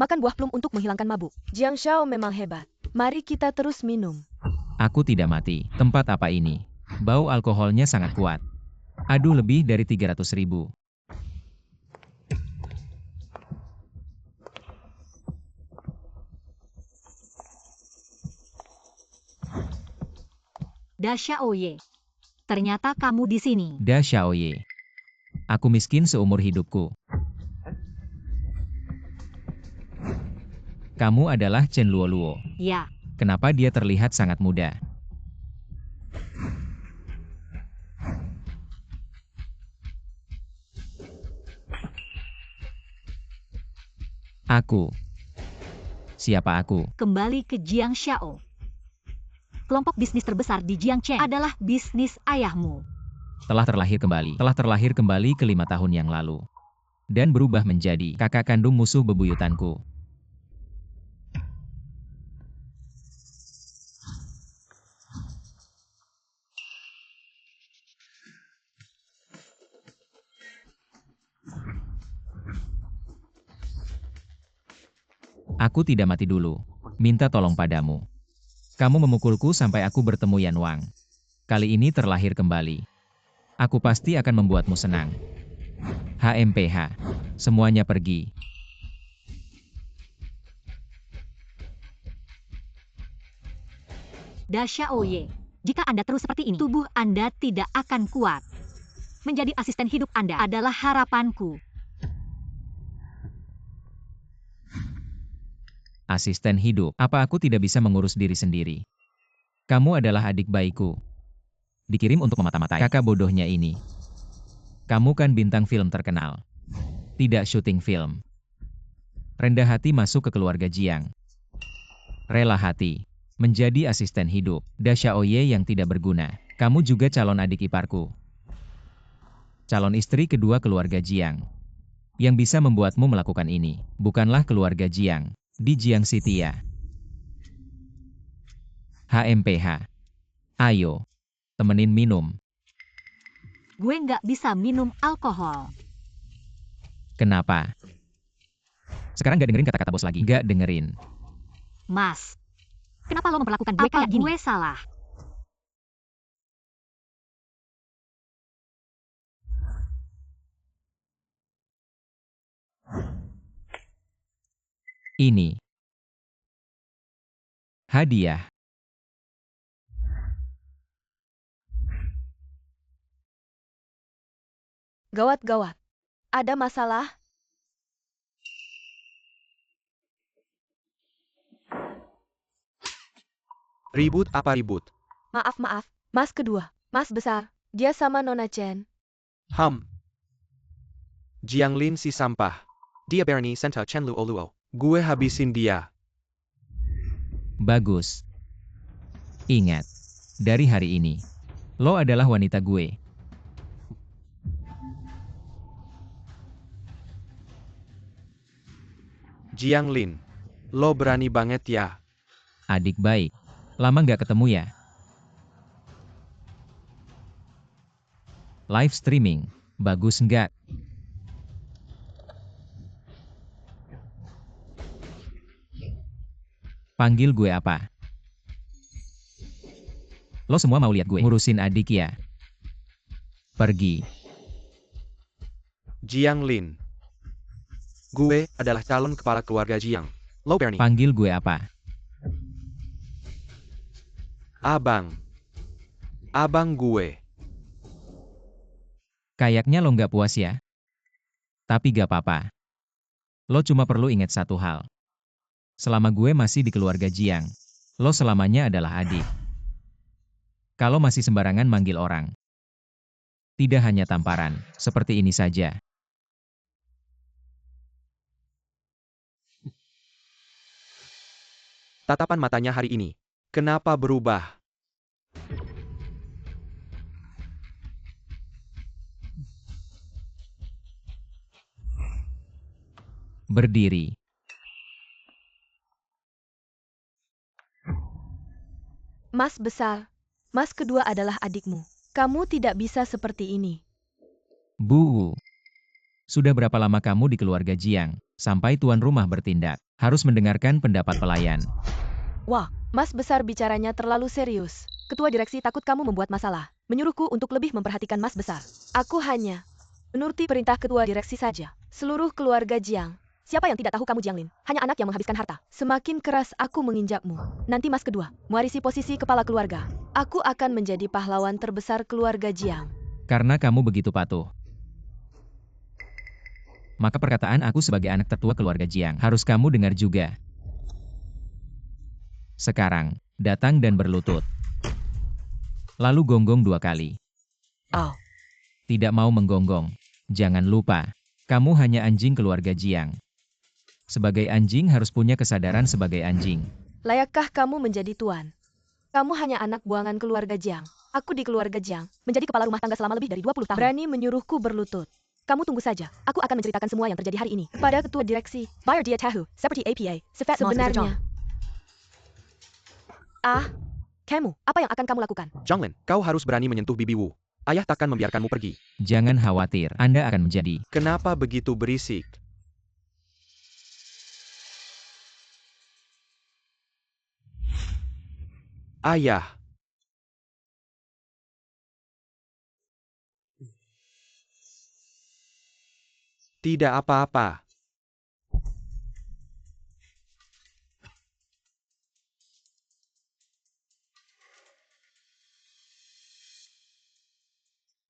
Makan buah plum untuk menghilangkan mabuk. Jiang Xiao memang hebat. Mari kita terus minum. Aku tidak mati. Tempat apa ini? Bau alkoholnya sangat kuat. Aduh, lebih dari 300.000. Da Xiaoye. Ternyata kamu di sini. Da Xiaoye. Aku miskin seumur hidupku. Kamu adalah Chen Luoluo. Ya. Kenapa dia terlihat sangat muda? Aku. Siapa aku? Kembali ke Jiang Xiao. Kelompok bisnis terbesar di Jiangcheng adalah bisnis ayahmu. Telah terlahir kembali ke 5 tahun yang lalu. Dan berubah menjadi kakak kandung musuh bebuyutanku. Aku tidak mati dulu. Minta tolong padamu. Kamu memukulku sampai aku bertemu Yan Wang. Kali ini terlahir kembali. Aku pasti akan membuatmu senang. HMPH. Semuanya pergi. Da Xiaoye. Jika Anda terus seperti ini, tubuh Anda tidak akan kuat. Menjadi asisten hidup Anda adalah harapanku. Asisten hidup. Apa aku tidak bisa mengurus diri sendiri? Kamu adalah adik bayiku. Dikirim untuk memata-matai kakak bodohnya ini. Kamu kan bintang film terkenal. Tidak syuting film. Rendah hati masuk ke keluarga Jiang. Rela hati. Menjadi asisten hidup. Da Xiaoye yang tidak berguna. Kamu juga calon adik iparku. Calon istri kedua keluarga Jiang. Yang bisa membuatmu melakukan ini. Bukanlah keluarga Jiang. Di Jiang City ya. HMPH. Ayo. Temenin minum. Gue nggak bisa minum alkohol. Kenapa? Sekarang gak dengerin kata-kata bos lagi. Gak dengerin. Mas. Kenapa lo memperlakukan gue kayak gini? Gue salah. Ini. Hadiah. Gawat-gawat. Ada masalah? Ribut apa ribut? Maaf. Mas kedua. Mas besar. Dia sama Nona Chen. Jiang Lin si sampah. Dia berani sentuh Chen Luoluo. Gue habisin dia. Bagus. Ingat. Dari hari ini. Lo adalah wanita gue. Jiang Lin. Lo berani banget ya. Adik baik. Lama gak ketemu ya? Live streaming. Bagus nggak? Panggil gue apa? Lo semua mau lihat gue ngurusin adik ya? Pergi. Jiang Lin. Gue adalah calon kepala keluarga Jiang. Lo berani? Panggil gue apa? Abang. Abang gue. Kayaknya lo nggak puas ya? Tapi gak apa-apa. Lo cuma perlu ingat satu hal. Selama gue masih di keluarga Jiang, lo selamanya adalah adik. Kalau masih sembarangan manggil orang. Tidak hanya tamparan, seperti ini saja. Tatapan matanya hari ini. Kenapa berubah? Berdiri. Mas besar. Mas kedua adalah adikmu. Kamu tidak bisa seperti ini. Bu. Sudah berapa lama kamu di keluarga Jiang? Sampai tuan rumah bertindak, harus mendengarkan pendapat pelayan. Wah, Mas Besar bicaranya terlalu serius. Ketua direksi takut kamu membuat masalah. Menyuruhku untuk lebih memperhatikan Mas Besar. Aku hanya menuruti perintah ketua direksi saja. Seluruh keluarga Jiang. Siapa yang tidak tahu kamu Jiang Lin? Hanya anak yang menghabiskan harta. Semakin keras aku menginjakmu. Nanti Mas kedua, mewarisi posisi kepala keluarga. Aku akan menjadi pahlawan terbesar keluarga Jiang. Karena kamu begitu patuh, maka perkataan aku sebagai anak tertua keluarga Jiang harus kamu dengar juga. Sekarang, datang dan berlutut. Lalu gonggong 2 kali. Oh, Tidak mau menggonggong. Jangan lupa, kamu hanya anjing keluarga Jiang. Sebagai anjing harus punya kesadaran sebagai anjing. layakkah kamu menjadi tuan? Kamu hanya anak buangan keluarga Jiang. Aku di keluarga Jiang, menjadi kepala rumah tangga selama lebih dari 20 tahun. Berani menyuruhku berlutut. Kamu tunggu saja, aku akan menceritakan semua yang terjadi hari ini pada ketua direksi. Bayar dia tahu, seperti APA, sebenarnya. Kamu, apa yang akan kamu lakukan? Jiang Lin, kau harus berani menyentuh bibimu. Ayah takkan membiarkanmu pergi. Jangan khawatir, Anda akan menjadi. Kenapa begitu berisik? Ayah. Tidak apa-apa.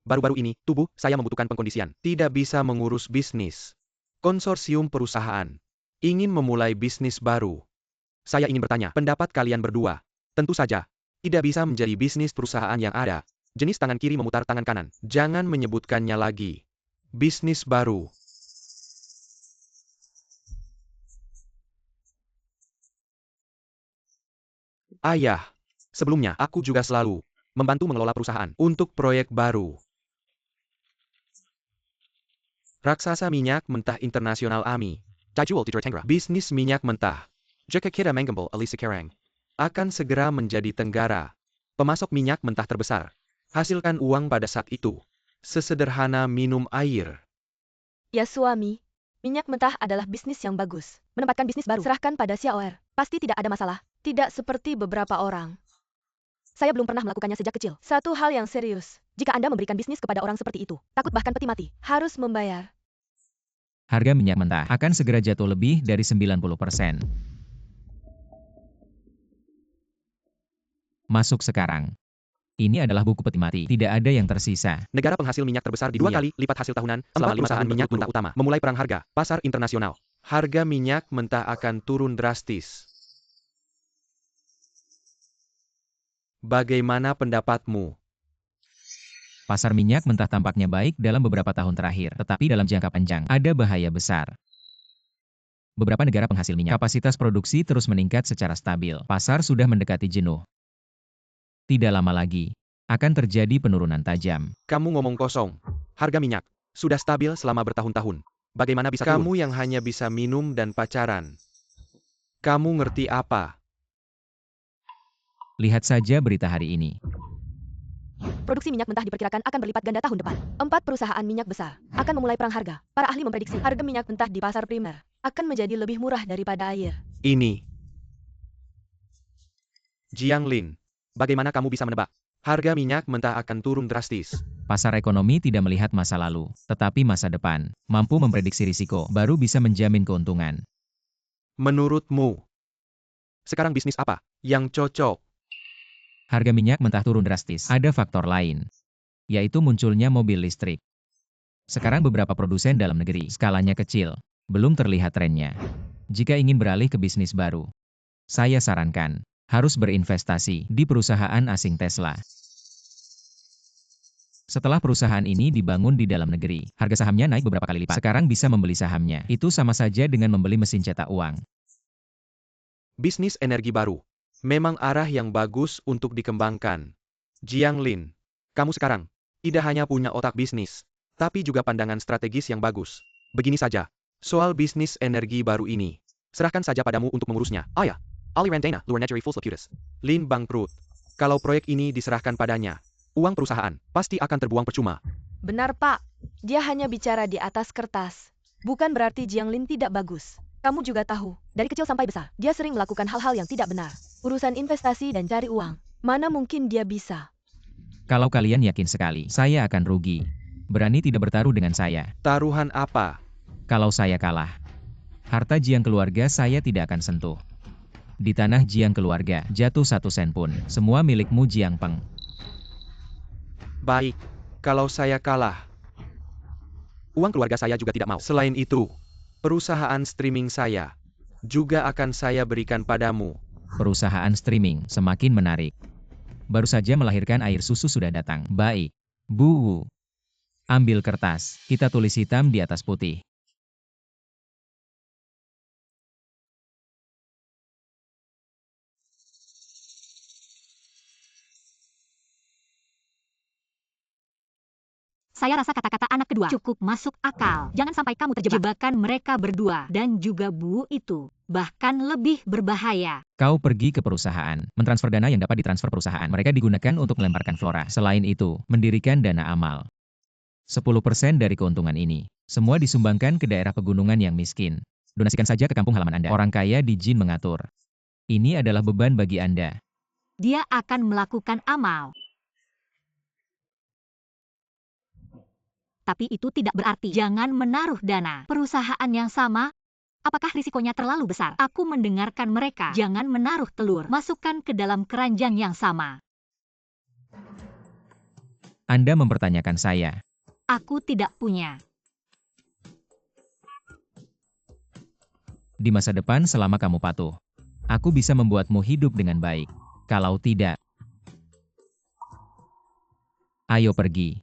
Baru-baru ini, tubuh saya membutuhkan pengkondisian. Tidak bisa mengurus bisnis. Konsorsium perusahaan. Ingin memulai bisnis baru. Saya ingin bertanya, pendapat kalian berdua. Tentu saja, tidak bisa menjadi bisnis perusahaan yang ada. Jenis tangan kiri memutar tangan kanan. Jangan menyebutkannya lagi. Bisnis baru. Ayah, sebelumnya aku juga selalu membantu mengelola perusahaan untuk proyek baru. Raksasa minyak mentah internasional AMI. Dijual di Tenggara. Bisnis minyak mentah. Jika kita menggembal alih sekarang, akan segera menjadi Tenggara. Pemasok minyak mentah terbesar. Hasilkan uang pada saat itu. Sesederhana minum air. Ya suami, minyak mentah adalah bisnis yang bagus. Menempatkan bisnis baru, serahkan pada Xiaoer. Pasti tidak ada masalah. Tidak seperti beberapa orang. Saya belum pernah melakukannya sejak kecil. Satu hal yang serius, jika Anda memberikan bisnis kepada orang seperti itu, takut bahkan peti mati, harus membayar. Harga minyak mentah akan segera jatuh lebih dari 90%. Masuk sekarang. Ini adalah buku peti mati, tidak ada yang tersisa. Negara penghasil minyak terbesar di dunia. 2 kali lipat hasil tahunan selama 5 tahun minyak mentah utama. Memulai perang harga, pasar internasional. Harga minyak mentah akan turun drastis. Bagaimana pendapatmu? Pasar minyak mentah tampaknya baik dalam beberapa tahun terakhir, tetapi dalam jangka panjang, ada bahaya besar. Beberapa negara penghasil minyak, kapasitas produksi terus meningkat secara stabil. Pasar sudah mendekati jenuh. Tidak lama lagi, akan terjadi penurunan tajam. Kamu ngomong kosong. Harga minyak sudah stabil selama bertahun-tahun. Bagaimana bisa turun? Kamu yang hanya bisa minum dan pacaran. Kamu ngerti apa? Lihat saja berita hari ini. Produksi minyak mentah diperkirakan akan berlipat ganda tahun depan. 4 perusahaan minyak besar akan memulai perang harga. Para ahli memprediksi harga minyak mentah di pasar primer akan menjadi lebih murah daripada air. Ini. Jiang Lin, bagaimana kamu bisa menebak? Harga minyak mentah akan turun drastis. Pasar ekonomi tidak melihat masa lalu, tetapi masa depan. Mampu memprediksi risiko, baru bisa menjamin keuntungan. Menurutmu, sekarang bisnis apa yang cocok? Harga minyak mentah turun drastis. Ada faktor lain, yaitu munculnya mobil listrik. Sekarang beberapa produsen dalam negeri, skalanya kecil, belum terlihat trennya. Jika ingin beralih ke bisnis baru, saya sarankan, harus berinvestasi di perusahaan asing Tesla. Setelah perusahaan ini dibangun di dalam negeri, harga sahamnya naik beberapa kali lipat. Sekarang bisa membeli sahamnya. Itu sama saja dengan membeli mesin cetak uang. Bisnis energi baru. Memang arah yang bagus untuk dikembangkan. Jiang Lin, kamu sekarang tidak hanya punya otak bisnis, tapi juga pandangan strategis yang bagus. Begini saja, soal bisnis energi baru ini, serahkan saja padamu untuk mengurusnya. Oh ya, Ali Randana, luar negeri full Putus. Lin bangkrut. Kalau proyek ini diserahkan padanya, uang perusahaan pasti akan terbuang percuma. Benar Pak, dia hanya bicara di atas kertas. Bukan berarti Jiang Lin tidak bagus. Kamu juga tahu, dari kecil sampai besar, dia sering melakukan hal-hal yang tidak benar. Urusan investasi dan cari uang, mana mungkin dia bisa. Kalau kalian yakin sekali, saya akan rugi. Berani tidak bertaruh dengan saya. Taruhan apa? Kalau saya kalah, harta Jiang keluarga saya tidak akan sentuh. Di tanah Jiang keluarga, jatuh 1 sen pun, semua milikmu Jiang Peng. Baik, kalau saya kalah. Uang keluarga saya juga tidak mau. Selain itu, perusahaan streaming saya juga akan saya berikan padamu. Perusahaan streaming semakin menarik. Baru saja melahirkan air susu sudah datang. Baik. Bu. Ambil kertas, kita tulis hitam di atas putih. Saya rasa kata-kata anak kedua cukup masuk akal. Jangan sampai kamu terjebak. Jebakan mereka berdua dan juga Bu itu bahkan lebih berbahaya. Kau pergi ke perusahaan, mentransfer dana yang dapat ditransfer perusahaan. Mereka digunakan untuk melemparkan Flora. Selain itu, mendirikan dana amal. 10% dari keuntungan ini, semua disumbangkan ke daerah pegunungan yang miskin. Donasikan saja ke kampung halaman Anda. Orang kaya di Jin mengatur. Ini adalah beban bagi Anda. Dia akan melakukan amal. Tapi itu tidak berarti jangan menaruh dana. Perusahaan yang sama, apakah risikonya terlalu besar? Aku mendengarkan mereka. Jangan menaruh telur. Masukkan ke dalam keranjang yang sama. Anda mempertanyakan saya. Aku tidak punya. Di masa depan selama kamu patuh, aku bisa membuatmu hidup dengan baik. Kalau tidak, ayo pergi.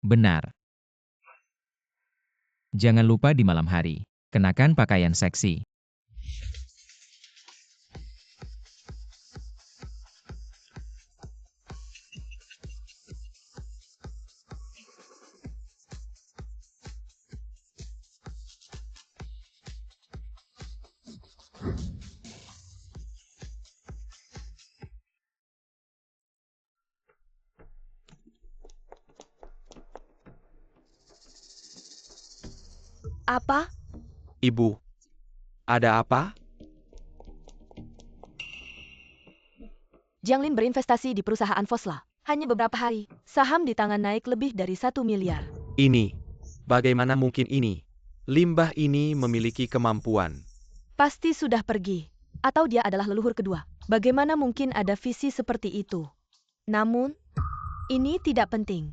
Benar. Jangan lupa di malam hari, kenakan pakaian seksi. Apa? Ibu, ada apa? Jiang Lin berinvestasi di perusahaan Fosla. Hanya beberapa hari, saham di tangan naik lebih dari 1 miliar. Ini, bagaimana mungkin ini? Limbah ini memiliki kemampuan. Pasti sudah pergi. Atau dia adalah leluhur kedua. Bagaimana mungkin ada visi seperti itu? Namun, ini tidak penting.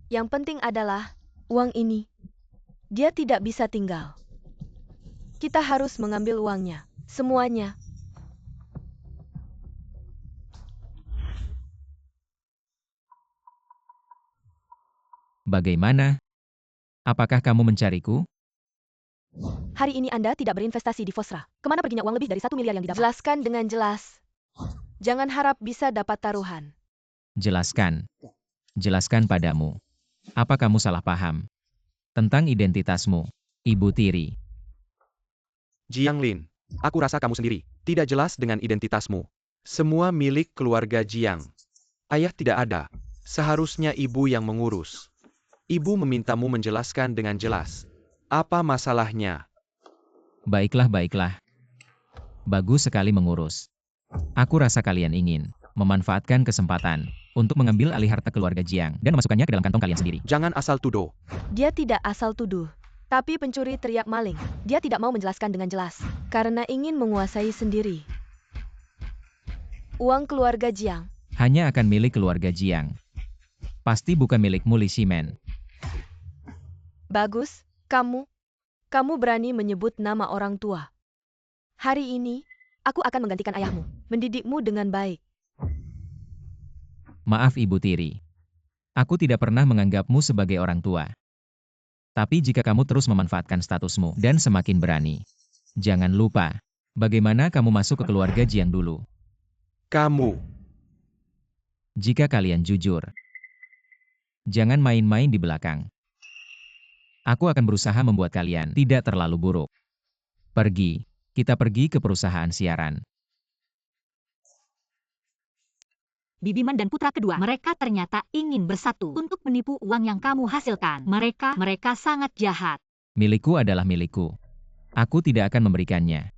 Yang penting adalah uang ini. Dia tidak bisa tinggal. Kita harus mengambil uangnya. Semuanya. Bagaimana? Apakah kamu mencariku? Hari ini Anda tidak berinvestasi di Fosra. Kemana perginya uang lebih dari 1 miliar yang didapat? Jelaskan dengan jelas. Jangan harap bisa dapat taruhan. Jelaskan. Jelaskan padamu. Apa kamu salah paham? Tentang identitasmu, Ibu Tiri. Jiang Lin, aku rasa kamu sendiri tidak jelas dengan identitasmu. Semua milik keluarga Jiang. Ayah tidak ada. Seharusnya ibu yang mengurus. Ibu memintamu menjelaskan dengan jelas. Apa masalahnya? Baiklah, baiklah. Bagus sekali mengurus. Aku rasa kalian ingin memanfaatkan kesempatan untuk mengambil alih harta keluarga Jiang dan memasukkannya ke dalam kantong kalian sendiri. Jangan asal tuduh. Dia tidak asal tuduh. Tapi pencuri teriak maling. Dia tidak mau menjelaskan dengan jelas. Karena ingin menguasai sendiri. Uang keluarga Jiang. Hanya akan milik keluarga Jiang. Pasti bukan milikmu Li Ximen. Bagus, kamu berani menyebut nama orang tua. Hari ini, aku akan menggantikan ayahmu, mendidikmu dengan baik. Maaf Ibu Tiri. Aku tidak pernah menganggapmu sebagai orang tua. Tapi jika kamu terus memanfaatkan statusmu dan semakin berani, jangan lupa, bagaimana kamu masuk ke keluarga Jiang dulu. Kamu. Jika kalian jujur, jangan main-main di belakang. Aku akan berusaha membuat kalian tidak terlalu buruk. Pergi, kita pergi ke perusahaan siaran. Bibi Man dan putra kedua, mereka ternyata ingin bersatu untuk menipu uang yang kamu hasilkan. Mereka sangat jahat. Milikku adalah milikku. Aku tidak akan memberikannya.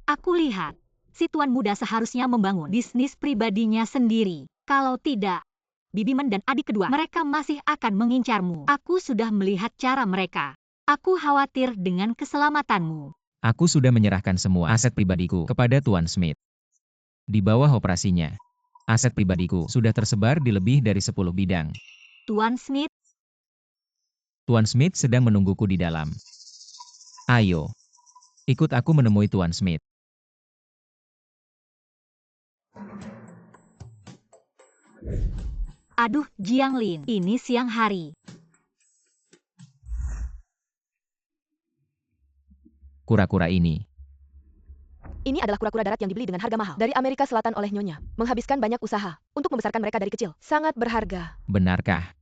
Aku lihat, si tuan muda seharusnya membangun bisnis pribadinya sendiri. Kalau tidak, Bibimen dan adik kedua mereka masih akan mengincarmu. Aku sudah melihat cara mereka. Aku khawatir dengan keselamatanmu. Aku sudah menyerahkan semua aset pribadiku kepada Tuan Smith. Di bawah operasinya, aset pribadiku sudah tersebar di lebih dari 10 bidang. Tuan Smith, Tuan Smith sedang menungguku di dalam. Ayo, ikut aku menemui Tuan Smith. aduh Jianglin, ini siang hari. Kura-kura ini. Ini adalah kura-kura darat yang dibeli dengan harga mahal dari Amerika Selatan oleh Nyonya. Menghabiskan banyak usaha untuk membesarkan mereka dari kecil. Sangat berharga. Benarkah?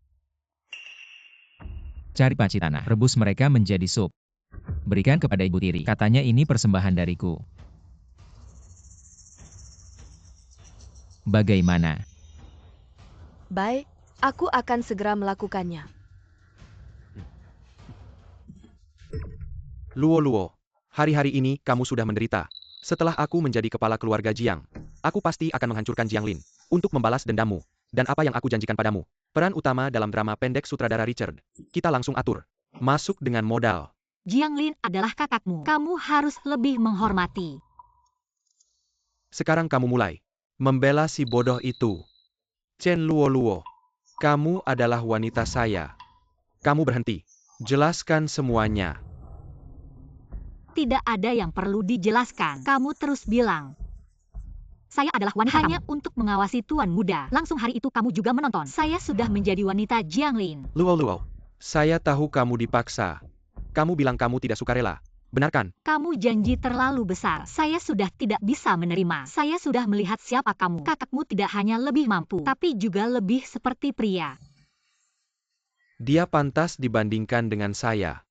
Cari panci tanah, rebus mereka menjadi sup. Berikan kepada Ibu Tiri. Katanya ini persembahan dariku. Bagaimana? Baik, aku akan segera melakukannya. Luo, hari-hari ini kamu sudah menderita. Setelah aku menjadi kepala keluarga Jiang, aku pasti akan menghancurkan Jianglin untuk membalas dendammu. Dan apa yang aku janjikan padamu? Peran utama dalam drama pendek sutradara Richard. Kita langsung atur. Masuk dengan modal. Jianglin adalah kakakmu. Kamu harus lebih menghormati. Sekarang kamu mulai. Membela si bodoh itu. Chen Luo, kamu adalah wanita saya. Kamu berhenti. Jelaskan semuanya. Tidak ada yang perlu dijelaskan. Kamu terus bilang. Saya adalah wanita hanya untuk mengawasi tuan muda. Langsung hari itu kamu juga menonton. Saya sudah menjadi wanita Jianglin. Luo, saya tahu kamu dipaksa. Kamu bilang kamu tidak suka rela. Benarkan? Kamu janji terlalu besar. Saya sudah tidak bisa menerima. Saya sudah melihat siapa kamu. Kakakmu tidak hanya lebih mampu, tapi juga lebih seperti pria. Dia pantas dibandingkan dengan saya.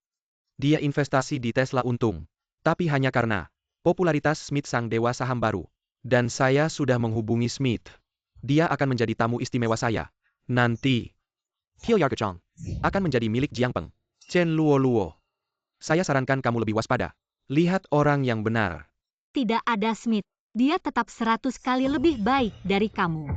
Dia investasi di Tesla untung. Tapi hanya karena popularitas Smith sang dewa saham baru. Dan saya sudah menghubungi Smith. Dia akan menjadi tamu istimewa saya. Nanti, Hyo Yargechong akan menjadi milik Jiang Peng. Chen Luo. Saya sarankan kamu lebih waspada. Lihat orang yang benar. Tidak ada Smith. Dia tetap 100 kali lebih baik dari kamu.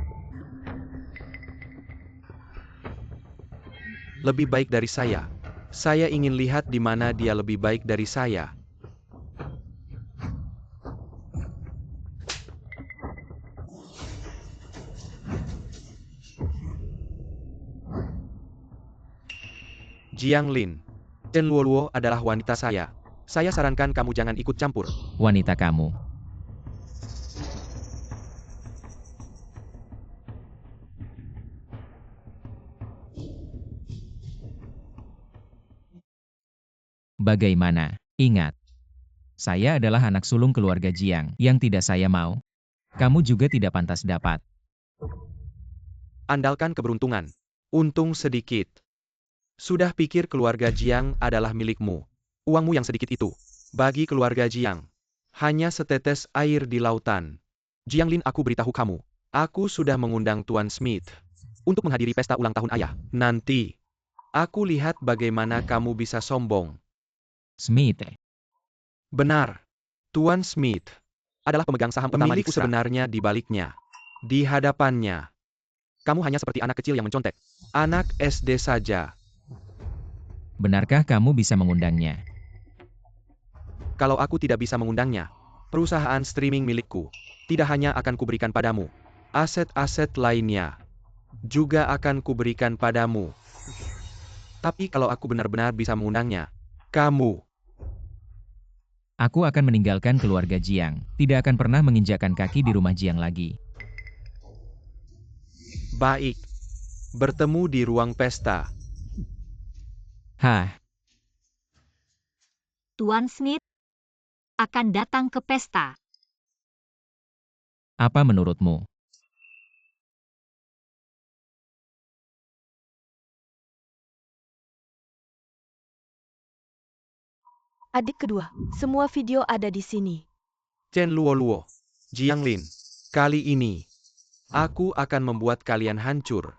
Lebih baik dari saya. Saya ingin lihat di mana dia lebih baik dari saya. Jianglin. Chen Luo adalah wanita saya. Saya sarankan kamu jangan ikut campur. Wanita kamu. Bagaimana? Ingat, saya adalah anak sulung keluarga Jiang yang tidak saya mau. Kamu juga tidak pantas dapat. Andalkan keberuntungan. Untung sedikit. Sudah pikir keluarga Jiang adalah milikmu. Uangmu yang sedikit itu. Bagi keluarga Jiang. Hanya setetes air di lautan. Jianglin, aku beritahu kamu. Aku sudah mengundang Tuan Smith. Untuk menghadiri pesta ulang tahun ayah. Nanti. Aku lihat bagaimana kamu bisa sombong. Smith. Benar. Tuan Smith. Adalah pemegang saham pertama di Kusra. Sebenarnya di baliknya. Di hadapannya. Kamu hanya seperti anak kecil yang mencontek. Anak SD saja. Benarkah kamu bisa mengundangnya? Kalau aku tidak bisa mengundangnya, perusahaan streaming milikku tidak hanya akan kuberikan padamu, aset-aset lainnya juga akan kuberikan padamu. Tapi kalau aku benar-benar bisa mengundangnya, kamu. Aku akan meninggalkan keluarga Jiang, tidak akan pernah menginjakkan kaki di rumah Jiang lagi. Baik. Bertemu di ruang pesta. Hah, Tuan Smith akan datang ke pesta. apa menurutmu? Adik kedua, semua video ada di sini. Chen Luo, Jianglin. Kali ini, aku akan membuat kalian hancur.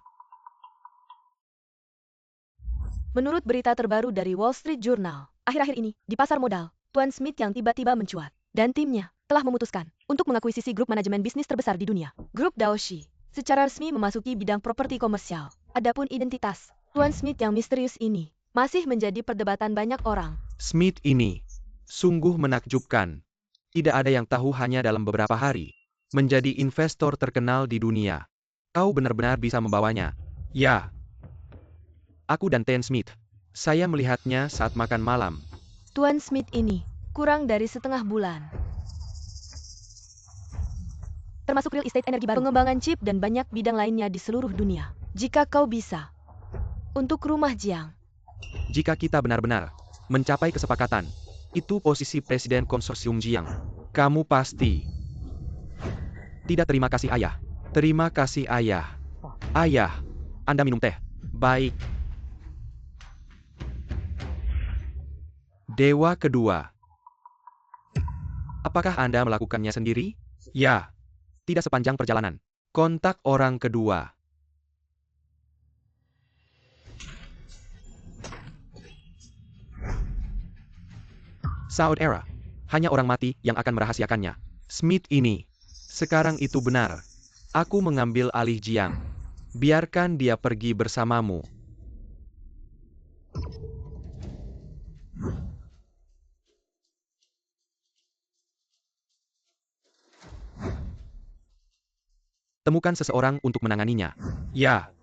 Menurut berita terbaru dari Wall Street Journal, akhir-akhir ini, di pasar modal, Tuan Smith yang tiba-tiba mencuat, dan timnya telah memutuskan untuk mengakuisisi grup manajemen bisnis terbesar di dunia, Grup Daoshi, secara resmi memasuki bidang properti komersial. Adapun identitas Tuan Smith yang misterius ini masih menjadi perdebatan banyak orang. Smith ini sungguh menakjubkan. Tidak ada yang tahu hanya dalam beberapa hari. Menjadi investor terkenal di dunia. Kau benar-benar bisa membawanya. Ya. Aku dan Ten Smith. Saya melihatnya saat makan malam. Tuan Smith ini kurang dari setengah bulan. Termasuk real estate energi baru, pengembangan chip dan banyak bidang lainnya di seluruh dunia. Jika kau bisa. Untuk rumah Jiang. Jika kita benar-benar mencapai kesepakatan, itu posisi Presiden Konsorsium Jiang. Kamu pasti. Tidak, terima kasih ayah. Terima kasih ayah. Ayah, Anda minum teh. Baik. Dewa kedua. Apakah Anda melakukannya sendiri? Ya. Tidak sepanjang perjalanan. Kontak orang kedua. Saud Era. Hanya orang mati yang akan merahasiakannya. Smith ini. Sekarang itu benar. Aku mengambil alih Jiang. Biarkan dia pergi bersamamu. Temukan seseorang untuk menanganinya. Ya.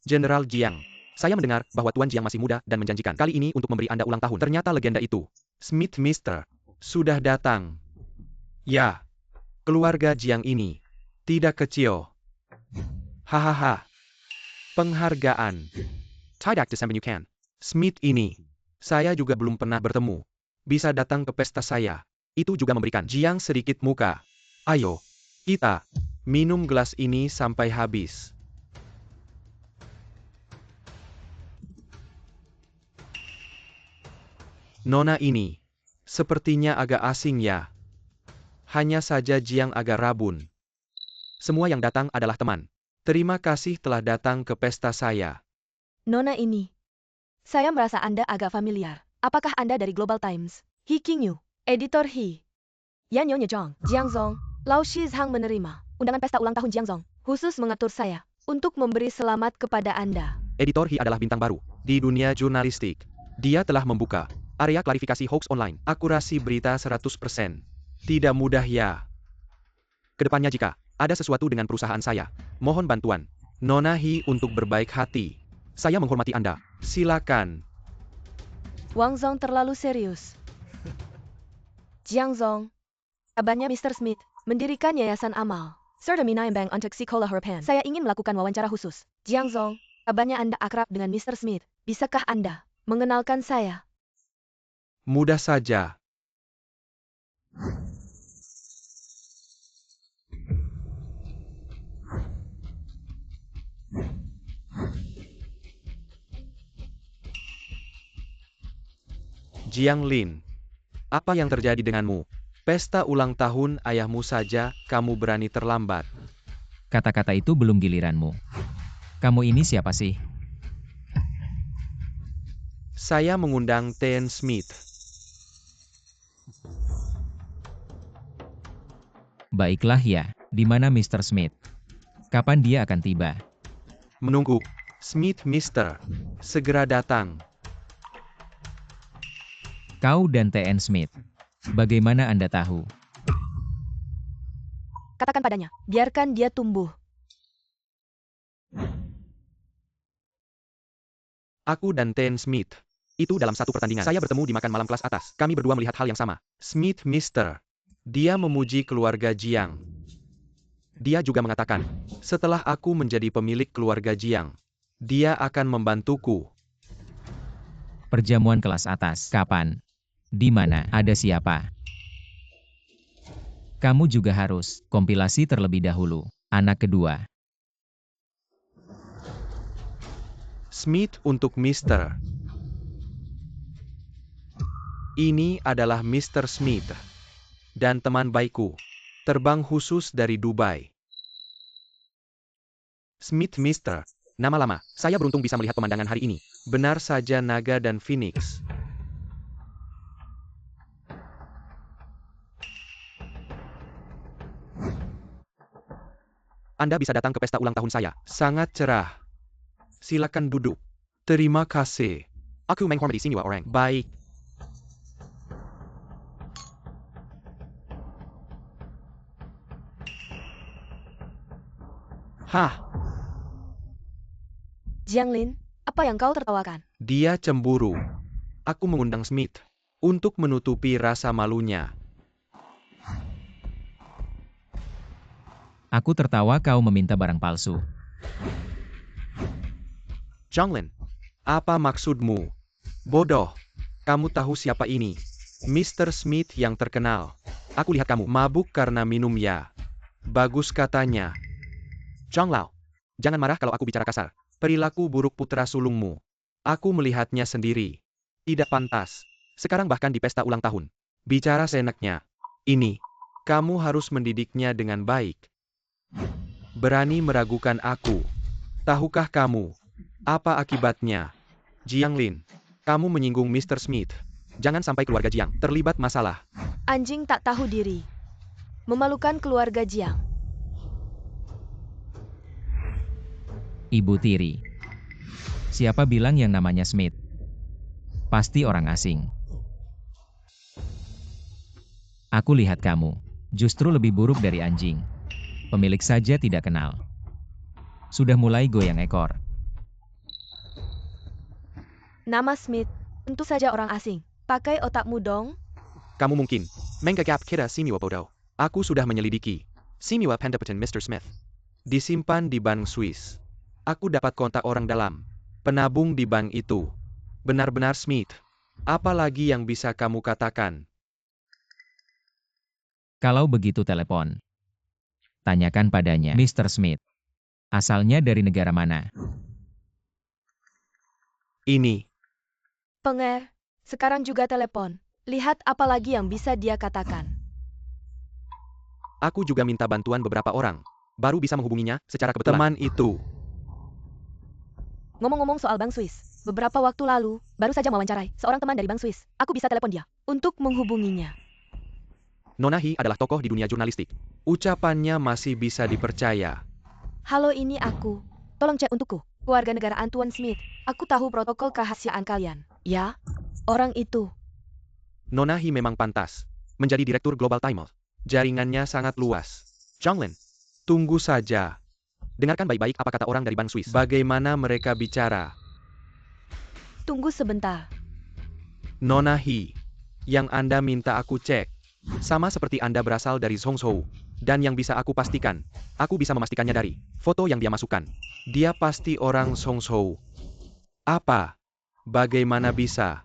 Jenderal Jiang. Saya mendengar bahwa Tuan Jiang masih muda dan menjanjikan kali ini untuk memberi Anda ulang tahun. Ternyata legenda itu, Smith Mister, sudah datang. Ya. Keluarga Jiang ini tidak kecil. Hahaha. Penghargaan. Tidak disamben you can. Smith ini. Saya juga belum pernah bertemu. Bisa datang ke pesta saya. Itu juga memberikan Jiang sedikit muka. Ayo. Kita minum gelas ini sampai habis. Nona ini. Sepertinya agak asing ya. Hanya saja Jiang agak rabun. Semua yang datang adalah teman. Terima kasih telah datang ke pesta saya. Nona ini. Saya merasa Anda agak familiar. Apakah Anda dari Global Times? He King Yu, editor He. Yan Nyonya Zhang, Jiang Zong, Lao Shizhang menerima undangan pesta ulang tahun Jiang Zong, khusus mengatur saya untuk memberi selamat kepada Anda. Editor He adalah bintang baru di dunia jurnalistik. Dia telah membuka area klarifikasi hoax online, akurasi berita 100%. Tidak mudah ya. Kedepannya jika ada sesuatu dengan perusahaan saya, mohon bantuan Nona He untuk berbaik hati. Saya menghormati Anda. Silakan. Wang Zong terlalu serius. Jiang Zong. Abahnya Mr. Smith mendirikan yayasan amal. Serta Minaim Bank untuk sekolah harapan. Saya ingin melakukan wawancara khusus. Jiang Zong, abahnya Anda akrab dengan Mr. Smith. Bisakah Anda mengenalkan saya? Mudah saja. Jiang Lin. Apa yang terjadi denganmu? Pesta ulang tahun ayahmu saja, kamu berani terlambat. Kata-kata itu belum giliranmu. Kamu ini siapa sih? Saya mengundang Ten Smith. Baiklah ya, di mana Mr. Smith? Kapan dia akan tiba? Menunggu. Smith Mister. Segera datang. Kau dan T.N. Smith. Bagaimana Anda tahu? Katakan padanya, biarkan dia tumbuh. Aku dan Ten Smith. Itu dalam satu pertandingan. Saya bertemu di makan malam kelas atas. Kami berdua melihat hal yang sama. Smith Mister. Dia memuji keluarga Jiang. Dia juga mengatakan, setelah aku menjadi pemilik keluarga Jiang, dia akan membantuku. Perjamuan kelas atas. Kapan? Di mana? Ada siapa? Kamu juga harus kompilasi terlebih dahulu. Anak kedua. Smith untuk Mister. Ini adalah Mr. Smith. Dan teman baikku. Terbang khusus dari Dubai. Smith Mister. Nama lama. Saya beruntung bisa melihat pemandangan hari ini. Benar saja naga dan phoenix. Anda bisa datang ke pesta ulang tahun saya. Sangat cerah. Silakan duduk. Terima kasih. Aku menghormati semua orang. Baik. Hah, Jianglin, apa yang kau tertawakan? dia cemburu. Aku mengundang Smith untuk menutupi rasa malunya. Aku tertawa kau meminta barang palsu. Jianglin, apa maksudmu? Bodoh. Kamu tahu siapa ini? Mr. Smith yang terkenal. Aku lihat kamu mabuk karena minum ya. Bagus katanya. Zhang Lao, jangan marah kalau aku bicara kasar. Perilaku buruk putra sulungmu. Aku melihatnya sendiri. Tidak pantas. Sekarang bahkan di pesta ulang tahun. Bicara seenaknya. Ini, kamu harus mendidiknya dengan baik. Berani meragukan aku. Tahukah kamu, apa akibatnya? Jianglin, kamu menyinggung Mr. Smith. Jangan sampai keluarga Jiang terlibat masalah. Anjing tak tahu diri. Memalukan keluarga Jiang. Ibu tiri. Siapa bilang yang namanya Smith? Pasti orang asing. Aku lihat kamu. Justru lebih buruk dari anjing. Pemilik saja tidak kenal. Sudah mulai goyang ekor. Nama Smith, tentu saja orang asing. Pakai otakmu dong. Kamu mungkin menganggap kita semua bodoh. Aku sudah menyelidiki. Semua pendapatan Mr. Smith disimpan di bank Swiss. Aku dapat kontak orang dalam penabung di bank itu. Benar-benar Smith. Apa lagi yang bisa kamu katakan? Kalau begitu telepon. Tanyakan padanya, Mr. Smith. Asalnya dari negara mana? Ini. Penger, sekarang juga telepon. Lihat apa lagi yang bisa dia katakan. Aku juga minta bantuan beberapa orang. Baru bisa menghubunginya secara kebetulan. Teman itu. Ngomong-ngomong soal Bank Swiss, beberapa waktu lalu, baru saja mewawancarai seorang teman dari Bank Swiss. Aku bisa telepon dia untuk menghubunginya. Nona He adalah tokoh di dunia jurnalistik. Ucapannya masih bisa dipercaya. Halo, ini aku. Tolong cek untukku. Keluarga negara Antoine Smith. Aku tahu protokol kerahasiaan kalian. Ya, orang itu. Nona He memang pantas menjadi direktur Global Times. Jaringannya sangat luas. Jianglin, tunggu saja. Dengarkan baik-baik apa kata orang dari Bank Swiss. Bagaimana mereka bicara. Tunggu sebentar. Nona He, yang Anda minta aku cek. Sama seperti Anda berasal dari Zhongzhou. Dan yang bisa aku pastikan, aku bisa memastikannya dari foto yang dia masukkan. Dia pasti orang Zhongzhou. Apa? Bagaimana bisa?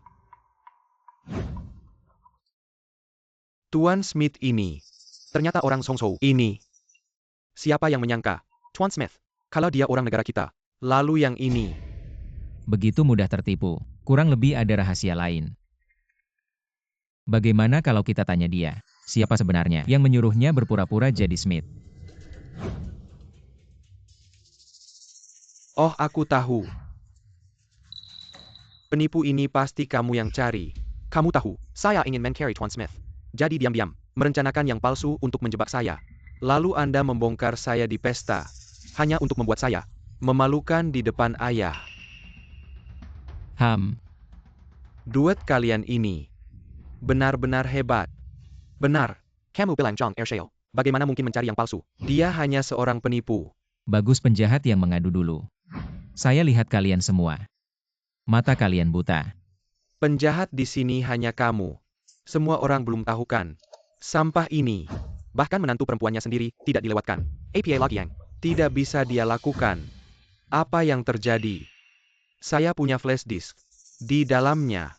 Tuan Smith ini. Ternyata orang Zhongzhou ini. Siapa yang menyangka? Tuan Smith. Kalau dia orang negara kita. Lalu yang ini. Begitu mudah tertipu. Kurang lebih ada rahasia lain. Bagaimana kalau kita tanya dia? Siapa sebenarnya yang menyuruhnya berpura-pura jadi Smith? Oh, aku tahu. Penipu ini pasti kamu yang cari. Kamu tahu, saya ingin mencari Tuan Smith. Jadi diam-diam, merencanakan yang palsu untuk menjebak saya. Lalu Anda membongkar saya di pesta. Hanya untuk membuat saya memalukan di depan ayah. Duet kalian ini benar-benar hebat. Benar, kamu bilang Zhang Ershale. Bagaimana mungkin mencari yang palsu? Dia hanya seorang penipu. Bagus penjahat yang mengadu dulu. Saya lihat kalian semua. Mata kalian buta. Penjahat di sini hanya kamu. Semua orang belum tahu kan. Sampah ini. Bahkan menantu perempuannya sendiri tidak dilewatkan. APA lagi yang tidak bisa dia lakukan. Apa yang terjadi? Saya punya flash disk. Di dalamnya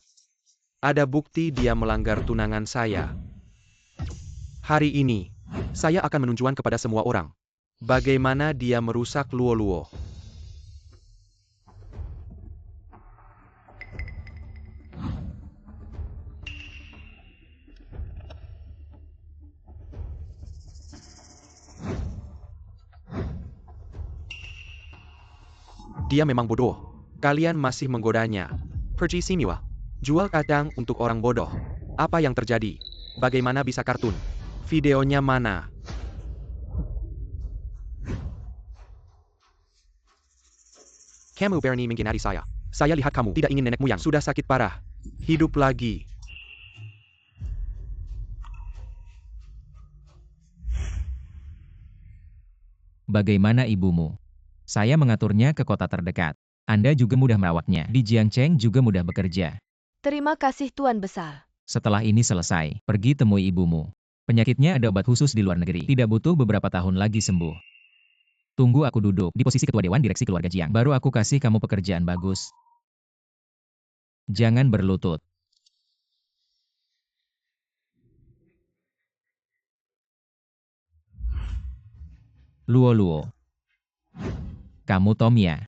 ada bukti dia melanggar tunangan saya. Hari ini, saya akan menunjukkan kepada semua orang bagaimana dia merusak Luo-Luo. Dia memang bodoh. Kalian masih menggodanya. Pergi sini wah. Jual kacang untuk orang bodoh. Apa yang terjadi? Bagaimana bisa kartun? Videonya mana? Kamu berani mengkhianati saya. Saya lihat kamu tidak ingin nenekmu yang sudah sakit parah hidup lagi. Bagaimana ibumu? Saya mengaturnya ke kota terdekat. Anda juga mudah merawatnya. Di Jiangcheng juga mudah bekerja. Terima kasih Tuan Besar. Setelah ini selesai, pergi temui ibumu. Penyakitnya ada obat khusus di luar negeri. Tidak butuh beberapa tahun lagi sembuh. Tunggu aku duduk di posisi ketua dewan direksi keluarga Jiang. Baru aku kasih kamu pekerjaan bagus. Jangan berlutut. Luo. Kamu Tom ya?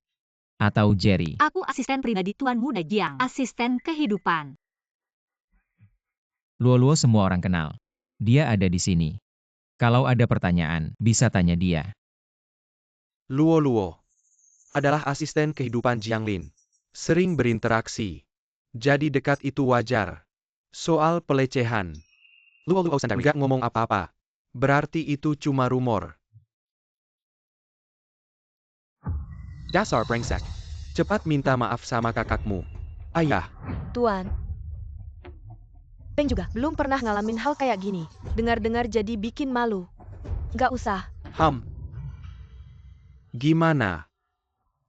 Atau Jerry? Aku asisten pribadi Tuan Muda Jiang, asisten kehidupan. Luo semua orang kenal. Dia ada di sini. Kalau ada pertanyaan, bisa tanya dia. Luo adalah asisten kehidupan Jianglin. Sering berinteraksi. Jadi dekat itu wajar. Soal pelecehan. Luo sadar nggak ngomong apa-apa. Berarti itu cuma rumor. Dasar brengsek. Cepat minta maaf sama kakakmu. Ayah. Tuan. Peng juga belum pernah ngalamin hal kayak gini. Dengar-dengar jadi bikin malu. Nggak usah. Gimana?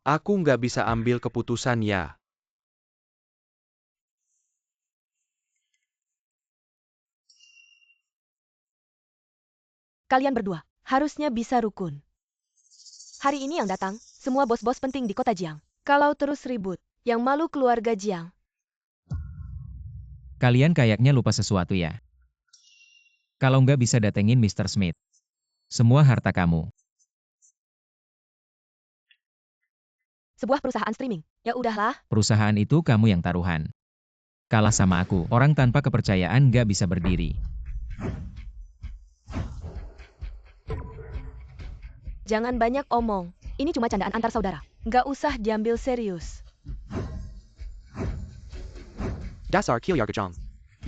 Aku nggak bisa ambil keputusan ya. Kalian berdua harusnya bisa rukun. Hari ini yang datang, semua bos-bos penting di kota Jiang. Kalau terus ribut, yang malu keluarga Jiang. Kalian kayaknya lupa sesuatu ya. Kalau nggak bisa datengin Mr. Smith. Semua harta kamu. Sebuah perusahaan streaming. Ya udahlah. Perusahaan itu kamu yang taruhan. Kalah sama aku. Orang tanpa kepercayaan nggak bisa berdiri. Jangan banyak omong. Ini cuma candaan antar saudara. Nggak usah diambil serius. Dasar Kilyargajong.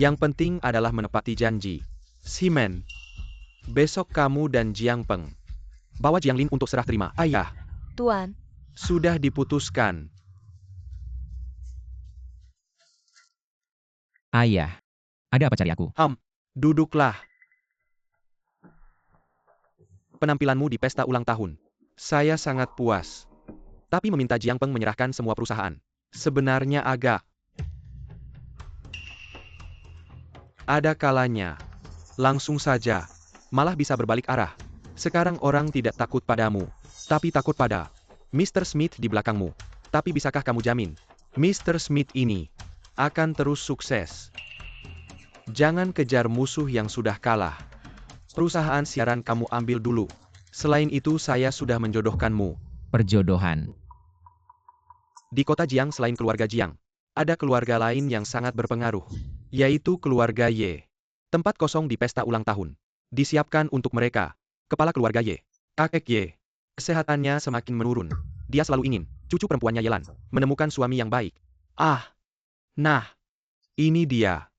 Yang penting adalah menepati janji. Simen. Besok kamu dan Jiang Peng bawa Jianglin untuk serah terima. Ayah. Tuan. Sudah diputuskan. Ayah. Ada apa cari aku? Duduklah. Penampilanmu di pesta ulang tahun. Saya sangat puas. Tapi meminta Jiang Peng menyerahkan semua perusahaan. Sebenarnya agak. Ada kalanya. Langsung saja. Malah bisa berbalik arah. Sekarang orang tidak takut padamu. Tapi takut pada Mr. Smith di belakangmu. Tapi bisakah kamu jamin? Mr. Smith ini akan terus sukses. Jangan kejar musuh yang sudah kalah. Perusahaan siaran kamu ambil dulu. Selain itu saya sudah menjodohkanmu. Perjodohan. Di kota Jiang selain keluarga Jiang, ada keluarga lain yang sangat berpengaruh. Yaitu keluarga Ye. Tempat kosong di pesta ulang tahun. Disiapkan untuk mereka. Kepala keluarga Ye. Kakek Ye. Kesehatannya semakin menurun. Dia selalu ingin cucu perempuannya Yelan menemukan suami yang baik. Nah. Ini dia.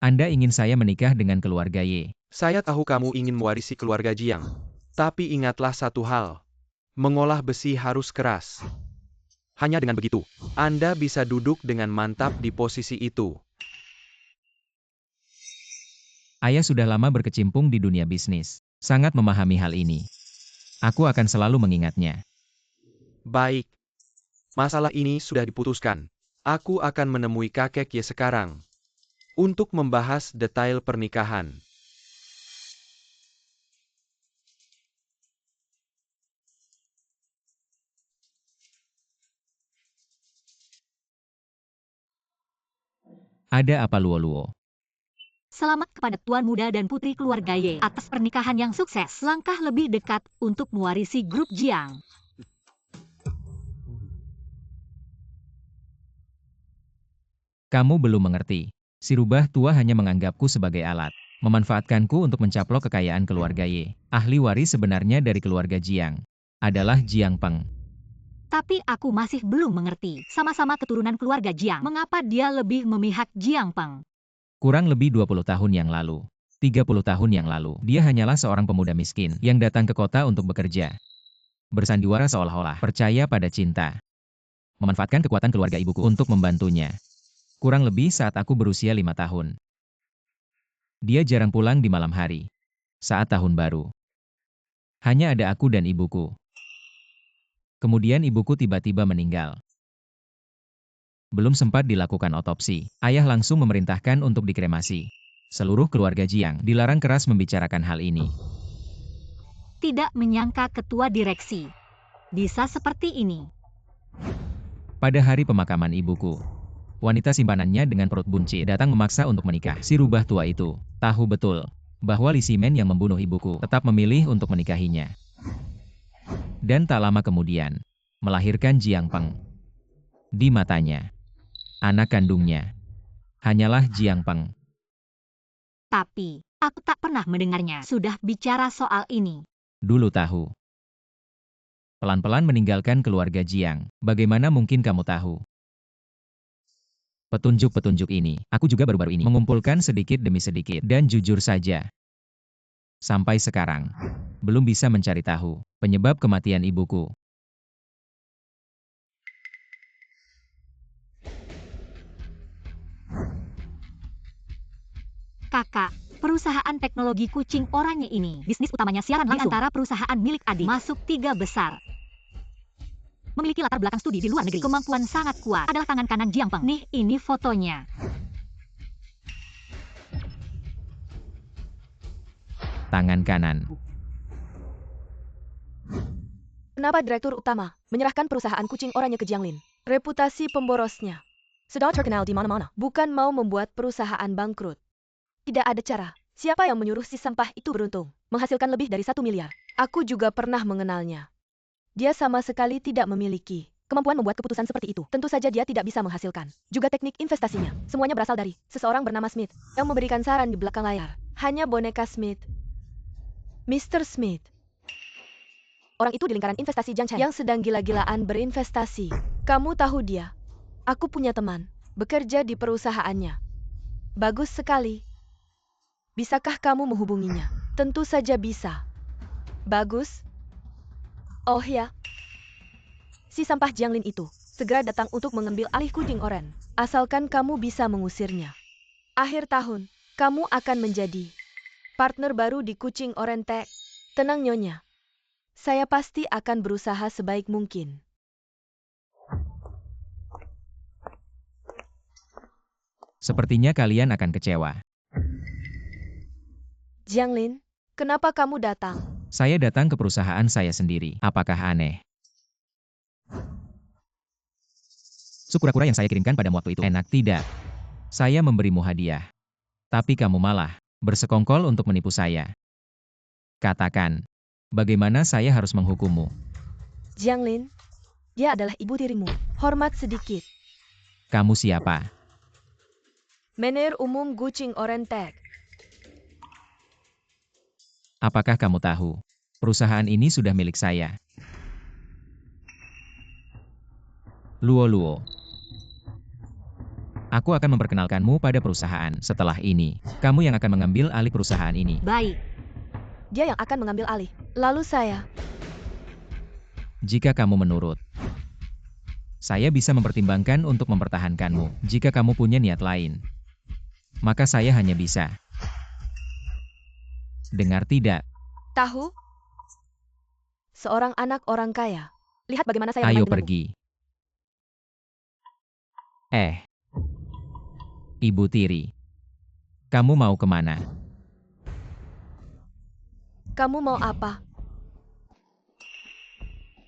Anda ingin saya menikah dengan keluarga Ye. Saya tahu kamu ingin mewarisi keluarga Jiang. Tapi ingatlah satu hal. Mengolah besi harus keras. Hanya dengan begitu, Anda bisa duduk dengan mantap di posisi itu. Ayah sudah lama berkecimpung di dunia bisnis. Sangat memahami hal ini. Aku akan selalu mengingatnya. Baik. Masalah ini sudah diputuskan. Aku akan menemui kakek Ye sekarang. Untuk membahas detail pernikahan. Ada apa Luo? Selamat kepada Tuan Muda dan Putri keluarga Ye atas pernikahan yang sukses. Langkah lebih dekat untuk mewarisi grup Jiang. Kamu belum mengerti. Si rubah tua hanya menganggapku sebagai alat. memanfaatkanku untuk mencaplok kekayaan keluarga Ye. Ahli waris sebenarnya dari keluarga Jiang adalah Jiang Peng. Tapi aku masih belum mengerti. Sama-sama keturunan keluarga Jiang. Mengapa dia lebih memihak Jiang Peng? Kurang lebih 20 tahun yang lalu, 30 tahun yang lalu, dia hanyalah seorang pemuda miskin yang datang ke kota untuk bekerja. Bersandiwara seolah-olah percaya pada cinta. Memanfaatkan kekuatan keluarga ibuku untuk membantunya. Kurang lebih saat aku berusia 5 tahun. Dia jarang pulang di malam hari. Saat tahun baru. Hanya ada aku dan ibuku. Kemudian ibuku tiba-tiba meninggal. Belum sempat dilakukan otopsi, ayah langsung memerintahkan untuk dikremasi. Seluruh keluarga Jiang dilarang keras membicarakan hal ini. Tidak menyangka ketua direksi bisa seperti ini. Pada hari pemakaman ibuku, wanita simpanannya dengan perut buncit datang memaksa untuk menikah. Si rubah tua itu tahu betul bahwa Li Ximen yang membunuh ibuku tetap memilih untuk menikahinya. Dan tak lama kemudian, melahirkan Jiang Peng. Di matanya, anak kandungnya hanyalah Jiang Peng. Tapi, aku tak pernah mendengarnya sudah bicara soal ini. Dulu tahu. Pelan-pelan meninggalkan keluarga Jiang. Bagaimana mungkin kamu tahu? Petunjuk-petunjuk ini, aku juga baru-baru ini mengumpulkan sedikit demi sedikit. Dan jujur saja, sampai sekarang, belum bisa mencari tahu penyebab kematian ibuku. Kakak, perusahaan teknologi kucing oranye ini, bisnis utamanya siaran langsung antara perusahaan milik adik, masuk 3 besar. Memiliki latar belakang studi di luar negeri, kemampuan sangat kuat, adalah tangan kanan Jiang Peng. Nih, ini fotonya. Tangan kanan. Kenapa direktur utama menyerahkan perusahaan kucing oranye ke Jiang Lin? Reputasi pemborosnya sudah terkenal di mana-mana. Bukan mau membuat perusahaan bangkrut. Tidak ada cara. Siapa yang menyuruh si sampah itu beruntung menghasilkan lebih dari 1 miliar? Aku juga pernah mengenalnya. Dia sama sekali tidak memiliki kemampuan membuat keputusan seperti itu. Tentu saja dia tidak bisa menghasilkan. Juga teknik investasinya. Semuanya berasal dari seseorang bernama Smith yang memberikan saran di belakang layar. Hanya boneka Smith. Mr. Smith. Orang itu di lingkaran investasi Jiang Chen yang sedang gila-gilaan berinvestasi. Kamu tahu dia? Aku punya teman bekerja di perusahaannya. Bagus sekali. Bisakah kamu menghubunginya? Tentu saja bisa. Bagus. Oh ya. Si sampah Jiang Lin itu segera datang untuk mengambil alih kucing oranye. Asalkan kamu bisa mengusirnya. Akhir tahun, kamu akan menjadi partner baru di kucing oranye Tech. Tenang Nyonya. Saya pasti akan berusaha sebaik mungkin. Sepertinya kalian akan kecewa. Jiang Lin, kenapa kamu datang? Saya datang ke perusahaan saya sendiri. Apakah aneh? Kura-kura yang saya kirimkan pada waktu itu enak tidak? Saya memberimu hadiah. Tapi kamu malah bersekongkol untuk menipu saya. Katakan, bagaimana saya harus menghukummu? Jiang Lin, dia adalah ibu tirimu. Hormat sedikit. Kamu siapa? Manajer umum kucing oranye Tech. Apakah kamu tahu? Perusahaan ini sudah milik saya. Luo. Aku akan memperkenalkanmu pada perusahaan. Setelah ini, kamu yang akan mengambil alih perusahaan ini. Baik. Dia yang akan mengambil alih. Lalu saya. Jika kamu menurut, saya bisa mempertimbangkan untuk mempertahankanmu. Jika kamu punya niat lain, maka saya hanya bisa. Dengar tidak? Tahu? Seorang anak orang kaya. Lihat bagaimana saya Ayo bermain denganmu. pergi. Ibu tiri. Kamu mau kemana? Kamu mau apa?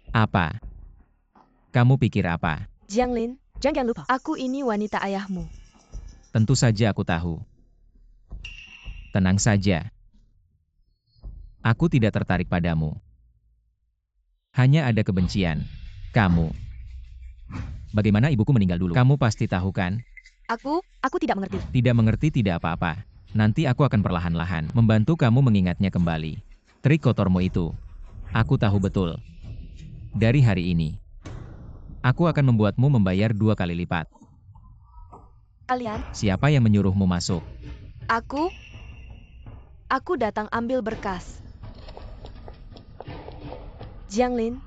Apa? Kamu pikir apa? Jiang Lin, jangan lupa. Aku ini wanita ayahmu. Tentu saja aku tahu. Tenang saja. Aku tidak tertarik padamu. Hanya ada kebencian. Kamu. Bagaimana ibuku meninggal dulu? Kamu pasti tahu kan? Aku tidak mengerti. Tidak mengerti tidak apa-apa. Nanti aku akan perlahan-lahan membantu kamu mengingatnya kembali. Trik kotormu itu, aku tahu betul. Dari hari ini, aku akan membuatmu membayar 2 kali lipat. Kalian, Siapa yang menyuruhmu masuk? aku datang ambil berkas. Jianglin,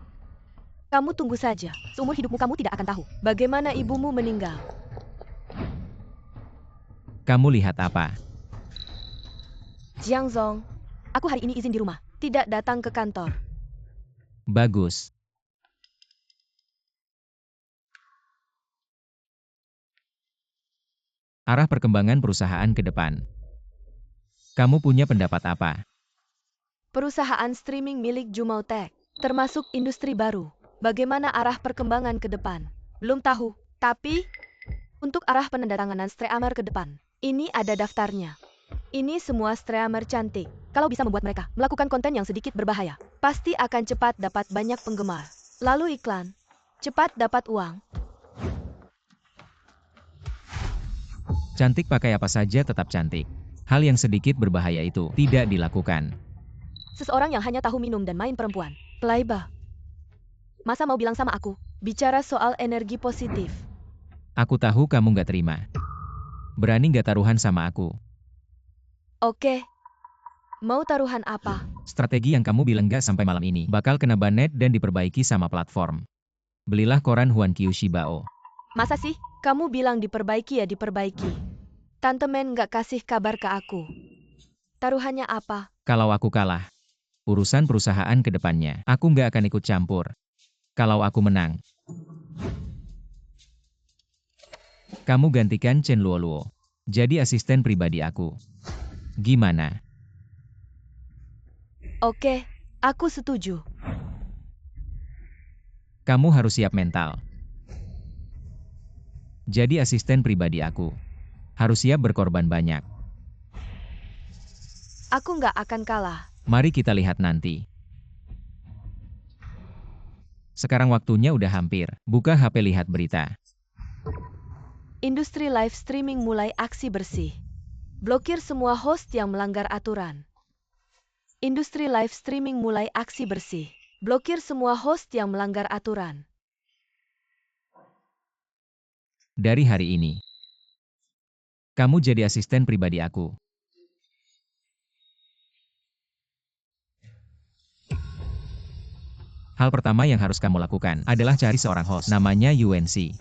kamu tunggu saja. Seumur hidupmu kamu tidak akan tahu bagaimana ibumu meninggal. Kamu lihat apa? Jiang Zong, aku hari ini izin di rumah, tidak datang ke kantor. Bagus. Arah perkembangan perusahaan ke depan. Kamu punya pendapat apa? Perusahaan streaming milik Jumau Tech, termasuk industri baru. Bagaimana arah perkembangan ke depan? Belum tahu, tapi untuk arah penandatanganan streamer ke depan, ini ada daftarnya. Ini semua streamer cantik. Kalau bisa membuat mereka melakukan konten yang sedikit berbahaya, pasti akan cepat dapat banyak penggemar. Lalu iklan, cepat dapat uang. Cantik pakai apa saja tetap cantik. Hal yang sedikit berbahaya itu tidak dilakukan. Seseorang yang hanya tahu minum dan main perempuan. Playba. Masa mau bilang sama aku? Bicara soal energi positif. Aku tahu kamu nggak terima. Berani nggak taruhan sama aku? Oke. Mau taruhan apa? Strategi yang kamu bilang nggak sampai malam ini bakal kena banet dan diperbaiki sama platform. Belilah koran Huan Qiu Shibao. Masa sih? Kamu bilang diperbaiki ya diperbaiki. Tante Men nggak kasih kabar ke aku. Taruhannya apa? Kalau aku kalah, urusan perusahaan ke depannya, aku nggak akan ikut campur. Kalau aku menang, kamu gantikan Chen Luoluo jadi asisten pribadi aku. Gimana? Oke, aku setuju. Kamu harus siap mental. Jadi asisten pribadi aku. Harus siap berkorban banyak. Aku nggak akan kalah. Mari kita lihat nanti. Sekarang waktunya udah hampir. Buka HP lihat berita. Industri live streaming mulai aksi bersih. Blokir semua host yang melanggar aturan. Industri live streaming mulai aksi bersih. Blokir semua host yang melanggar aturan. Dari hari ini, kamu jadi asisten pribadi aku. Hal pertama yang harus kamu lakukan adalah cari seorang host. Namanya UNC.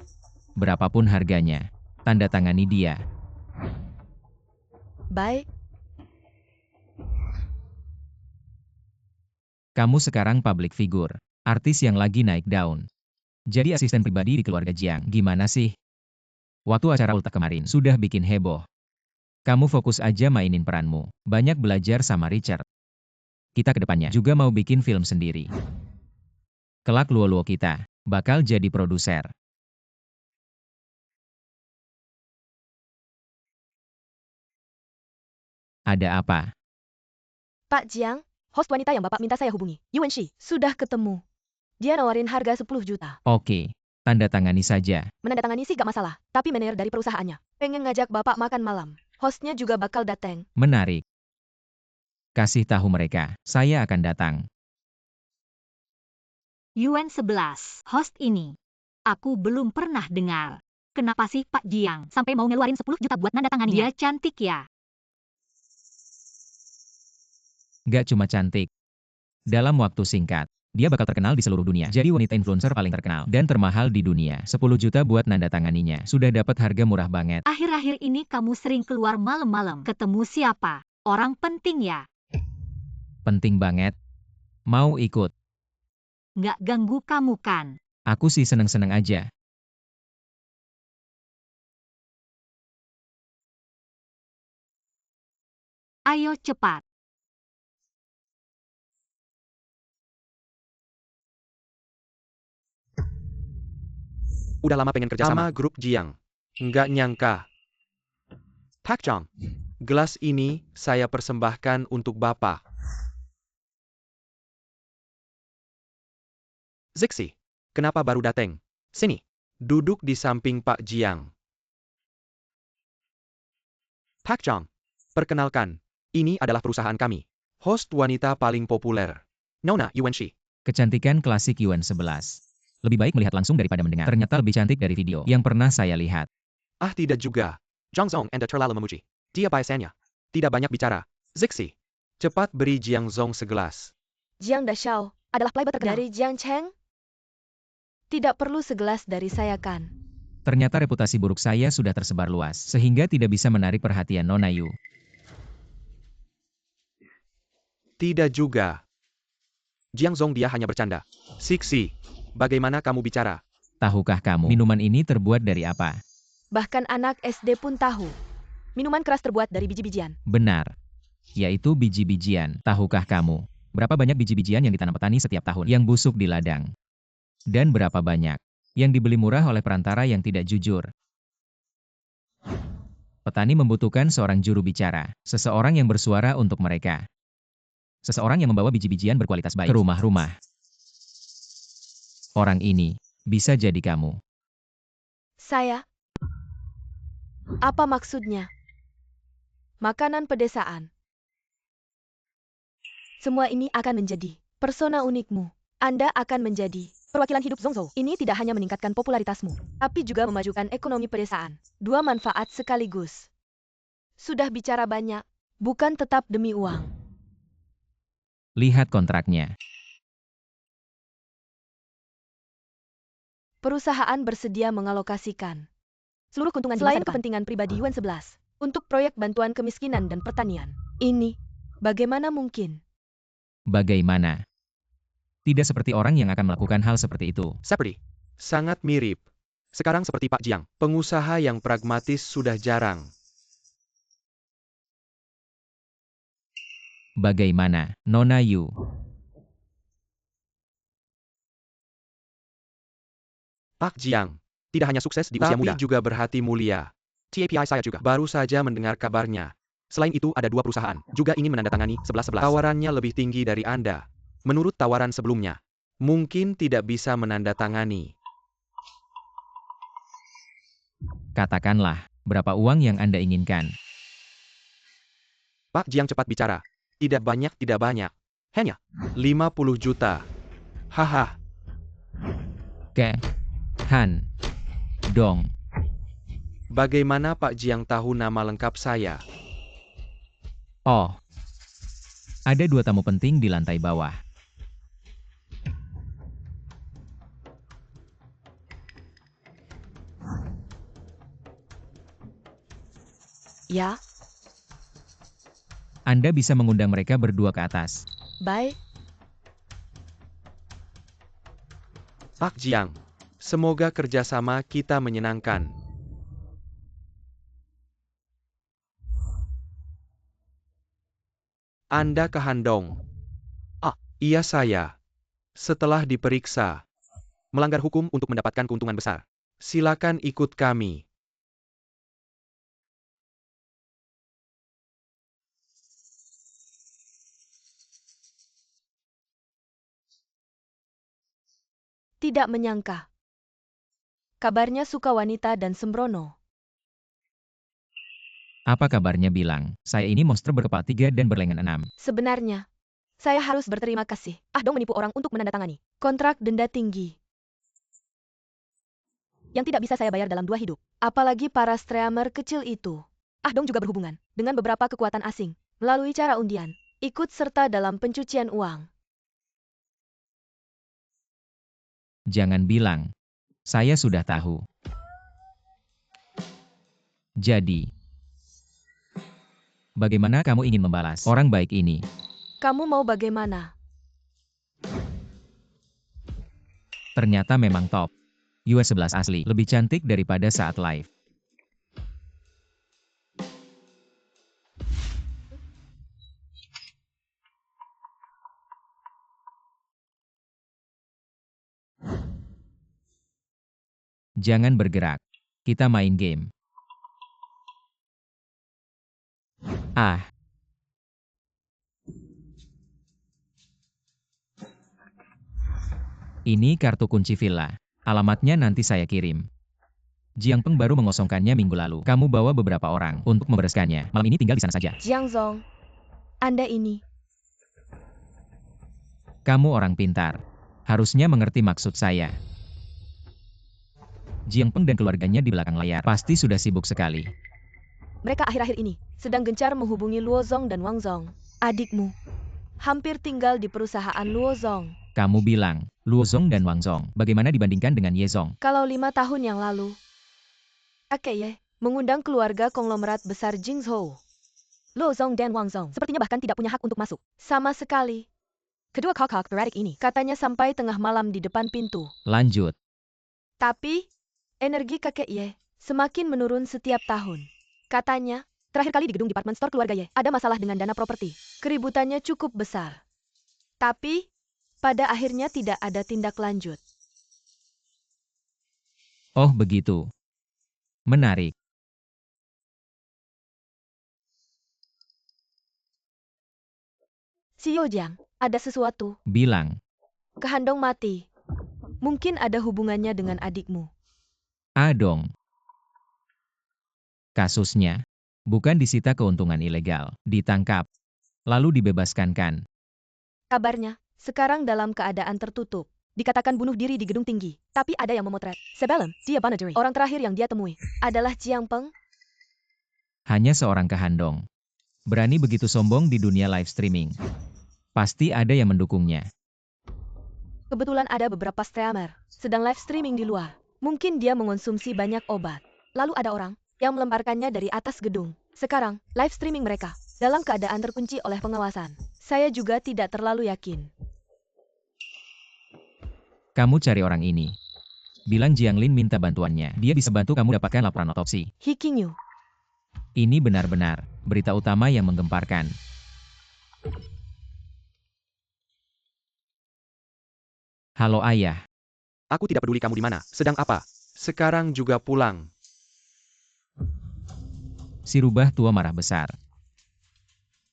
Berapapun harganya, tanda tangani dia. Baik, Kamu sekarang public figure, artis yang lagi naik daun. Jadi asisten pribadi di keluarga Jiang. Gimana sih? Waktu acara ultah kemarin sudah bikin heboh. Kamu fokus aja mainin peranmu. Banyak belajar sama Richard. Kita ke depannya juga mau bikin film sendiri. Kelak Luoluo kita bakal jadi produser. Ada apa? Pak Jiang, host wanita yang Bapak minta saya hubungi, Yuan Shi, sudah ketemu. Dia nawarin harga 10 juta. Oke, tanda tangani saja. Menandatangani sih gak masalah, tapi manajer dari perusahaannya pengen ngajak Bapak makan malam. Hostnya juga bakal datang. Menarik. Kasih tahu mereka, saya akan datang. Yuan 11, host ini. Aku belum pernah dengar. Kenapa sih Pak Jiang sampai mau ngeluarin 10 juta buat nanda tangannya? Dia cantik ya. Gak cuma cantik. Dalam waktu singkat, dia bakal terkenal di seluruh dunia. Jadi wanita influencer paling terkenal dan termahal di dunia. 10 juta buat nanda tanganinya. Sudah dapat harga murah banget. Akhir-akhir ini kamu sering keluar malam-malam. Ketemu siapa? Orang penting ya? Penting banget. Mau ikut? Nggak ganggu kamu kan? Aku sih seneng-seneng aja. Ayo cepat. Udah lama pengen kerja sama grup Jiang. Nggak nyangka. Pak Chong, gelas ini saya persembahkan untuk Bapak. Zixi, kenapa baru dateng? Sini, duduk di samping Pak Jiang. Pak Chong, Perkenalkan, ini adalah perusahaan kami. Host wanita paling populer. Nona Yuanshi. Kecantikan klasik Yuan 11. Lebih baik melihat langsung daripada mendengar. Ternyata lebih cantik dari video yang pernah saya lihat. Ah tidak juga. Zhang Zong Anda terlalu memuji. Dia biasanya tidak banyak bicara. Zixi. Cepat beri Jiang Zong segelas. Jiang Dashao adalah playboy terkenal. Dari Jiang Cheng? Tidak perlu segelas dari saya kan? Ternyata reputasi buruk saya sudah tersebar luas, sehingga tidak bisa menarik perhatian Nona Yu. Tidak juga. Jiang Zong dia hanya bercanda. Zixi. Bagaimana kamu bicara? Tahukah kamu, minuman ini terbuat dari apa? Bahkan anak SD pun tahu. Minuman keras terbuat dari biji-bijian. Benar. Yaitu biji-bijian. Tahukah kamu, berapa banyak biji-bijian yang ditanam petani setiap tahun yang busuk di ladang? Dan berapa banyak yang dibeli murah oleh perantara yang tidak jujur? Petani membutuhkan seorang juru bicara, seseorang yang bersuara untuk mereka. Seseorang yang membawa biji-bijian berkualitas baik ke rumah-rumah. Orang ini bisa jadi kamu. Saya? Apa maksudnya? Makanan pedesaan. Semua ini akan menjadi persona unikmu. Anda akan menjadi perwakilan hidup Zongzhou. Ini tidak hanya meningkatkan popularitasmu, tapi juga memajukan ekonomi pedesaan. Dua manfaat sekaligus. Sudah bicara banyak, bukan tetap demi uang. Lihat kontraknya. Perusahaan bersedia mengalokasikan seluruh keuntungan selain kepentingan pribadi Yuan 11 untuk proyek bantuan kemiskinan dan pertanian. Ini bagaimana mungkin? Bagaimana? Tidak seperti orang yang akan melakukan hal seperti itu. Seperti. Sangat mirip. Sekarang seperti Pak Jiang. Pengusaha yang pragmatis sudah jarang. Bagaimana, Nona Yu? Pak Jiang. Tidak hanya sukses di usia muda, tapi juga berhati mulia. TAPI saya juga baru saja mendengar kabarnya. Selain itu ada dua perusahaan, juga ingin menandatangani 11-11. Tawarannya lebih tinggi dari Anda. Menurut tawaran sebelumnya, mungkin tidak bisa menandatangani. Katakanlah, berapa uang yang Anda inginkan? Pak Jiang cepat bicara. Tidak banyak, tidak banyak. Hanya 50 juta. Haha. Han Dong. Bagaimana Pak Jiang tahu nama lengkap saya? Oh. Ada dua tamu penting di lantai bawah. Ya, Anda bisa mengundang mereka berdua ke atas. baik. Pak Jiang, semoga kerjasama kita menyenangkan. Anda ke Handong. Ah, iya saya. Setelah diperiksa, melanggar hukum untuk mendapatkan keuntungan besar. Silakan ikut kami. Tidak menyangka. Kabarnya suka wanita dan sembrono. Apa kabarnya bilang, saya ini monster berkepala 3 dan berlengan 6. Sebenarnya, saya harus berterima kasih. Ah Dong menipu orang untuk menandatangani kontrak denda tinggi yang tidak bisa saya bayar dalam 2 hidup. Apalagi para streamer kecil itu. Ah Dong juga berhubungan dengan beberapa kekuatan asing melalui cara undian, ikut serta dalam pencucian uang. Jangan bilang, saya sudah tahu. Jadi, bagaimana kamu ingin membalas orang baik ini? Kamu mau bagaimana? Ternyata memang top. US 11 asli, lebih cantik daripada saat live. Jangan bergerak. Kita main game. Ah. Ini kartu kunci villa. Alamatnya nanti saya kirim. Jiang Peng baru mengosongkannya minggu lalu. Kamu bawa beberapa orang untuk membereskannya. Malam ini tinggal di sana saja. Jiang Zong, Anda ini. Kamu orang pintar. Harusnya mengerti maksud saya. Jiang Peng dan keluarganya di belakang layar pasti sudah sibuk sekali. Mereka akhir-akhir ini sedang gencar menghubungi Luo Zong dan Wang Zong. Adikmu hampir tinggal di perusahaan Luo Zong. Kamu bilang, Luo Zong dan Wang Zong, bagaimana dibandingkan dengan Ye Zong? Kalau 5 tahun yang lalu, kakek Ye mengundang keluarga konglomerat besar Jingzhou. Luo Zong dan Wang Zong sepertinya bahkan tidak punya hak untuk masuk. Sama sekali. Kedua kakak beradik ini katanya sampai tengah malam di depan pintu. Lanjut. Tapi, energi kakek Ye semakin menurun setiap tahun. Katanya, terakhir kali di gedung department store keluarga Ye ada masalah dengan dana properti. Keributannya cukup besar. Tapi, pada akhirnya tidak ada tindak lanjut. Oh begitu. Menarik. Si Yojiang, ada sesuatu. Bilang. Kehandong mati. Mungkin ada hubungannya dengan adikmu. Dong. Kasusnya, bukan disita keuntungan ilegal, ditangkap, lalu dibebaskan kan? Kabarnya, sekarang dalam keadaan tertutup. Dikatakan bunuh diri di gedung tinggi. Tapi ada yang memotret. Sebelum dia bunuh diri, orang terakhir yang dia temui adalah Jiang Peng. Hanya seorang kehandong. Berani begitu sombong di dunia live streaming. Pasti ada yang mendukungnya. Kebetulan ada beberapa streamer sedang live streaming di luar. Mungkin dia mengonsumsi banyak obat. Lalu ada orang yang melemparkannya dari atas gedung. Sekarang, live streaming mereka dalam keadaan terkunci oleh pengawasan. Saya juga tidak terlalu yakin. Kamu cari orang ini. Bilang Jiang Lin minta bantuannya. Dia bisa bantu kamu dapatkan laporan otopsi. He Qingyu. Ini benar-benar berita utama yang menggemparkan. Halo ayah. Aku tidak peduli kamu di mana, sedang apa. Sekarang juga pulang. Si rubah tua marah besar.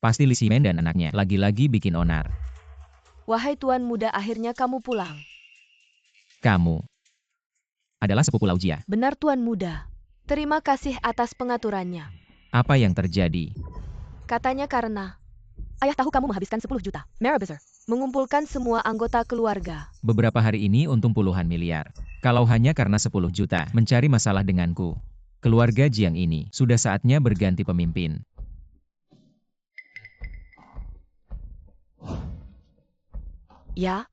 Pasti Li Ximen dan anaknya lagi-lagi bikin onar. Wahai tuan muda, akhirnya kamu pulang. Kamu adalah sepupu Lau Jia. Benar tuan muda. Terima kasih atas pengaturannya. Apa yang terjadi? Katanya karena ayah tahu kamu menghabiskan 10 juta. Merah besar. Mengumpulkan semua anggota keluarga. Beberapa hari ini untung puluhan miliar. Kalau hanya karena 10 juta mencari masalah denganku. Keluarga Jiang ini sudah saatnya berganti pemimpin. Ya?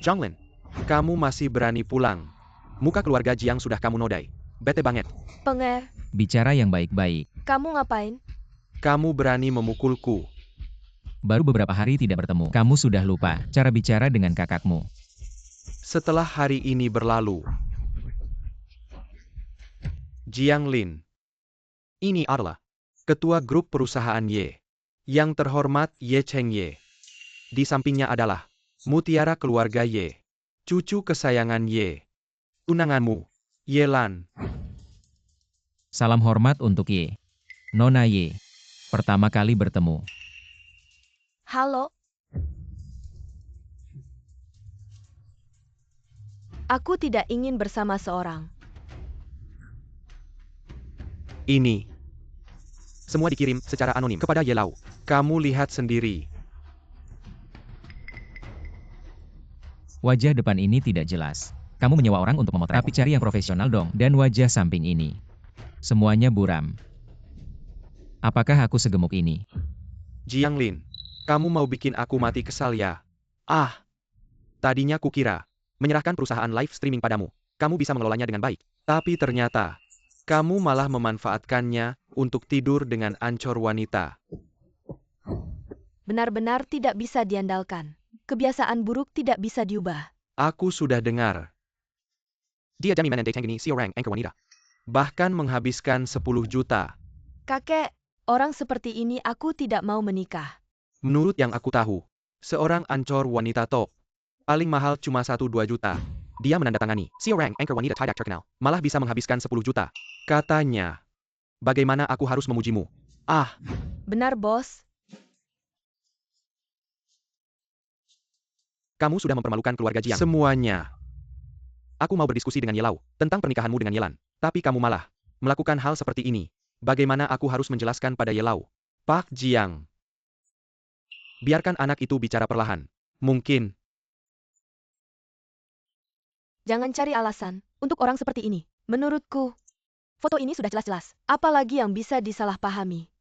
Zhang Lin, kamu masih berani pulang. Muka keluarga Jiang sudah kamu nodai. Bete banget. Penger, Bicara yang baik-baik. kamu ngapain? Kamu berani memukulku. Baru beberapa hari tidak bertemu. Kamu sudah lupa cara bicara dengan kakakmu. Setelah hari ini berlalu, Jiang Lin. Ini adalah ketua grup perusahaan Ye. Yang terhormat Ye Cheng Ye. Di sampingnya adalah mutiara keluarga Ye. Cucu kesayangan Ye. Tunanganmu, Ye Lan. Salam hormat untuk Ye. Nona Ye. Pertama kali bertemu. Halo? Aku tidak ingin bersama seorang. Ini. Semua dikirim secara anonim kepada Ye Lau. Kamu lihat sendiri. Wajah depan ini tidak jelas. Kamu menyewa orang untuk memotret. Tapi cari yang profesional dong. Dan wajah samping ini. Semuanya buram. Apakah aku segemuk ini? Jiang Lin. Kamu mau bikin aku mati kesal ya? Tadinya kukira menyerahkan perusahaan live streaming padamu. Kamu bisa mengelolanya dengan baik. Tapi ternyata kamu malah memanfaatkannya untuk tidur dengan ancor wanita. Benar-benar tidak bisa diandalkan. Kebiasaan buruk tidak bisa diubah. Aku sudah dengar. Dia Jami Menendai Tenggini si orang anchor wanita. Bahkan menghabiskan 10 juta. Kakek, orang seperti ini aku tidak mau menikah. Menurut yang aku tahu, seorang ancor wanita top. Paling mahal cuma 1-2 juta. Dia menandatangani si orang anchor wanita tidak terkenal. Malah bisa menghabiskan 10 juta. Katanya. Bagaimana aku harus memujimu? Benar bos. Kamu sudah mempermalukan keluarga Jiang. Semuanya. Aku mau berdiskusi dengan Yelau tentang pernikahanmu dengan Yelan. Tapi kamu malah melakukan hal seperti ini. Bagaimana aku harus menjelaskan pada Yelau? Pak Jiang. Biarkan anak itu bicara perlahan. Mungkin. Jangan cari alasan untuk orang seperti ini. Menurutku, foto ini sudah jelas-jelas. Apalagi yang bisa disalahpahami.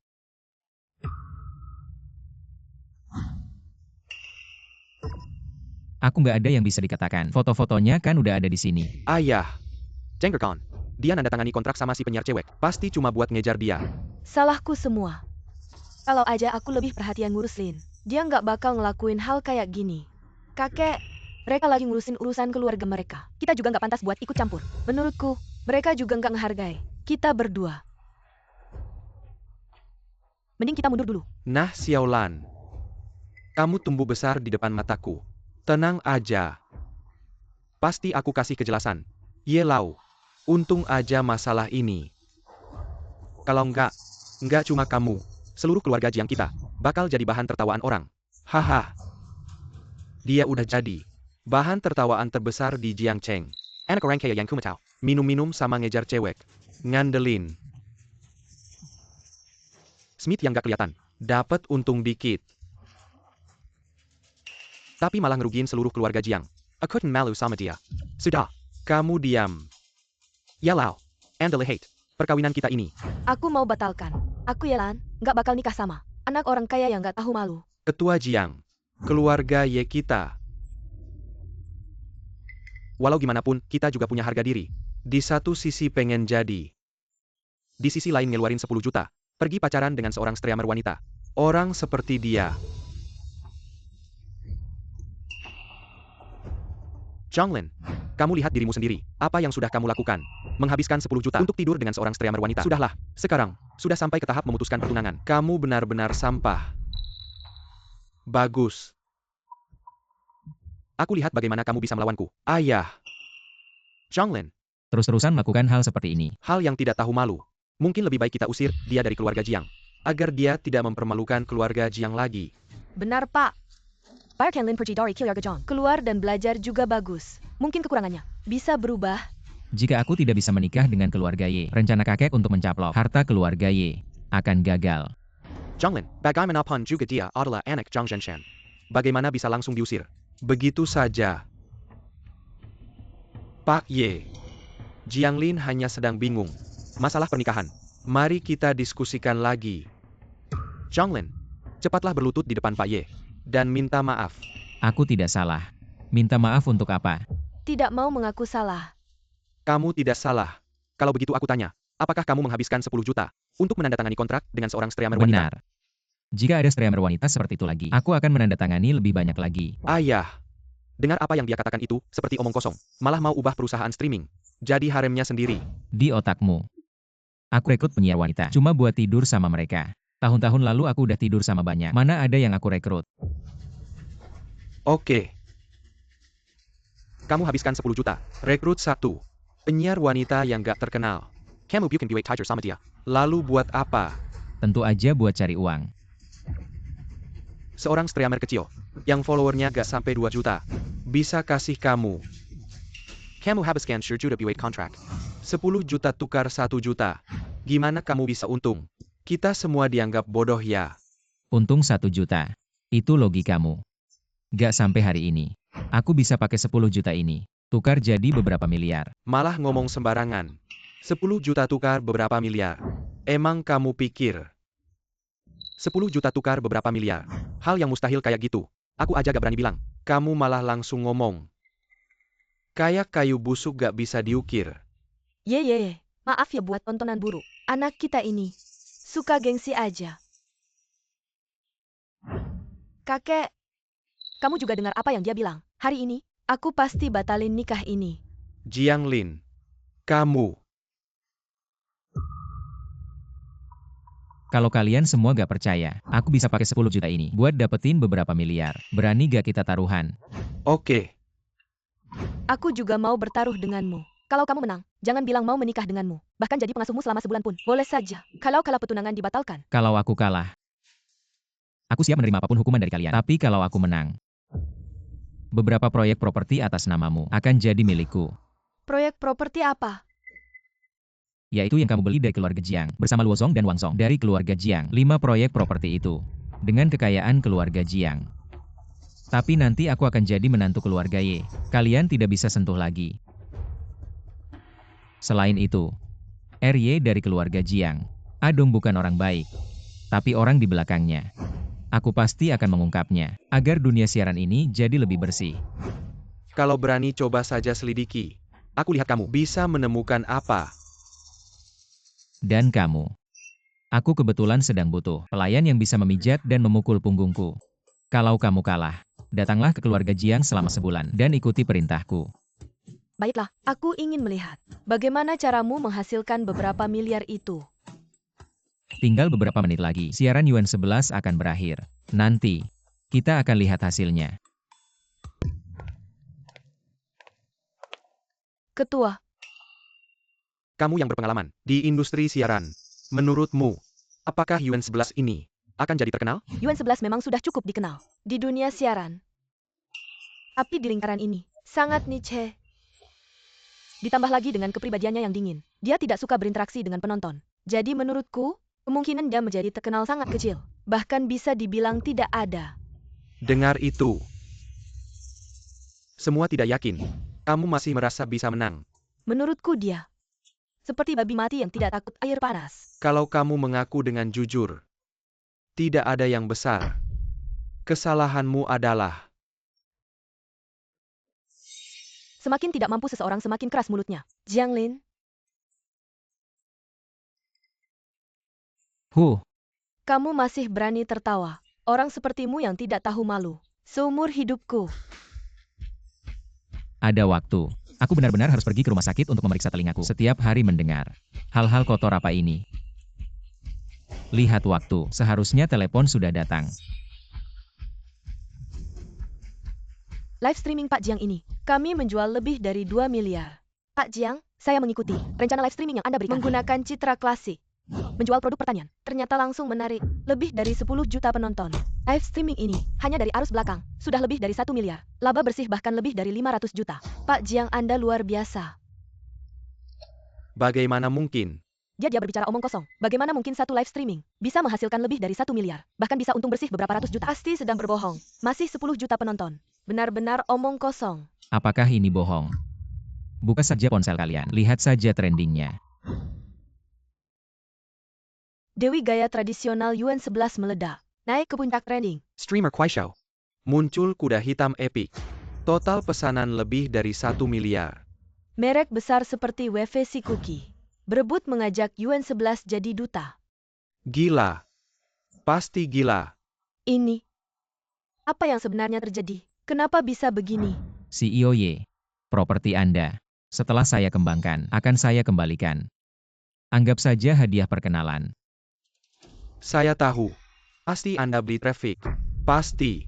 Aku nggak ada yang bisa dikatakan. Foto-fotonya kan udah ada di sini. Ayah. Jenggerkon. Dia nandatangani kontrak sama si penyiar cewek. Pasti cuma buat ngejar dia. Salahku semua. Kalau aja aku lebih perhatian ngurus Lin, dia nggak bakal ngelakuin hal kayak gini. Kakek, mereka lagi ngurusin urusan keluarga mereka. Kita juga nggak pantas buat ikut campur. Menurutku, mereka juga nggak ngehargai kita berdua. Mending kita mundur dulu. Nah, Xiaolan. Kamu tumbuh besar di depan mataku. Tenang aja. Pasti aku kasih kejelasan. Yelau. Untung aja masalah ini. Kalau enggak cuma kamu. Seluruh keluarga Jiang kita bakal jadi bahan tertawaan orang. Haha. Dia udah jadi bahan tertawaan terbesar di Jiangcheng. Anak orang kayak yang kumatau. Minum-minum sama ngejar cewek. Ngandelin. Smith yang gak kelihatan. Dapat untung dikit. Tapi malah ngerugiin seluruh keluarga Jiang. Aku malu sama dia. Sudah. Kamu diam. Yelau. Andale hate. Perkawinan kita ini. Aku mau batalkan. Aku Yelan, nggak bakal nikah sama anak orang kaya yang nggak tahu malu. Ketua Jiang. Keluarga Ye kita. Walau gimana pun, kita juga punya harga diri. Di satu sisi pengen jadi. Di sisi lain ngeluarin 10 juta. Pergi pacaran dengan seorang streamer wanita. Orang seperti dia. Zhonglin, kamu lihat dirimu sendiri. Apa yang sudah kamu lakukan? Menghabiskan 10 juta untuk tidur dengan seorang streamer wanita. Sudahlah, sekarang, sudah sampai ke tahap memutuskan pertunangan. Kamu benar-benar sampah. Bagus. Aku lihat bagaimana kamu bisa melawanku. Ayah. Zhonglin, Terus-terusan melakukan hal seperti ini. hal yang tidak tahu malu. Mungkin lebih baik kita usir dia dari keluarga Jiang. Agar dia tidak mempermalukan keluarga Jiang lagi. Benar, Pak. Biarkan Lin pergi dari keluarga Jiang. Keluar dan belajar juga bagus. Mungkin kekurangannya bisa berubah. Jika aku tidak bisa menikah dengan keluarga Ye, rencana kakek untuk mencaplok harta keluarga Ye akan gagal. Zhonglin, bagaimanapun juga dia adalah anak Zhang Zhenshan. Bagaimana bisa langsung diusir? Begitu saja. Pak Ye. Jianglin hanya sedang bingung. Masalah pernikahan. Mari kita diskusikan lagi. Zhonglin, cepatlah berlutut di depan Pak Ye. Dan minta maaf. Aku tidak salah. Minta maaf untuk apa? Tidak mau mengaku salah. Kamu tidak salah. Kalau begitu aku tanya, apakah kamu menghabiskan 10 juta untuk menandatangani kontrak dengan seorang streamer wanita? Benar. Jika ada streamer wanita seperti itu lagi, aku akan menandatangani lebih banyak lagi. Ayah. Dengar apa yang dia katakan itu, seperti omong kosong. Malah mau ubah perusahaan streaming. Jadi haremnya sendiri. Di otakmu. Aku rekrut penyiar wanita, cuma buat tidur sama mereka. Tahun-tahun lalu aku udah tidur sama banyak. Mana ada yang aku rekrut? Oke. Kamu habiskan 10 juta. Rekrut 1. Penyiar wanita yang gak terkenal. Kamu bikin duit tiger sama dia. Lalu buat apa? Tentu aja buat cari uang. Seorang streamer kecil. Yang followernya gak sampai 2 juta. Bisa kasih kamu. Kamu habiskan 10 juta buat kontrak. 10 juta tukar 1 juta. Gimana kamu bisa untung? Kita semua dianggap bodoh ya. Untung 1 juta. Itu logikamu. Gak sampai hari ini. Aku bisa pakai 10 juta ini. Tukar jadi beberapa miliar. Malah ngomong sembarangan. 10 juta tukar beberapa miliar. Emang kamu pikir 10 juta tukar beberapa miliar? Hal yang mustahil kayak gitu. Aku aja gak berani bilang. Kamu malah langsung ngomong. Kayak kayu busuk gak bisa diukir. Ye. Maaf ya buat tontonan buruk. Anak kita ini suka gengsi aja. Kakek, kamu juga dengar apa yang dia bilang? Hari ini, aku pasti batalin nikah ini. Jianglin. Kamu. Kalau kalian semua gak percaya, aku bisa pakai 10 juta ini buat dapetin beberapa miliar. Berani gak kita taruhan? Oke. Aku juga mau bertaruh denganmu. Kalau kamu menang, jangan bilang mau menikah denganmu. Bahkan jadi pengasuhmu selama sebulan pun. Boleh saja. Kalau pertunangan dibatalkan. Kalau aku kalah, aku siap menerima apapun hukuman dari kalian. Tapi kalau aku menang, Beberapa proyek properti atas namamu akan jadi milikku. Proyek properti apa? Yaitu yang kamu beli dari keluarga Jiang, bersama Luo Zong dan Wang Zong dari keluarga Jiang. 5 proyek properti itu, dengan kekayaan keluarga Jiang. Tapi nanti aku akan jadi menantu keluarga Ye. Kalian tidak bisa sentuh lagi. Selain itu, RY dari keluarga Jiang. Adong bukan orang baik, tapi orang di belakangnya. Aku pasti akan mengungkapnya, agar dunia siaran ini jadi lebih bersih. Kalau berani coba saja selidiki. Aku lihat kamu bisa menemukan apa. Dan kamu. Aku kebetulan sedang butuh pelayan yang bisa memijat dan memukul punggungku. Kalau kamu kalah, datanglah ke keluarga Jiang selama sebulan dan ikuti perintahku. Baiklah, aku ingin melihat bagaimana caramu menghasilkan beberapa miliar itu. Tinggal beberapa menit lagi, siaran Yuan 11 akan berakhir. Nanti, kita akan lihat hasilnya. Ketua, Kamu yang berpengalaman di industri siaran. Menurutmu, apakah Yuan 11 ini akan jadi terkenal? Yuan 11 memang sudah cukup dikenal di dunia siaran. Tapi di lingkaran ini, sangat niche. Ditambah lagi dengan kepribadiannya yang dingin. Dia tidak suka berinteraksi dengan penonton. Jadi menurutku, kemungkinan dia menjadi terkenal sangat kecil. Bahkan bisa dibilang tidak ada. Dengar itu. Semua tidak yakin. Kamu masih merasa bisa menang. Menurutku dia seperti babi mati yang tidak takut air panas. Kalau kamu mengaku dengan jujur, tidak ada yang besar. Kesalahanmu adalah Semakin tidak mampu seseorang semakin keras mulutnya. Jiang Lin, kamu masih berani tertawa. Orang sepertimu yang tidak tahu malu. Seumur hidupku. Ada waktu. Aku benar-benar harus pergi ke rumah sakit untuk memeriksa telingaku. Setiap hari mendengar hal-hal kotor apa ini. Lihat waktu, seharusnya telepon sudah datang. Live streaming Pak Jiang ini, kami menjual lebih dari 2 miliar. Pak Jiang, saya mengikuti rencana live streaming yang Anda berikan. Menggunakan citra klasik. Menjual produk pertanian, ternyata langsung menarik lebih dari 10 juta penonton. Live streaming ini, hanya dari arus belakang, sudah lebih dari 1 miliar. Laba bersih bahkan lebih dari 500 juta. Pak Jiang, Anda luar biasa. bagaimana mungkin? Dia berbicara omong kosong. Bagaimana mungkin satu live streaming bisa menghasilkan lebih dari 1 miliar? Bahkan bisa untung bersih beberapa ratus juta. Pasti sedang berbohong. Masih 10 juta penonton. Benar-benar omong kosong. Apakah ini bohong? Buka saja ponsel kalian, lihat saja trendingnya. Dewi gaya tradisional Yuan 11 meledak. Naik ke puncak trending. Streamer Kuaishou. Muncul kuda hitam epik. Total pesanan lebih dari 1 miliar. Merek besar seperti WVC Cookie berebut mengajak Yuan 11 jadi duta. Gila. Pasti gila. Ini. Apa yang sebenarnya terjadi? Kenapa bisa begini? CEO Y. Properti Anda. Setelah saya kembangkan, akan saya kembalikan. Anggap saja hadiah perkenalan. Saya tahu. Pasti Anda beli traffic. Pasti.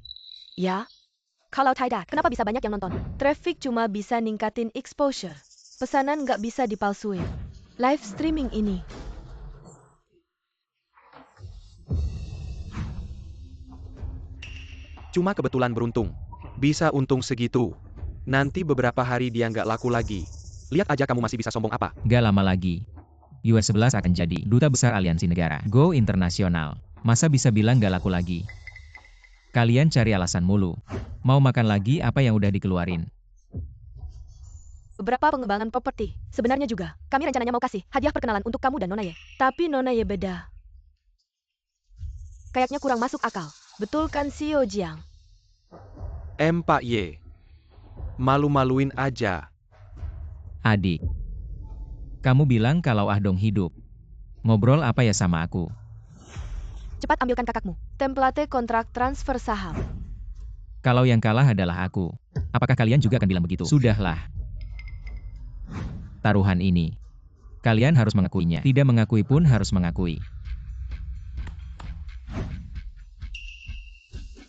Ya? Kalau tidak, kenapa bisa banyak yang nonton? Traffic cuma bisa ningkatin exposure. Pesanan nggak bisa dipalsuin. Live streaming ini. Cuma kebetulan beruntung. Bisa untung segitu. Nanti beberapa hari dia nggak laku lagi. Lihat aja kamu masih bisa sombong apa. Gak lama lagi. Yuan 11 akan jadi duta besar aliansi negara. Go internasional. Masa bisa bilang gak laku lagi? Kalian cari alasan mulu. Mau makan lagi apa yang udah dikeluarin? Beberapa pengembangan properti. Sebenarnya juga, kami rencananya mau kasih hadiah perkenalan untuk kamu dan Nona Ye. Tapi Nona Ye beda. Kayaknya kurang masuk akal. Betul kan CEO Jiang? Pak Y. Malu-maluin aja. Adik. Kamu bilang kalau Ahdong hidup. Ngobrol apa ya sama aku? Cepat ambilkan kakakmu. Template kontrak transfer saham. Kalau yang kalah adalah aku. Apakah kalian juga akan bilang begitu? Sudahlah. Taruhan ini. Kalian harus mengakuinya. Tidak mengakui pun harus mengakui.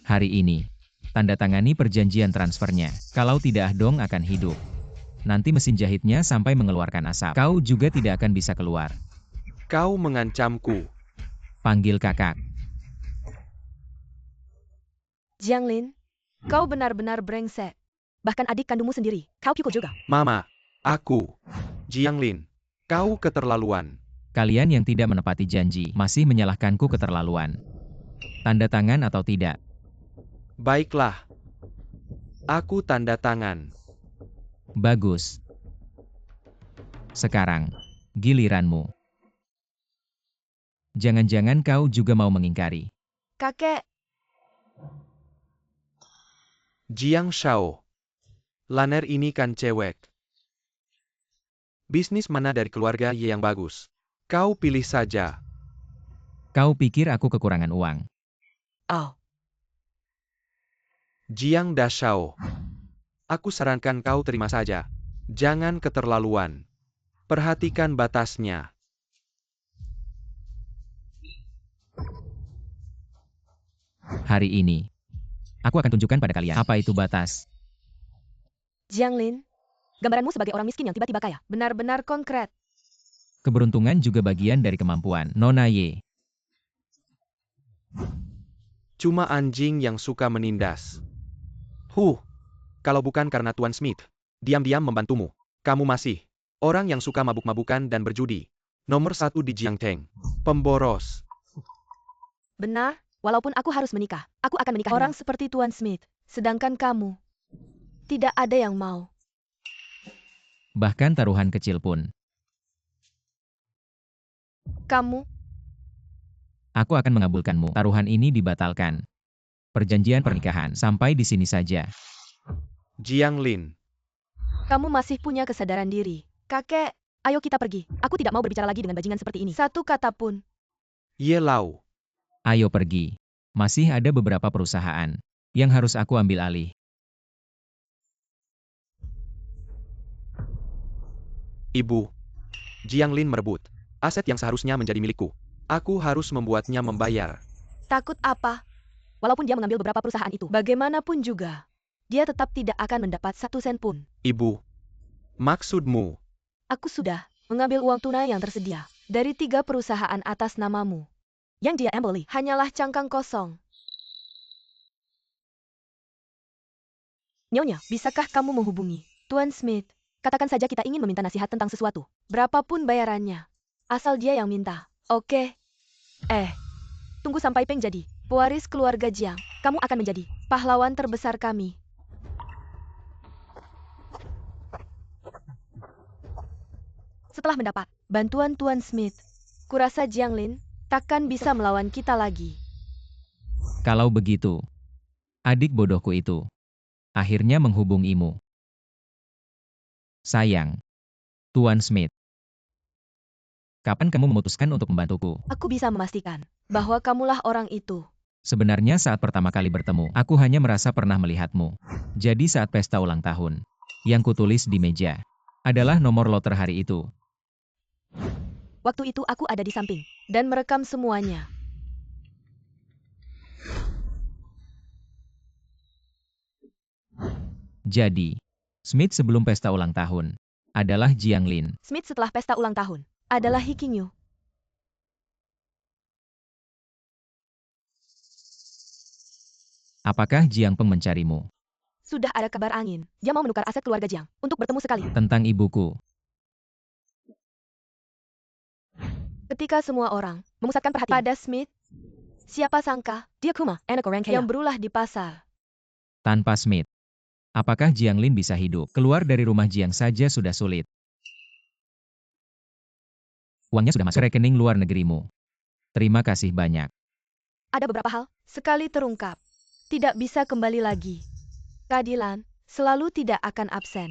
Hari ini. Tanda tangani perjanjian transfernya. Kalau tidak Ahdong akan hidup. Nanti mesin jahitnya sampai mengeluarkan asap. Kau juga tidak akan bisa keluar. Kau mengancamku. Panggil kakak. Jiang Lin, kau benar-benar brengsek. bahkan adik kandungmu sendiri, kau pukul juga. Mama, aku, Jianglin, kau keterlaluan. Kalian yang tidak menepati janji masih menyalahkanku keterlaluan. Tanda tangan atau tidak? Baiklah. Aku tanda tangan. Bagus. Sekarang, giliranmu. Jangan-jangan kau juga mau mengingkari. Kakek, Jiang Shao. Laner ini kan cewek. Bisnis mana dari keluarga Ye yang bagus? Kau pilih saja. Kau pikir aku kekurangan uang? oh, Jiang Da Shao. Aku sarankan kau terima saja. Jangan keterlaluan. Perhatikan batasnya. Hari ini, aku akan tunjukkan pada kalian apa itu batas. Jianglin, gambaranmu sebagai orang miskin yang tiba-tiba kaya, benar-benar konkret. Keberuntungan juga bagian dari kemampuan. Nona Ye. Cuma anjing yang suka menindas. Kalau bukan karena Tuan Smith, diam-diam membantumu, kamu masih orang yang suka mabuk-mabukan dan berjudi. Nomor 1 di Jiangteng. Pemboros. Benar, walaupun aku harus menikah, aku akan menikah orang seperti Tuan Smith. Sedangkan kamu, tidak ada yang mau. Bahkan taruhan kecil pun. Kamu, Aku akan mengabulkanmu. Taruhan ini dibatalkan. Perjanjian pernikahan sampai di sini saja. Jianglin. kamu masih punya kesadaran diri. Kakek, ayo kita pergi. Aku tidak mau berbicara lagi dengan bajingan seperti ini. Satu kata pun. Ye Lau. Ayo pergi. Masih ada beberapa perusahaan yang harus aku ambil alih. Ibu. Jianglin merebut aset yang seharusnya menjadi milikku. Aku harus membuatnya membayar. Takut apa? Walaupun dia mengambil beberapa perusahaan itu, bagaimanapun juga, dia tetap tidak akan mendapat 1 sen pun. Ibu. Maksudmu? Aku sudah mengambil uang tunai yang tersedia dari 3 perusahaan atas namamu. Yang dia ambil hanyalah cangkang kosong. Nyonya, bisakah kamu menghubungi Tuan Smith? Katakan saja kita ingin meminta nasihat tentang sesuatu. Berapapun bayarannya. Asal dia yang minta. Oke. Tunggu sampai Peng jadi pewaris keluarga Jiang. Kamu akan menjadi pahlawan terbesar kami. Setelah mendapat bantuan Tuan Smith, kurasa Jianglin takkan bisa melawan kita lagi. Kalau begitu, adik bodohku itu akhirnya menghubungimu. Sayang, Tuan Smith. Kapan kamu memutuskan untuk membantuku? Aku bisa memastikan bahwa kamulah orang itu. Sebenarnya saat pertama kali bertemu, aku hanya merasa pernah melihatmu. Jadi saat pesta ulang tahun, yang kutulis di meja adalah nomor loter hari itu. Waktu itu aku ada di samping dan merekam semuanya. Jadi, Smith sebelum pesta ulang tahun adalah Jianglin. Smith setelah pesta ulang tahun adalah He Qingyu. Apakah Jiang Peng mencarimu? Sudah ada kabar angin. Dia mau menukar aset keluarga Jiang untuk bertemu sekali. Tentang ibuku. Ketika semua orang memusatkan perhatian pada Smith, siapa sangka dia Kuma, anak orang kaya yang berulah di pasar. Tanpa Smith, apakah Jianglin bisa hidup? Keluar dari rumah Jiang saja sudah sulit. Uangnya sudah masuk rekening luar negerimu. Terima kasih banyak. Ada beberapa hal, sekali terungkap, tidak bisa kembali lagi. Keadilan selalu tidak akan absen.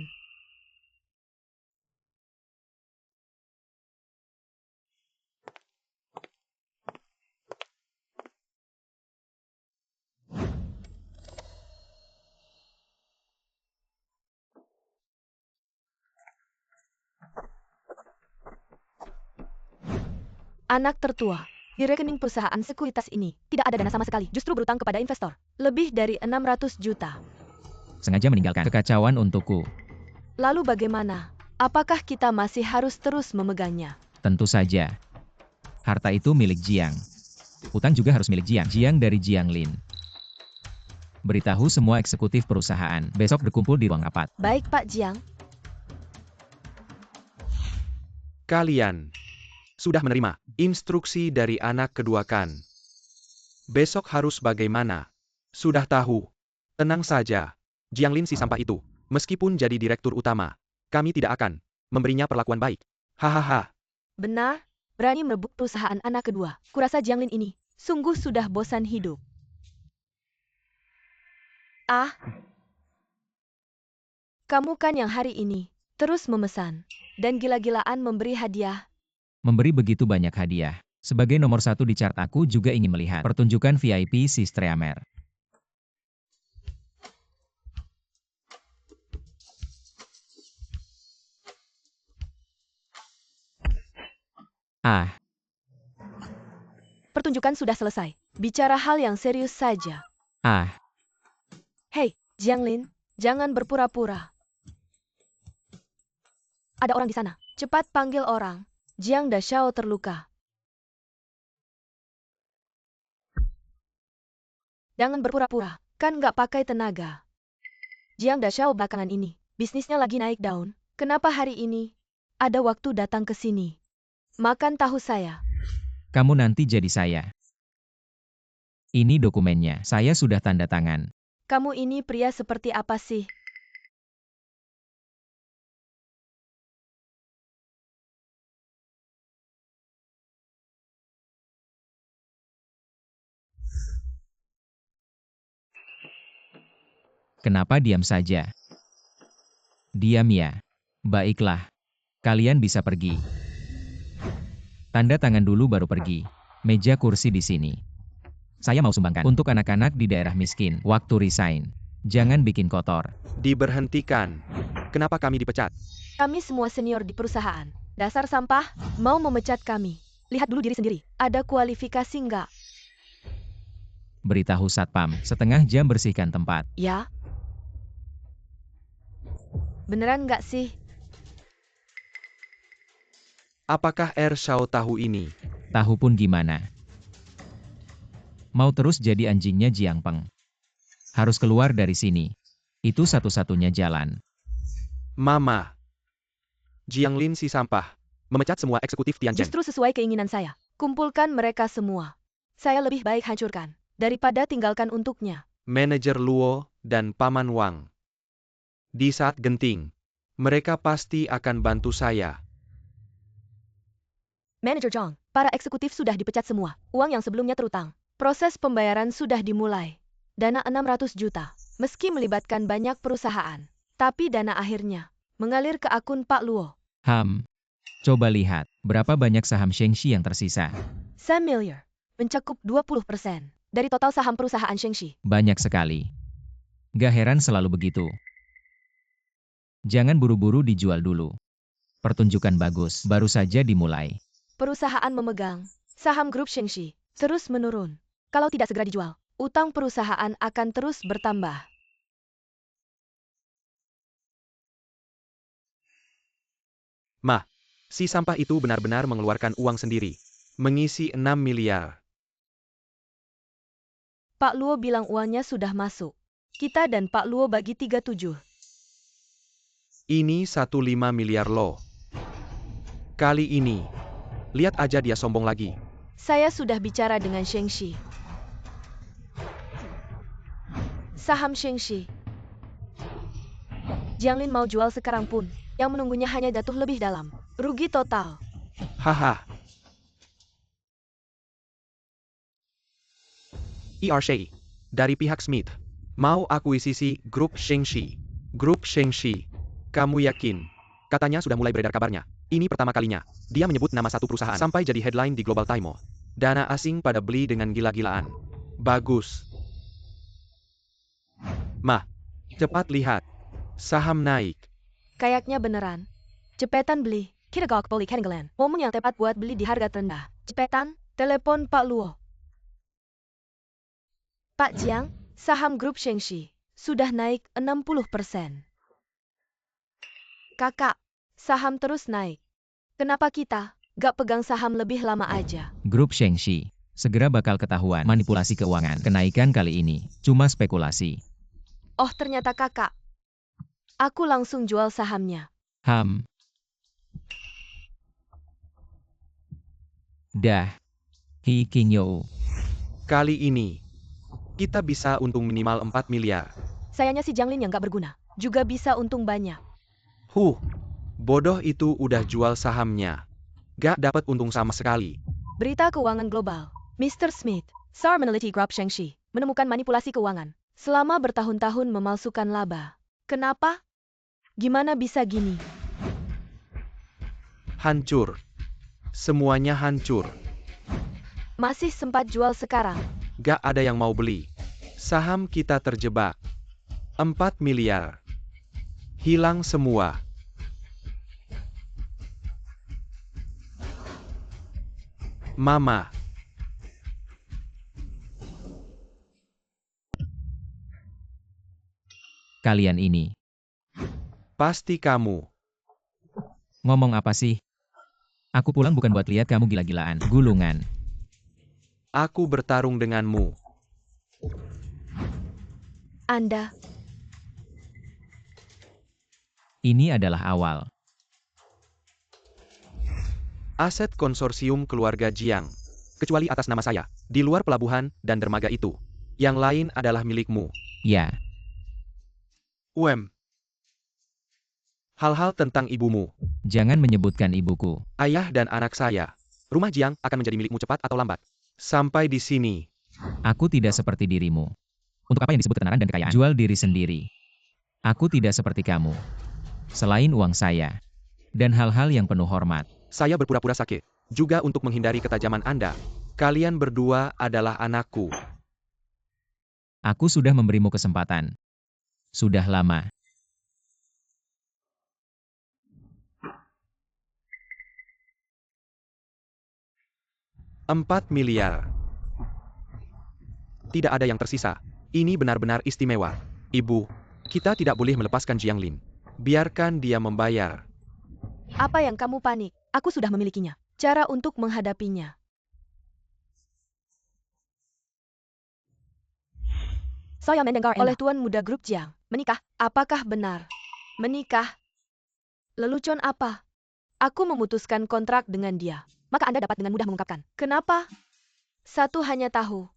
Anak tertua. Di rekening perusahaan sekuritas ini, tidak ada dana sama sekali. Justru berutang kepada investor. Lebih dari 600 juta. Sengaja meninggalkan kekacauan untukku. Lalu bagaimana? Apakah kita masih harus terus memegangnya? Tentu saja. Harta itu milik Jiang. Utang juga harus milik Jiang. Jiang dari Jianglin. Beritahu semua eksekutif perusahaan. Besok berkumpul di ruang rapat. Baik Pak Jiang. Kalian sudah menerima instruksi dari anak kedua kan? Besok harus bagaimana? Sudah tahu. Tenang saja. Jianglin si sampah itu, meskipun jadi direktur utama, kami tidak akan memberinya perlakuan baik. Hahaha. Benar, berani merebut perusahaan anak kedua. Kurasa Jianglin ini sungguh sudah bosan hidup. Ah, kamu kan yang hari ini terus memesan dan gila-gilaan memberi hadiah. Memberi begitu banyak hadiah. Sebagai nomor 1 di chart aku juga ingin melihat pertunjukan VIP si Streamer. Ah, Pertunjukan sudah selesai. Bicara hal yang serius saja. ah, Hei, Jianglin, jangan berpura-pura. Ada orang di sana. Cepat panggil orang. Jiang Dashao terluka. Jangan berpura-pura, kan nggak pakai tenaga. Jiang Dashao belakangan ini, bisnisnya lagi naik daun. Kenapa hari ini ada waktu datang ke sini? Makan tahu saya. kamu nanti jadi saya. Ini dokumennya, saya sudah tanda tangan. Kamu ini pria seperti apa sih? Kenapa diam saja? Diam ya. Baiklah. Kalian bisa pergi. Tanda tangan dulu baru pergi. Meja kursi di sini. Saya mau sumbangkan untuk anak-anak di daerah miskin. Waktu resign. Jangan bikin kotor. Diberhentikan. Kenapa kami dipecat? Kami semua senior di perusahaan. Dasar sampah, mau memecat kami. Lihat dulu diri sendiri. Ada kualifikasi nggak? Beritahu Satpam, setengah jam bersihkan tempat. Ya? Beneran nggak sih? Apakah Shao tahu ini? Tahu pun gimana. Mau terus jadi anjingnya Jiang Peng. Harus keluar dari sini. Itu satu-satunya jalan. Mama. Jianglin si sampah, memecat semua eksekutif Tianjin. Justru sesuai keinginan saya. Kumpulkan mereka semua. Saya lebih baik hancurkan daripada tinggalkan untuknya. Manajer Luo dan Paman Wang. Di saat genting, mereka pasti akan bantu saya. Manajer Zhang, para eksekutif sudah dipecat semua. Uang yang sebelumnya terutang. Proses pembayaran sudah dimulai. Dana 600 juta, meski melibatkan banyak perusahaan. Tapi dana akhirnya mengalir ke akun Pak Luo. Coba lihat, berapa banyak saham Shengxi yang tersisa? $1 miliar, mencakup 20% dari total saham perusahaan Shengxi. Banyak sekali. Gak heran selalu begitu. Jangan buru-buru dijual dulu. Pertunjukan bagus, baru saja dimulai. Perusahaan memegang saham grup Shengxi terus menurun. Kalau tidak segera dijual, utang perusahaan akan terus bertambah. Ma, si sampah itu benar-benar mengeluarkan uang sendiri. Mengisi 6 miliar. Pak Luo bilang uangnya sudah masuk. Kita dan Pak Luo bagi 37. Ini 15 miliar loh. Kali ini, lihat aja dia sombong lagi. Saya sudah bicara dengan Shengxi. Saham Shengxi. Jianglin mau jual sekarang pun, yang menunggunya hanya jatuh lebih dalam. Rugi total. Haha. Shea, dari pihak Smith, mau akuisisi grup Shengxi. Grup Shengxi. Kamu yakin? Katanya sudah mulai beredar kabarnya. Ini pertama kalinya. Dia menyebut nama satu perusahaan sampai jadi headline di Global Time. Dana asing pada beli dengan gila-gilaan. Bagus. Ma, cepat lihat. Saham naik. Kayaknya beneran. Cepetan beli. Kita gak beli Kengelan. Momen yang tepat buat beli di harga terendah. Cepetan, telepon Pak Luo. Pak Jiang, saham grup Shengxi sudah naik 60%. Kakak, saham terus naik. Kenapa kita gak pegang saham lebih lama aja? Grup Shengxi. Segera bakal ketahuan manipulasi keuangan. Kenaikan kali ini cuma spekulasi. Oh, ternyata kakak. Aku langsung jual sahamnya. Dah. Hi Kinyo. Kali ini, kita bisa untung minimal 4 miliar. Sayangnya si Jiang Lin yang gak berguna. Juga bisa untung banyak. Bodoh itu udah jual sahamnya. Gak dapat untung sama sekali. Berita keuangan global. Mr. Smith, SAR meneliti Group Shengxi, menemukan manipulasi keuangan. Selama bertahun-tahun memalsukan laba. Kenapa? Gimana bisa gini? Hancur. Semuanya hancur. Masih sempat jual sekarang. Gak ada yang mau beli. Saham kita terjebak. 4 miliar. Hilang semua. Mama. Kalian ini. Pasti kamu. Ngomong apa sih? Aku pulang bukan buat lihat kamu gila-gilaan. Gulungan. Aku bertarung denganmu. Anda. Ini adalah awal. Aset konsorsium keluarga Jiang. Kecuali atas nama saya. Di luar pelabuhan dan dermaga itu. Yang lain adalah milikmu. Ya. Hal-hal tentang ibumu. Jangan menyebutkan ibuku. Ayah dan anak saya. Rumah Jiang akan menjadi milikmu cepat atau lambat. Sampai di sini. Aku tidak seperti dirimu. Untuk apa yang disebut ketenaran dan kekayaan? Jual diri sendiri. Aku tidak seperti kamu. Selain uang saya. Dan hal-hal yang penuh hormat. Saya berpura-pura sakit. Juga untuk menghindari ketajaman Anda. Kalian berdua adalah anakku. Aku sudah memberimu kesempatan. Sudah lama. $4 miliar. Tidak ada yang tersisa. Ini benar-benar istimewa. Ibu, kita tidak boleh melepaskan Jiang Lin. Biarkan dia membayar. Apa yang kamu panik? Aku sudah memilikinya. Cara untuk menghadapinya. Saya mendengar oleh Tuan Muda Grup Jiang. Menikah? Apakah benar? Menikah? Lelucon apa? Aku memutuskan kontrak dengan dia. Maka Anda dapat dengan mudah mengungkapkan. Kenapa? Satu hanya tahu.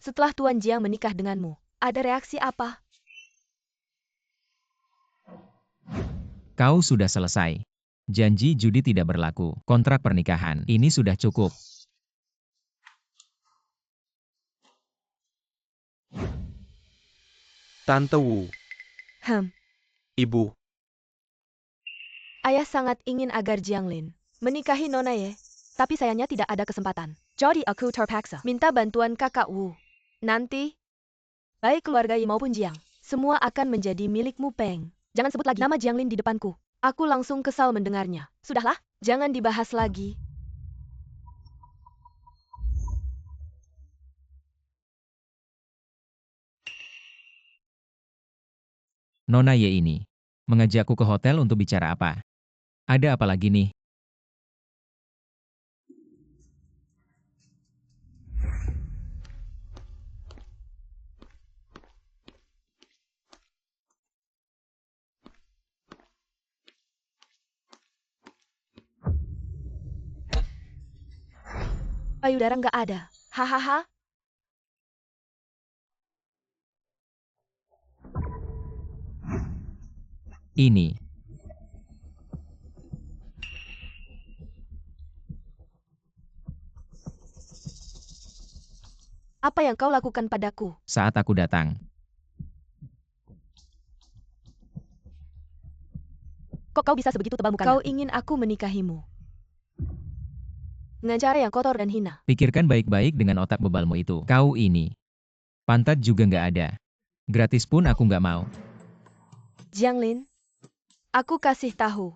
Setelah Tuan Jiang menikah denganmu, ada reaksi apa? Kau sudah selesai. Janji judi tidak berlaku. Kontrak pernikahan. Ini sudah cukup. Tante Wu. Ibu. Ayah sangat ingin agar Jiang Lin menikahi Nona Ye, tapi sayangnya tidak ada kesempatan. Jadi aku terpaksa minta bantuan kakak Wu. Nanti, baik keluarga Yi maupun Jiang, semua akan menjadi milikmu Peng. Jangan sebut lagi nama Jiang Lin di depanku. Aku langsung kesal mendengarnya. Sudahlah, jangan dibahas lagi. Nona Ye ini. Mengajakku ke hotel untuk bicara apa? Ada apa lagi nih? Payudara nggak ada. Hahaha. Ini. Apa yang kau lakukan padaku? Saat aku datang. Kok kau bisa sebegitu tebal mukanya? Kau ingin aku menikahimu. Dengan cara yang kotor dan hina. Pikirkan baik-baik dengan otak bebalmu itu. Kau ini. Pantat juga nggak ada. Gratis pun aku nggak mau. Jiang Lin, aku kasih tahu.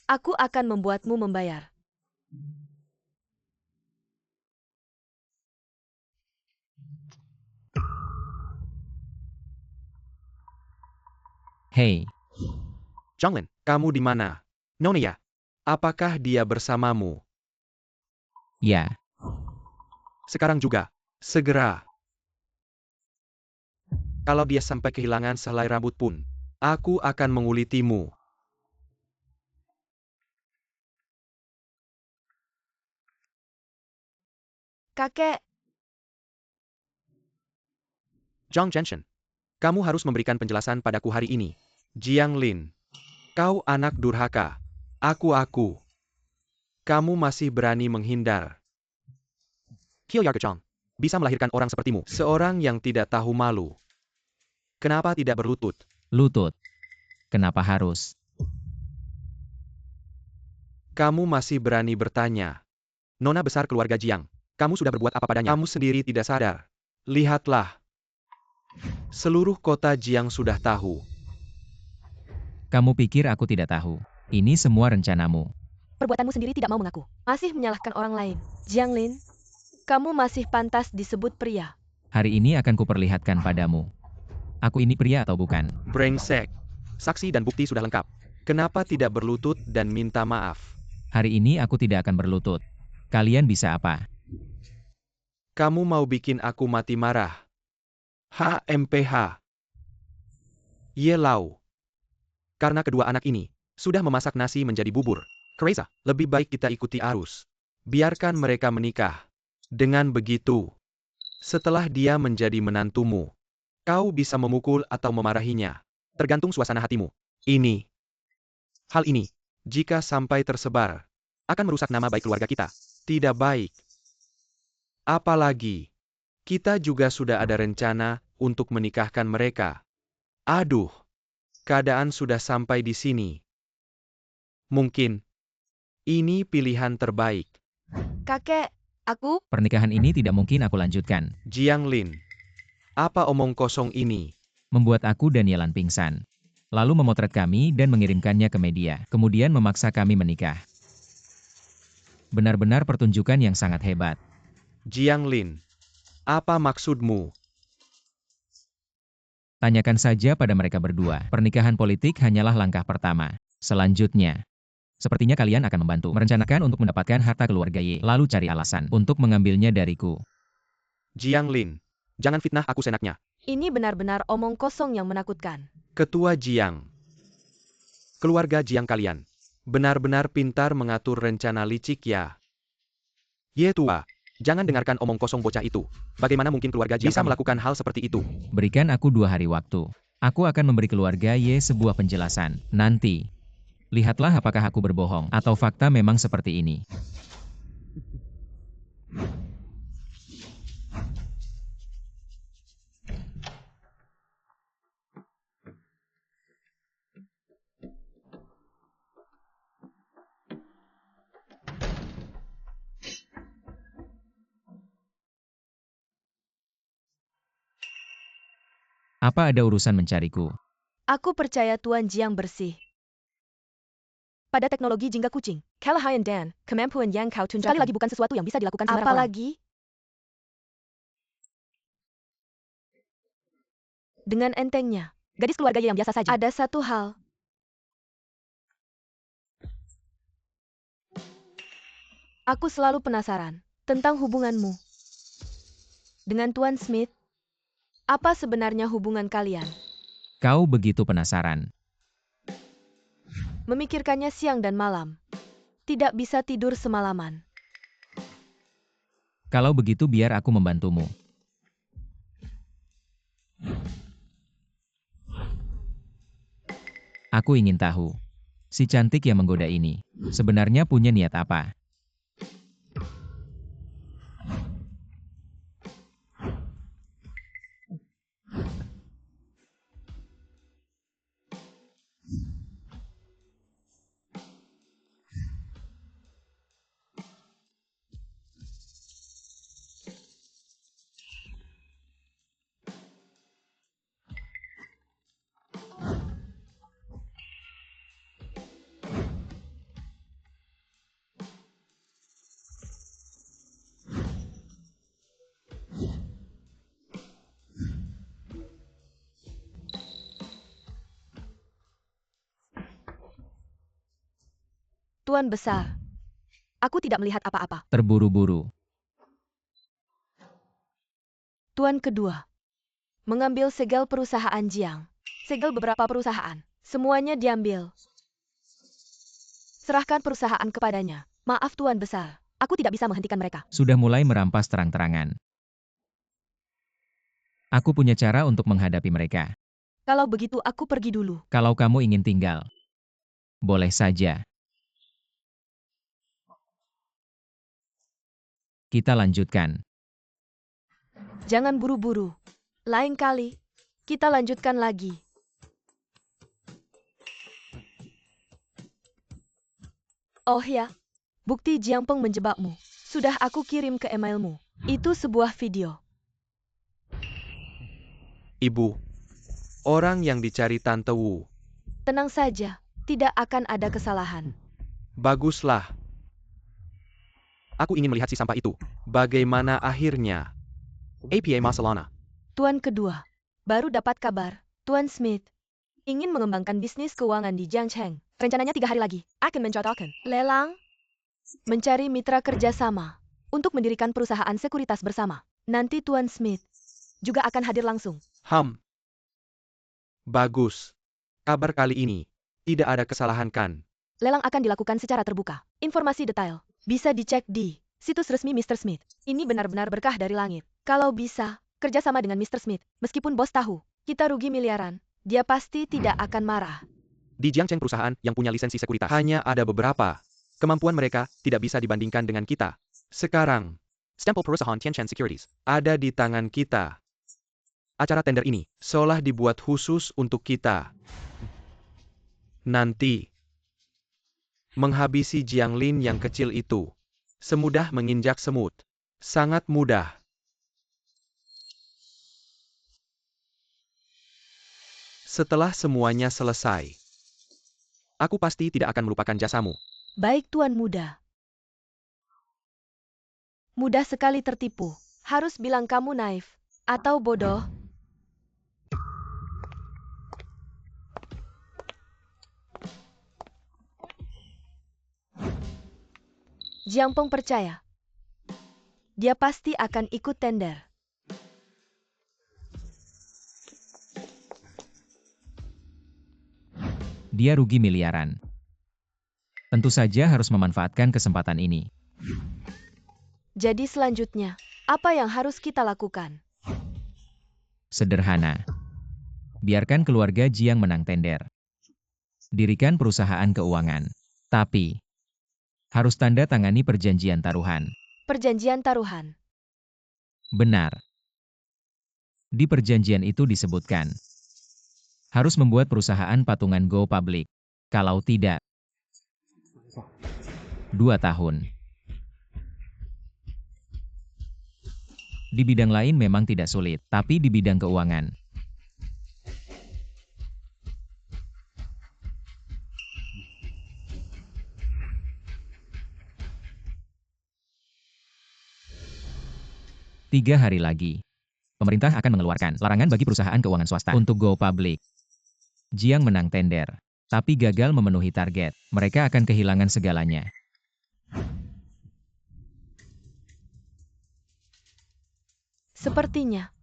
Aku akan membuatmu membayar. Hei. Jiang Lin, kamu di mana? Nona ya? Apakah dia bersamamu? Ya, Sekarang juga. Segera. Kalau dia sampai kehilangan sehelai rambut pun, aku akan mengulitimu. Kakek, Zhang Zhenshen, kamu harus memberikan penjelasan padaku hari ini. Jiang Lin, kau anak durhaka. Aku. Kamu masih berani menghindar. Qiu Yargechang, bisa melahirkan orang sepertimu. Seorang yang tidak tahu malu. Kenapa tidak berlutut? lutut. Kenapa harus? Kamu masih berani bertanya. Nona besar keluarga Jiang, kamu sudah berbuat apa padanya? Kamu sendiri tidak sadar. Lihatlah. Seluruh kota Jiang sudah tahu. Kamu pikir aku tidak tahu? Ini semua rencanamu. perbuatanmu sendiri tidak mau mengaku. Masih menyalahkan orang lain. Jiang Lin, kamu masih pantas disebut pria. Hari ini akan kuperlihatkan padamu. Aku ini pria atau bukan? Brengsek. Saksi dan bukti sudah lengkap. Kenapa tidak berlutut dan minta maaf? Hari ini aku tidak akan berlutut. Kalian bisa apa? Kamu mau bikin aku mati marah? HMPH. Ye Lau. Karena kedua anak ini sudah memasak nasi menjadi bubur. Kreza, lebih baik kita ikuti arus. Biarkan mereka menikah. Dengan begitu, setelah dia menjadi menantumu, kau bisa memukul atau memarahinya. Tergantung suasana hatimu. Hal ini, jika sampai tersebar, akan merusak nama baik keluarga kita. Tidak baik. Apalagi, kita juga sudah ada rencana untuk menikahkan mereka. Aduh, keadaan sudah sampai di sini. Mungkin, ini pilihan terbaik. Kakek, aku... Pernikahan ini tidak mungkin aku lanjutkan. Jiang Lin, apa omong kosong ini? Membuat aku dan Yelan pingsan. Lalu memotret kami dan mengirimkannya ke media. Kemudian memaksa kami menikah. Benar-benar pertunjukan yang sangat hebat. Jiang Lin, apa maksudmu? Tanyakan saja pada mereka berdua. Pernikahan politik hanyalah langkah pertama. Selanjutnya, sepertinya kalian akan membantu merencanakan untuk mendapatkan harta keluarga Ye, lalu cari alasan untuk mengambilnya dariku. Jiang Lin, jangan fitnah aku senaknya. Ini benar-benar omong kosong yang menakutkan. Ketua Jiang. Keluarga Jiang kalian benar-benar pintar mengatur rencana licik ya. Ye tua, jangan dengarkan omong kosong bocah itu. Bagaimana mungkin keluarga Jiang bisa melakukan hal seperti itu? Berikan aku 2 hari waktu. Aku akan memberi keluarga Ye sebuah penjelasan. Nanti, lihatlah apakah aku berbohong atau fakta memang seperti ini. Apa ada urusan mencariku? Aku percaya Tuan Jiang bersih. Pada teknologi jingga kucing, Kalahayan Dan, kemampuan yang kau tunjukkan sekali lagi bukan sesuatu yang bisa dilakukan sembarang orang. Apalagi dengan entengnya, gadis keluarga yang biasa saja. Ada satu hal. Aku selalu penasaran tentang hubunganmu dengan Tuan Smith. Apa sebenarnya hubungan kalian? Kau begitu penasaran. Memikirkannya siang dan malam. Tidak bisa tidur semalaman. Kalau begitu biar aku membantumu. Aku ingin tahu, si cantik yang menggoda ini, sebenarnya punya niat apa? Tuan Besar, aku tidak melihat apa-apa. Terburu-buru. Tuan kedua, mengambil segel perusahaan Jiang. Segel beberapa perusahaan, semuanya diambil. Serahkan perusahaan kepadanya. Maaf Tuan Besar, aku tidak bisa menghentikan mereka. Sudah mulai merampas terang-terangan. Aku punya cara untuk menghadapi mereka. Kalau begitu aku pergi dulu. Kalau kamu ingin tinggal, boleh saja. Kita lanjutkan. Jangan buru-buru. Lain kali, kita lanjutkan lagi. Oh ya, bukti Jiang Peng menjebakmu. Sudah aku kirim ke emailmu. Itu sebuah video. Ibu, orang yang dicari Tante Wu. Tenang saja, tidak akan ada kesalahan. Baguslah. Aku ingin melihat si sampah itu. Bagaimana akhirnya? APA Barcelona. Tuan kedua, baru dapat kabar. Tuan Smith ingin mengembangkan bisnis keuangan di Jiangcheng. Rencananya 3 hari lagi akan mencotokkan lelang, mencari mitra kerjasama untuk mendirikan perusahaan sekuritas bersama. Nanti Tuan Smith juga akan hadir langsung. Bagus. Kabar kali ini tidak ada kesalahan kan? Lelang akan dilakukan secara terbuka. Informasi detail bisa dicek di situs resmi Mr. Smith. Ini benar-benar berkah dari langit. Kalau bisa, kerjasama dengan Mr. Smith. Meskipun bos tahu, kita rugi miliaran, dia pasti tidak akan marah. Di Jiangcheng perusahaan yang punya lisensi sekuritas hanya ada beberapa. Kemampuan mereka tidak bisa dibandingkan dengan kita. Sekarang, stempel perusahaan Tianchen Securities ada di tangan kita. Acara tender ini seolah dibuat khusus untuk kita. Nanti, menghabisi Jianglin yang kecil itu semudah menginjak semut. Sangat mudah. Setelah semuanya selesai, aku pasti tidak akan melupakan jasamu. Baik Tuan Muda. Mudah sekali tertipu. Harus bilang kamu naif atau bodoh. Jiang Peng percaya. Dia pasti akan ikut tender. Dia rugi miliaran. Tentu saja harus memanfaatkan kesempatan ini. Jadi selanjutnya, apa yang harus kita lakukan? Sederhana. Biarkan keluarga Jiang menang tender. Dirikan perusahaan keuangan. Tapi, harus tanda tangani perjanjian taruhan. Perjanjian taruhan. Benar. Di perjanjian itu disebutkan, harus membuat perusahaan patungan go public. Kalau tidak, 2 tahun. Di bidang lain memang tidak sulit, tapi di bidang keuangan, tiga hari lagi, pemerintah akan mengeluarkan larangan bagi perusahaan keuangan swasta untuk go public. Jiang menang tender, tapi gagal memenuhi target. Mereka akan kehilangan segalanya. Sepertinya,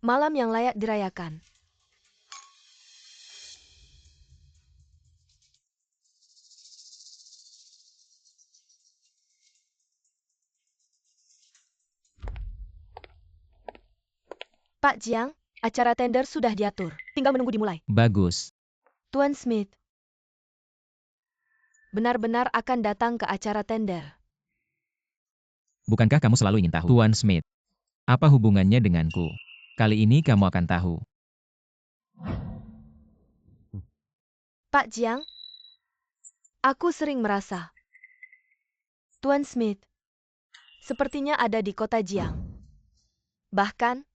malam yang layak dirayakan. Pak Jiang, acara tender sudah diatur. Tinggal menunggu dimulai. Bagus. Tuan Smith benar-benar akan datang ke acara tender. Bukankah kamu selalu ingin tahu? Tuan Smith, apa hubungannya denganku? Kali ini kamu akan tahu. Pak Jiang, aku sering merasa Tuan Smith sepertinya ada di kota Jiang. Bahkan,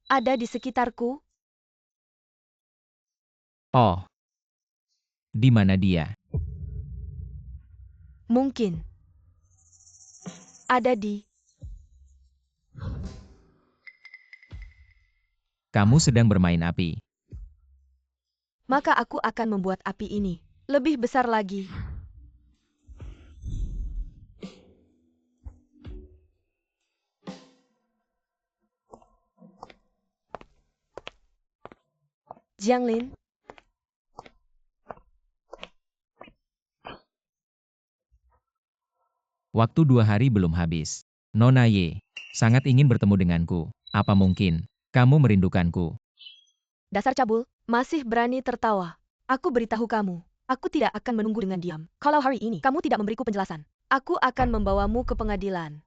ada di sekitarku. Oh, di mana dia? Mungkin ada di... Kamu sedang bermain api. Maka aku akan membuat api ini lebih besar lagi. Jianglin, Waktu 2 hari belum habis. Nona Ye, sangat ingin bertemu denganku. Apa mungkin kamu merindukanku? dasar cabul, masih berani tertawa. Aku beritahu kamu, aku tidak akan menunggu dengan diam. Kalau hari ini kamu tidak memberiku penjelasan, aku akan membawamu ke pengadilan.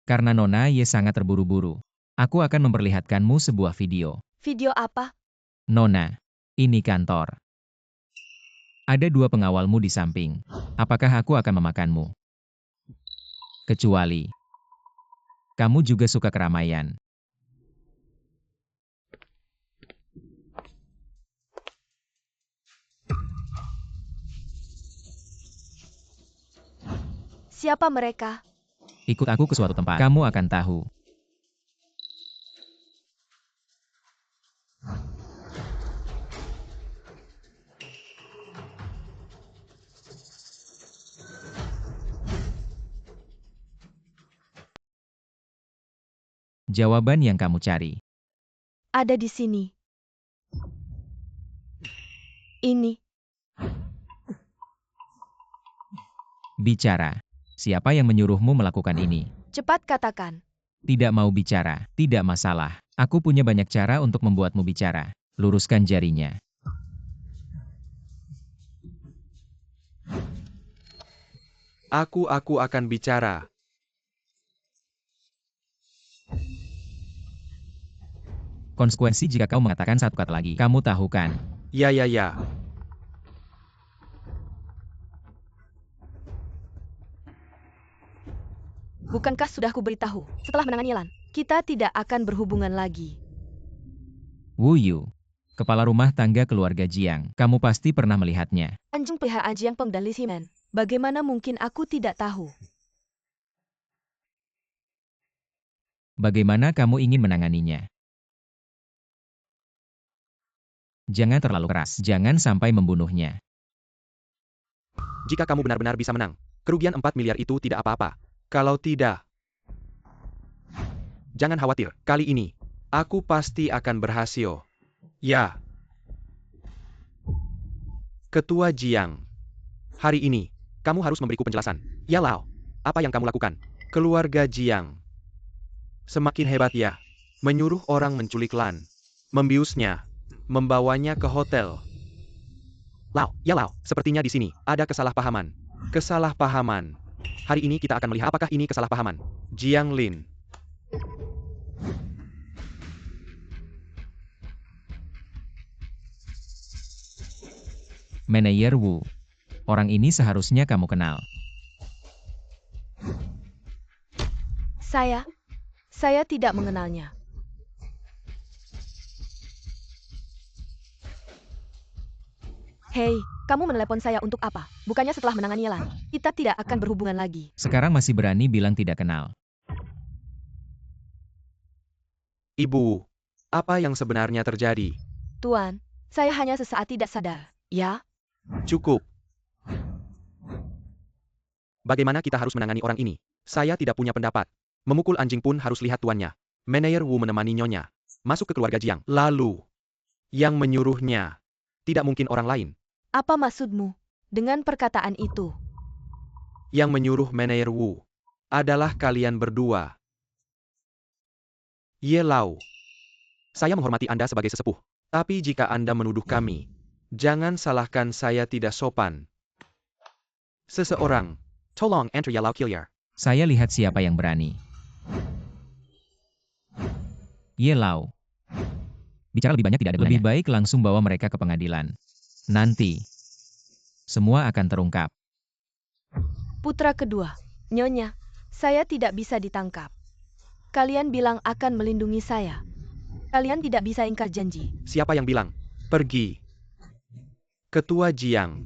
Karena Nona Ye sangat terburu-buru. Aku akan memperlihatkanmu sebuah video. Video apa? Nona, ini kantor. Ada 2 pengawalmu di samping. Apakah aku akan memakanmu? Kecuali kamu juga suka keramaian. Siapa mereka? Ikut aku ke suatu tempat. Kamu akan tahu. Jawaban yang kamu cari. Ada di sini. Ini. Bicara. Siapa yang menyuruhmu melakukan ini? Cepat katakan. Tidak mau bicara, tidak masalah. Aku punya banyak cara untuk membuatmu bicara. Luruskan jarinya. Aku akan bicara. Konsekuensi jika kau mengatakan satu kata lagi. Kamu tahu kan? Ya. Bukankah sudah kuberitahu, setelah menangani Lan, kita tidak akan berhubungan lagi. Wu Yu. Kepala rumah tangga keluarga Jiang. Kamu pasti pernah melihatnya. Anjing pelihara Jiang Peng dan Li Ximen. Bagaimana mungkin aku tidak tahu? Bagaimana kamu ingin menanganinya? Jangan terlalu keras. Jangan sampai membunuhnya. Jika kamu benar-benar bisa menang, kerugian 4 miliar itu tidak apa-apa. Kalau tidak, jangan khawatir, kali ini, aku pasti akan berhasil. Ya. Ketua Jiang, hari ini, kamu harus memberiku penjelasan. Ya Lao, apa yang kamu lakukan? Keluarga Jiang. Semakin hebat ya. Menyuruh orang menculik Lan. Membiusnya. Membawanya ke hotel. Lao, ya Lao, sepertinya di sini ada kesalahpahaman. Kesalahpahaman. Hari ini kita akan melihat apakah ini kesalahpahaman. Jiang Lin. Manajer Wu. Orang ini seharusnya kamu kenal. Saya tidak mengenalnya. Hei, kamu menelepon saya untuk apa? Bukannya setelah menangani Lan, kita tidak akan berhubungan lagi. Sekarang masih berani bilang tidak kenal. Ibu, apa yang sebenarnya terjadi? Tuan, saya hanya sesaat tidak sadar. Ya? Cukup. Bagaimana kita harus menangani orang ini? Saya tidak punya pendapat. Memukul anjing pun harus lihat tuannya. Manajer Wu menemani nyonya. Masuk ke keluarga Jiang. Lalu, yang menyuruhnya. Tidak mungkin orang lain. Apa maksudmu dengan perkataan itu? Yang menyuruh manajer Wu adalah kalian berdua. Ye Lao. Saya menghormati Anda sebagai sesepuh. Tapi jika Anda menuduh kami, jangan salahkan saya tidak sopan. Seseorang. Tolong enter Ye Lao Kiliar. Saya lihat siapa yang berani. Ye Lao. Bicara lebih banyak tidak ada gunanya. Lebih baik langsung bawa mereka ke pengadilan. Nanti, semua akan terungkap. Putra kedua, Nyonya, saya tidak bisa ditangkap. Kalian bilang akan melindungi saya. Kalian tidak bisa ingkar janji. Siapa yang bilang? Pergi. Ketua Jiang.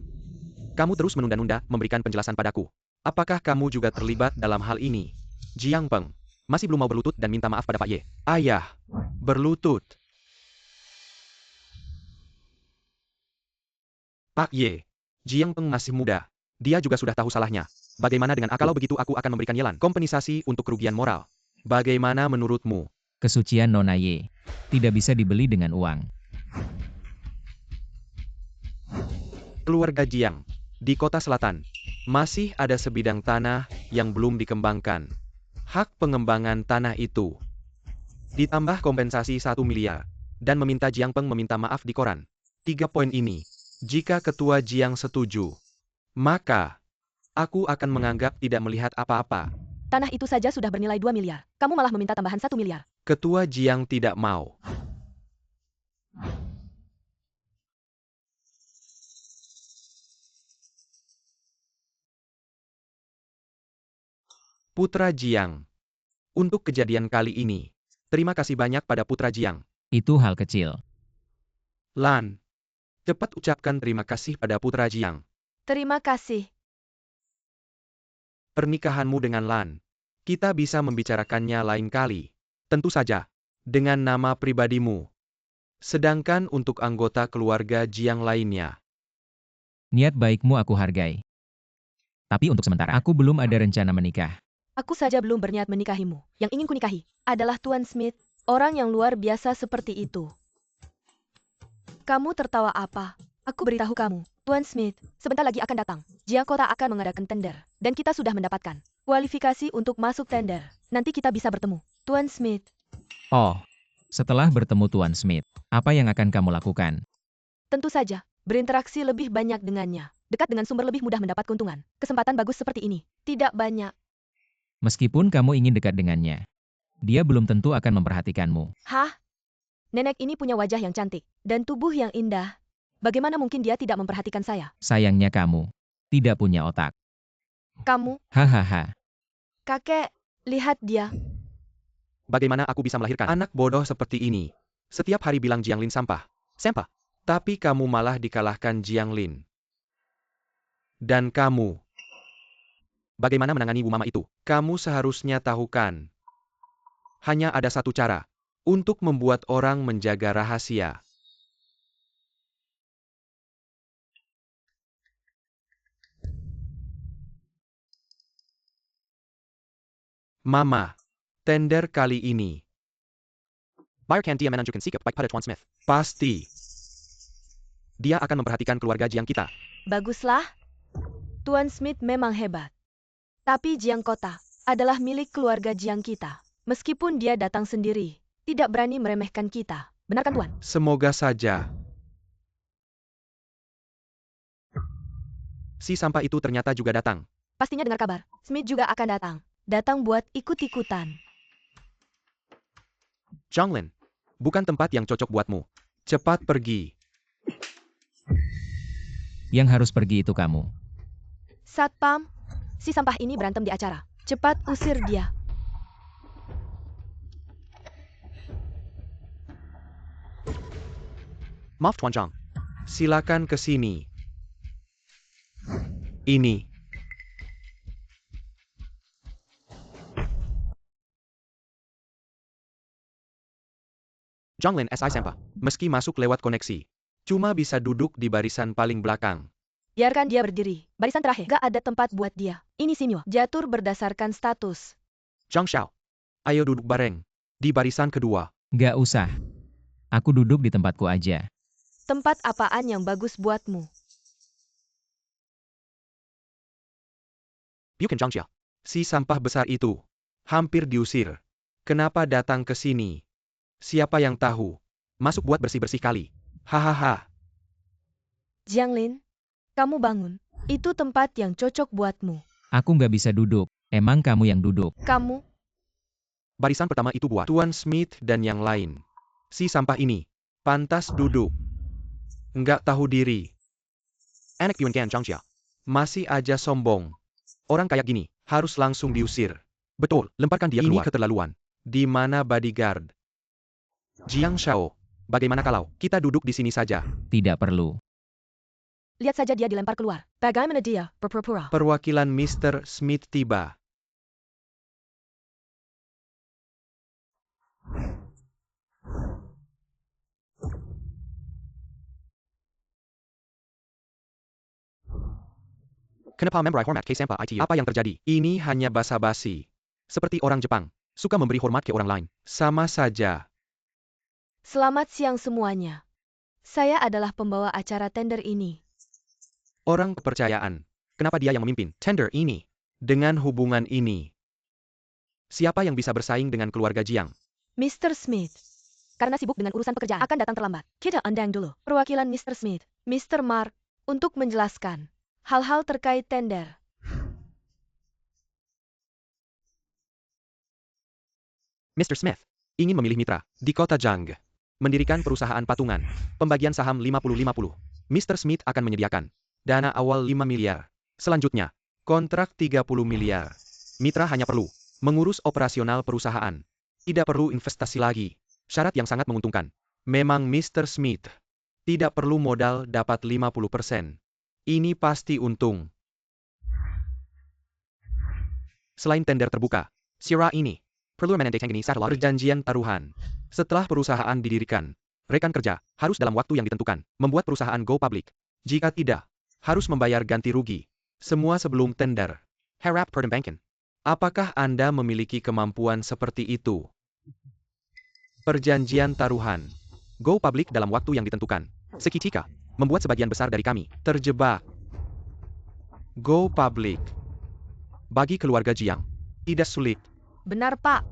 Kamu terus menunda-nunda memberikan penjelasan padaku. Apakah kamu juga terlibat dalam hal ini? Jiang Peng. Masih belum mau berlutut dan minta maaf pada Pak Ye. Ayah. Berlutut. Pak Ye. Jiang Peng masih muda. Dia juga sudah tahu salahnya. Bagaimana dengan kalau begitu aku akan memberikan Yelan kompensasi untuk kerugian moral. Bagaimana menurutmu? Kesucian Nona Ye tidak bisa dibeli dengan uang. Keluarga Jiang. Di kota selatan, masih ada sebidang tanah yang belum dikembangkan. Hak pengembangan tanah itu. Ditambah kompensasi 1 miliar. Dan meminta Jiang Peng meminta maaf di koran. 3 poin ini. Jika ketua Jiang setuju, maka aku akan menganggap tidak melihat apa-apa. Tanah itu saja sudah bernilai 2 miliar. Kamu malah meminta tambahan 1 miliar. Ketua Jiang tidak mau. Putra Jiang. Untuk kejadian kali ini, terima kasih banyak pada Putra Jiang. Itu hal kecil. Lan, cepat ucapkan terima kasih pada Putra Jiang. Terima kasih. Pernikahanmu dengan Lan, kita bisa membicarakannya lain kali. Tentu saja, dengan nama pribadimu. Sedangkan untuk anggota keluarga Jiang lainnya, Niat baikmu aku hargai. Tapi untuk sementara, aku belum ada rencana menikah. Aku saja belum berniat menikahimu. Yang ingin kunikahi adalah Tuan Smith, orang yang luar biasa seperti itu. Kamu tertawa apa? Aku beritahu kamu, Tuan Smith, sebentar lagi akan datang. Jiang Kota akan mengadakan tender, dan kita sudah mendapatkan kualifikasi untuk masuk tender. Nanti kita bisa bertemu, Tuan Smith. Oh, setelah bertemu Tuan Smith, apa yang akan kamu lakukan? Tentu saja, berinteraksi lebih banyak dengannya. Dekat dengan sumber lebih mudah mendapat keuntungan. Kesempatan bagus seperti ini, tidak banyak. Meskipun kamu ingin dekat dengannya, dia belum tentu akan memperhatikanmu. Hah? Nenek ini punya wajah yang cantik, dan tubuh yang indah. Bagaimana mungkin dia tidak memperhatikan saya? Sayangnya kamu tidak punya otak. Kamu, Hahaha. kakek, lihat dia. bagaimana aku bisa melahirkan anak bodoh seperti ini? Setiap hari bilang Jiang Lin sampah. Sampah. Tapi kamu malah dikalahkan Jiang Lin. Dan kamu, bagaimana menangani Bu Mama itu? Kamu seharusnya tahu kan. Hanya ada satu cara untuk membuat orang menjaga rahasia. Mama, tender kali ini. Bayarkan dia menunjukkan sikap baik pada Tuan Smith. Pasti. Dia akan memperhatikan keluarga Jiang kita. Baguslah. Tuan Smith memang hebat. Tapi Jiang Kota adalah milik keluarga Jiang kita. Meskipun dia datang sendiri, tidak berani meremehkan kita. Benar kan, Tuan? Semoga saja. Si sampah itu ternyata juga datang. Pastinya dengar kabar, Smith juga akan datang. Datang buat ikut-ikutan. Zhang Lin, bukan tempat yang cocok buatmu. Cepat pergi. Yang harus pergi itu kamu. Satpam, si sampah ini berantem di acara. Cepat usir dia. Maaf Tuan Zhang. Silakan ke sini. Ini. Zhang Lin SI sampah. Meski masuk lewat koneksi, cuma bisa duduk di barisan paling belakang. Biarkan dia berdiri. Barisan terakhir. Gak ada tempat buat dia. Ini Sinyo. Jatuh berdasarkan status. Zhang Xiao. Ayo duduk bareng. Di barisan kedua. Gak usah. Aku duduk di tempatku aja. Tempat apaan yang bagus buatmu? Bukan Zhang Xiao. Si sampah besar itu. Hampir diusir. Kenapa datang ke sini? Siapa yang tahu? Masuk buat bersih-bersih kali. Hahaha. Jiang Lin, kamu bangun. Itu tempat yang cocok buatmu. Aku nggak bisa duduk. Emang kamu yang duduk. Kamu, Barisan pertama itu buat Tuan Smith dan yang lain. Si sampah ini. Pantas duduk. Nggak tahu diri. Anak Yuan Gan Zhang Xia. Masih aja sombong. Orang kayak gini, harus langsung diusir. Betul, lemparkan dia keluar. Ini keterlaluan. Di mana bodyguard? Jiang Shao, bagaimana kalau kita duduk di sini saja? Tidak perlu. lihat saja dia dilempar keluar. Bagaimana dia berpura-pura? Perwakilan Mr. Smith tiba. Kenapa memberi hormat ke Sampa ITU? Apa yang terjadi? Ini hanya basa-basi. Seperti orang Jepang. Suka memberi hormat ke orang lain. Sama saja. Selamat siang semuanya. Saya adalah pembawa acara tender ini. Orang kepercayaan. Kenapa dia yang memimpin tender ini? Dengan hubungan ini. Siapa yang bisa bersaing dengan keluarga Jiang? Mr. Smith. Karena sibuk dengan urusan pekerjaan, akan datang terlambat. Kita undang dulu perwakilan Mr. Smith, Mr. Mark, untuk menjelaskan hal-hal terkait tender. Mr. Smith ingin memilih mitra di kota Jiang. Mendirikan perusahaan patungan. Pembagian saham 50-50. Mr. Smith akan menyediakan dana awal 5 miliar. Selanjutnya, kontrak 30 miliar. Mitra hanya perlu mengurus operasional perusahaan. Tidak perlu investasi lagi. Syarat yang sangat menguntungkan. Memang Mr. Smith tidak perlu modal dapat 50%. Ini pasti untung. Selain tender terbuka, Sierra ini perlu menandatangani perjanjian taruhan. Setelah perusahaan didirikan, rekan kerja harus dalam waktu yang ditentukan membuat perusahaan go public. Jika tidak, harus membayar ganti rugi. Semua sebelum tender. Harap pertimbangkan. Apakah Anda memiliki kemampuan seperti itu? Perjanjian taruhan. Go public dalam waktu yang ditentukan. Seketika, membuat sebagian besar dari kami terjebak. Go public. Bagi keluarga Jiang, tidak sulit. Benar, Pak.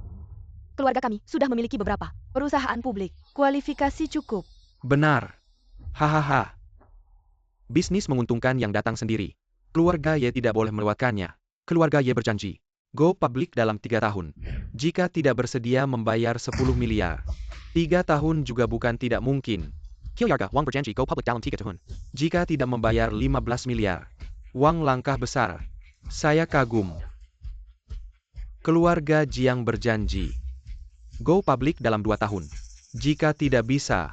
Keluarga kami sudah memiliki beberapa perusahaan publik. Kualifikasi cukup. Benar. Hahaha. Bisnis menguntungkan yang datang sendiri. Keluarga Ye tidak boleh melewatkannya. Keluarga Ye berjanji. Go public dalam 3 tahun. Jika tidak bersedia membayar 10 miliar. 3 tahun juga bukan tidak mungkin. Kilyarga Wang berjanji go public dalam 3 tahun. Jika tidak membayar 15 miliar. Wang langkah besar. Saya kagum. Keluarga Jiang berjanji. Go public dalam 2 tahun. Jika tidak bisa.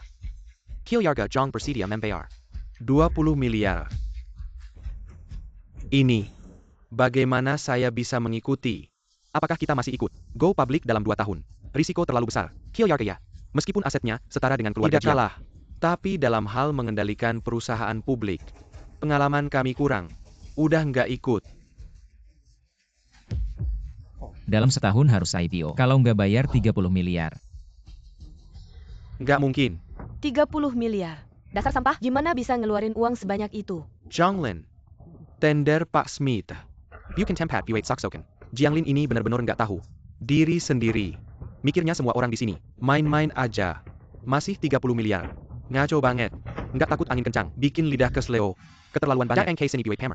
Kilyarga Zhang bersedia membayar 20 miliar. Ini. Bagaimana saya bisa mengikuti? Apakah kita masih ikut? Go public dalam 2 tahun. Risiko terlalu besar. Kilyarga ya. Meskipun asetnya setara dengan keluarga Jiang. Tidak kalah. Tapi dalam hal mengendalikan perusahaan publik. Pengalaman kami kurang. Udah nggak ikut. Dalam setahun harus IPO. Kalau nggak bayar 30 miliar. Nggak mungkin. 30 miliar. Dasar sampah, gimana bisa ngeluarin uang sebanyak itu? Jianglin. Tender Pak Smith. You can tempat buat saksokan. Jianglin ini benar-benar nggak tahu diri sendiri. Mikirnya semua orang di sini main-main aja. Masih 30 miliar. Ngaco banget. Nggak takut angin kencang. Bikin lidah kesleo. Keterlaluan banget.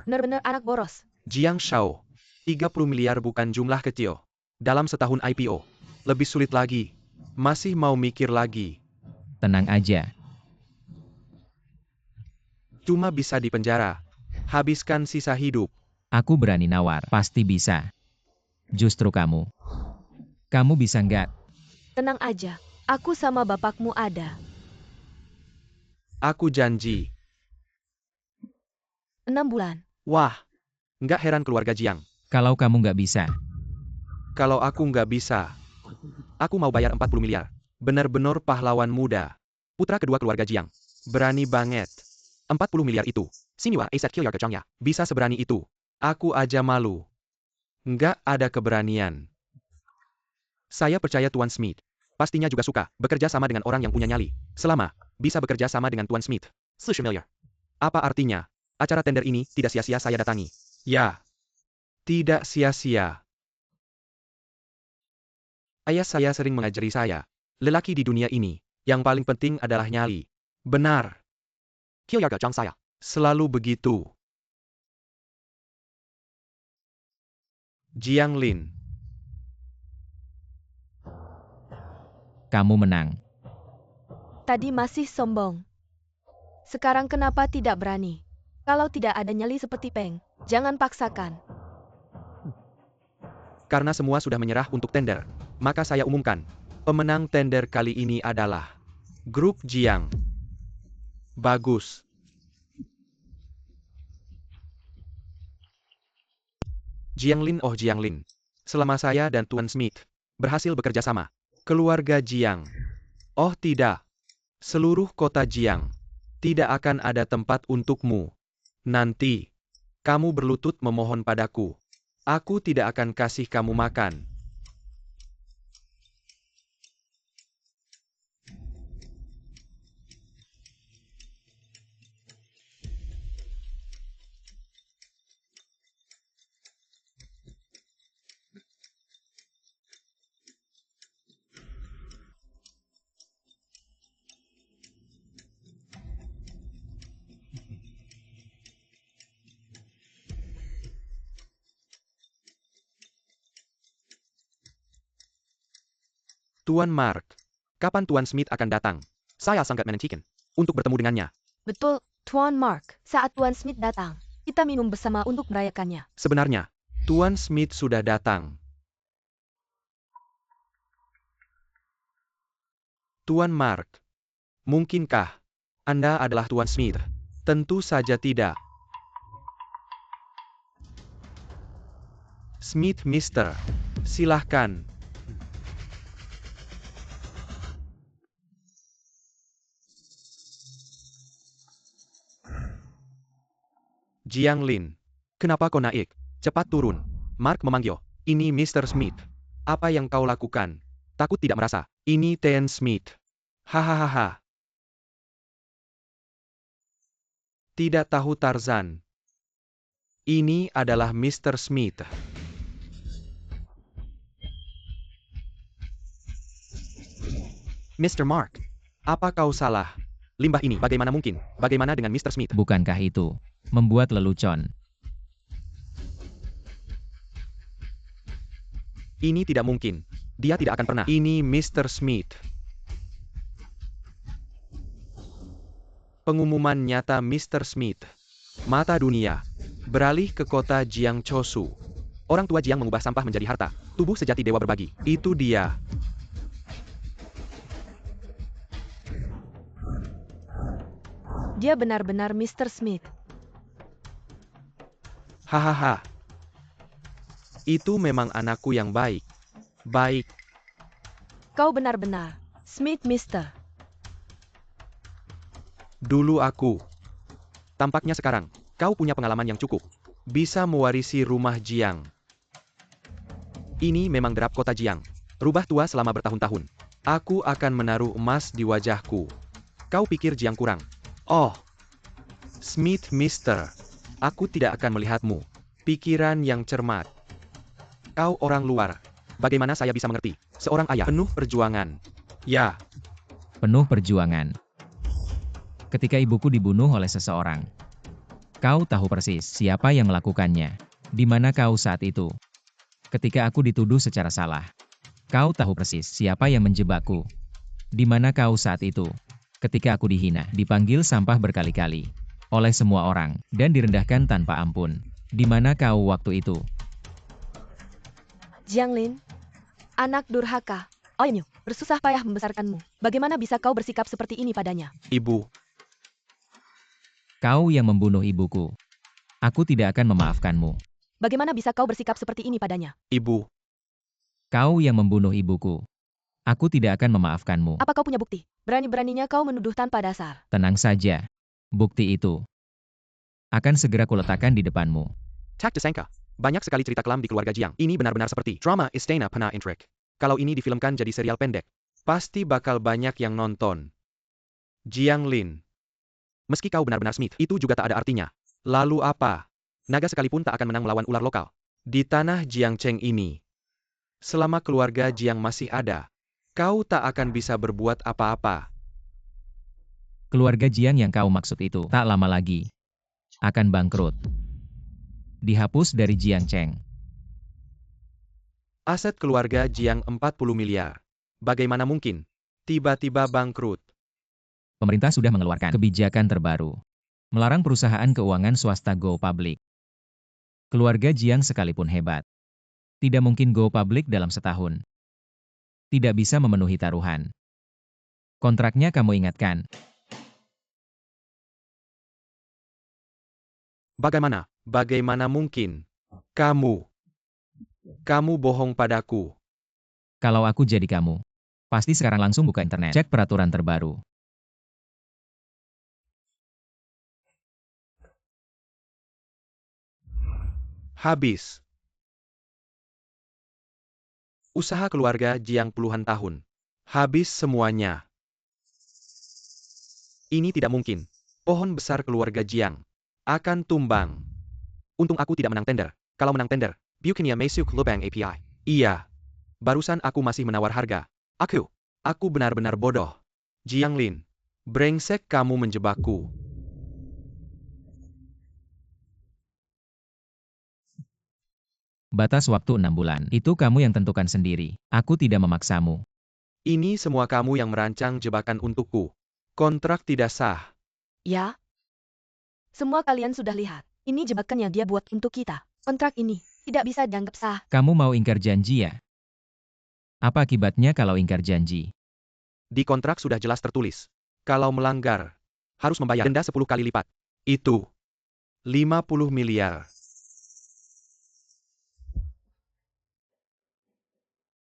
Bener-bener anak boros. Jiang Shao. 30 miliar bukan jumlah kecil. Dalam setahun IPO. Lebih sulit lagi. Masih mau mikir lagi. Tenang aja. Cuma bisa dipenjara. Habiskan sisa hidup. Aku berani nawar. Pasti bisa. Justru kamu. Kamu bisa nggak? Tenang aja. Aku sama bapakmu ada. Aku janji. 6 bulan. Wah. Nggak heran keluarga Jiang. Kalau kamu nggak bisa. Kalau aku nggak bisa. Aku mau bayar 40 miliar. Benar-benar pahlawan muda. Putra kedua keluarga Jiang. Berani banget. 40 miliar itu. Siniwa Aset Kilyarga Jiang ya. Bisa seberani itu. Aku aja malu. Nggak ada keberanian. Saya percaya Tuan Smith. Pastinya juga suka bekerja sama dengan orang yang punya nyali. Selama bisa bekerja sama dengan Tuan Smith. 10 miliar. Apa artinya? Acara tender ini tidak sia-sia saya datangi. Ya. Tidak sia-sia. Ayah saya sering mengajari saya. Lelaki di dunia ini, yang paling penting adalah nyali. Benar. Kilyarga Jiang saya. Selalu begitu. Jianglin. Kamu menang. Tadi masih sombong. Sekarang kenapa tidak berani? Kalau tidak ada nyali seperti Peng, jangan paksakan. Karena semua sudah menyerah untuk tender, maka saya umumkan. Pemenang tender kali ini adalah Grup Jiang. Bagus. Jianglin, oh Jianglin. Selama saya dan Tuan Smith berhasil bekerja sama. Keluarga Jiang. Oh tidak. Seluruh kota Jiang. Tidak akan ada tempat untukmu. Nanti. Kamu berlutut memohon padaku. Aku tidak akan kasih kamu makan. Tuan Mark, kapan Tuan Smith akan datang? Saya sangat menantikan untuk bertemu dengannya. Betul, Tuan Mark. Saat Tuan Smith datang, kita minum bersama untuk merayakannya. Sebenarnya, Tuan Smith sudah datang. Tuan Mark, mungkinkah Anda adalah Tuan Smith? Tentu saja tidak. Smith, Mister. Silahkan. Jiang Lin. Kenapa kau naik? Cepat turun. Mark memanggil. Ini Mr. Smith. Apa yang kau lakukan? Takut tidak merasa. Ini Ten Smith. Hahaha. Tidak tahu Tarzan. Ini adalah Mr. Smith. Mr. Mark. Apa kau salah? Limbah ini bagaimana mungkin? Bagaimana dengan Mr. Smith? Bukankah itu membuat lelucon? Ini tidak mungkin. Dia tidak akan pernah. Ini Mr. Smith. Pengumuman nyata Mr. Smith. Mata dunia. Beralih ke kota Jiangchosu. Orang tua Jiang mengubah sampah menjadi harta. Tubuh sejati dewa berbagi. Itu dia. Dia benar-benar Mr. Smith. Hahaha. Itu memang anakku yang baik. Baik. Kau benar-benar Smith, Mister. Dulu aku. Tampaknya sekarang, kau punya pengalaman yang cukup. Bisa mewarisi rumah Jiang. Ini memang derap kota Jiang. Rubah tua selama bertahun-tahun. Aku akan menaruh emas di wajahku. Kau pikir Jiang kurang? Oh. Smith, Mister. Aku tidak akan melihatmu. Pikiran yang cermat. Kau orang luar. Bagaimana saya bisa mengerti? Seorang ayah penuh perjuangan. Ya. Penuh perjuangan. Ketika ibuku dibunuh oleh seseorang. Kau tahu persis siapa yang melakukannya. Di mana kau saat itu? Ketika aku dituduh secara salah. Kau tahu persis siapa yang menjebakku. Di mana kau saat itu? Ketika aku dihina, dipanggil sampah berkali-kali. Oleh semua orang, dan direndahkan tanpa ampun. Di mana kau waktu itu? Jiang Lin, anak durhaka. Oinyu, bersusah payah membesarkanmu. Bagaimana bisa kau bersikap seperti ini padanya? Ibu. Kau yang membunuh ibuku. Aku tidak akan memaafkanmu. Bagaimana bisa kau bersikap seperti ini padanya? Ibu. Kau yang membunuh ibuku. Aku tidak akan memaafkanmu. Apa kau punya bukti? Berani-beraninya kau menuduh tanpa dasar. Tenang saja. Bukti itu akan segera kuletakkan di depanmu. Tak disangka. Banyak sekali cerita kelam di keluarga Jiang. Ini benar-benar seperti drama Istana Pena Intrik. Kalau ini difilmkan jadi serial pendek, pasti bakal banyak yang nonton. Jiang Lin. Meski kau benar-benar Smith, itu juga tak ada artinya. Lalu apa? Naga sekalipun tak akan menang melawan ular lokal. Di tanah Jiangcheng ini. Selama keluarga Jiang masih ada, kau tak akan bisa berbuat apa-apa. Keluarga Jiang yang kau maksud itu tak lama lagi akan bangkrut. Dihapus dari Jiangcheng. Aset keluarga Jiang 40 miliar. Bagaimana mungkin? Tiba-tiba bangkrut. Pemerintah sudah mengeluarkan kebijakan terbaru. Melarang perusahaan keuangan swasta go public. Keluarga Jiang sekalipun hebat. Tidak mungkin go public dalam setahun. Tidak bisa memenuhi taruhan. Kontraknya kamu ingatkan. Bagaimana? Bagaimana mungkin? Kamu bohong padaku. Kalau aku jadi kamu, pasti sekarang langsung buka internet. Cek peraturan terbaru. Habis. Usaha keluarga Jiang puluhan tahun. Habis semuanya. Ini tidak mungkin. Pohon besar keluarga Jiang akan tumbang. Untung aku tidak menang tender. Kalau menang tender, Bukannya masuk lubang API. Iya. Barusan aku masih menawar harga. Aku benar-benar bodoh. Jiang Lin. Brengsek kamu menjebakku. Batas waktu 6 bulan. Itu kamu yang tentukan sendiri. Aku tidak memaksamu. Ini semua kamu yang merancang jebakan untukku. Kontrak tidak sah. Ya? Semua kalian sudah lihat. Ini jebakan yang dia buat untuk kita. Kontrak ini tidak bisa dianggap sah. Kamu mau ingkar janji ya? Apa akibatnya kalau ingkar janji? Di kontrak sudah jelas tertulis. Kalau melanggar, harus membayar denda 10 kali lipat. Itu 50 miliar.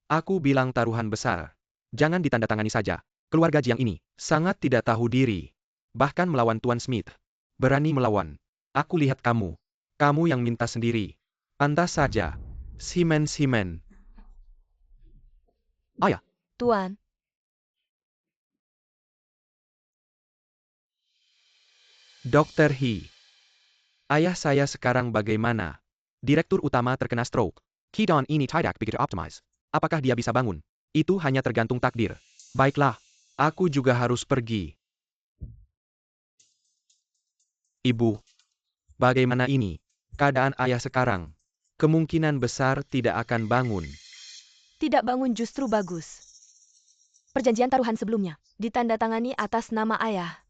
Aku bilang taruhan besar. Jangan ditandatangani saja. Keluarga Jiang ini sangat tidak tahu diri. Bahkan melawan Tuan Smith. Berani melawan. Aku lihat kamu. Kamu yang minta sendiri. Anda saja. Simen. Ayah. Tuan, Dr. He. Ayah saya sekarang bagaimana? Direktur utama terkena stroke. Kidon ini tidak begitu optimize. Apakah dia bisa bangun? Itu hanya tergantung takdir. Baiklah, aku juga harus pergi. Ibu, bagaimana ini? Keadaan ayah sekarang. Kemungkinan besar tidak akan bangun. tidak bangun justru bagus. Perjanjian taruhan sebelumnya ditandatangani atas nama ayah.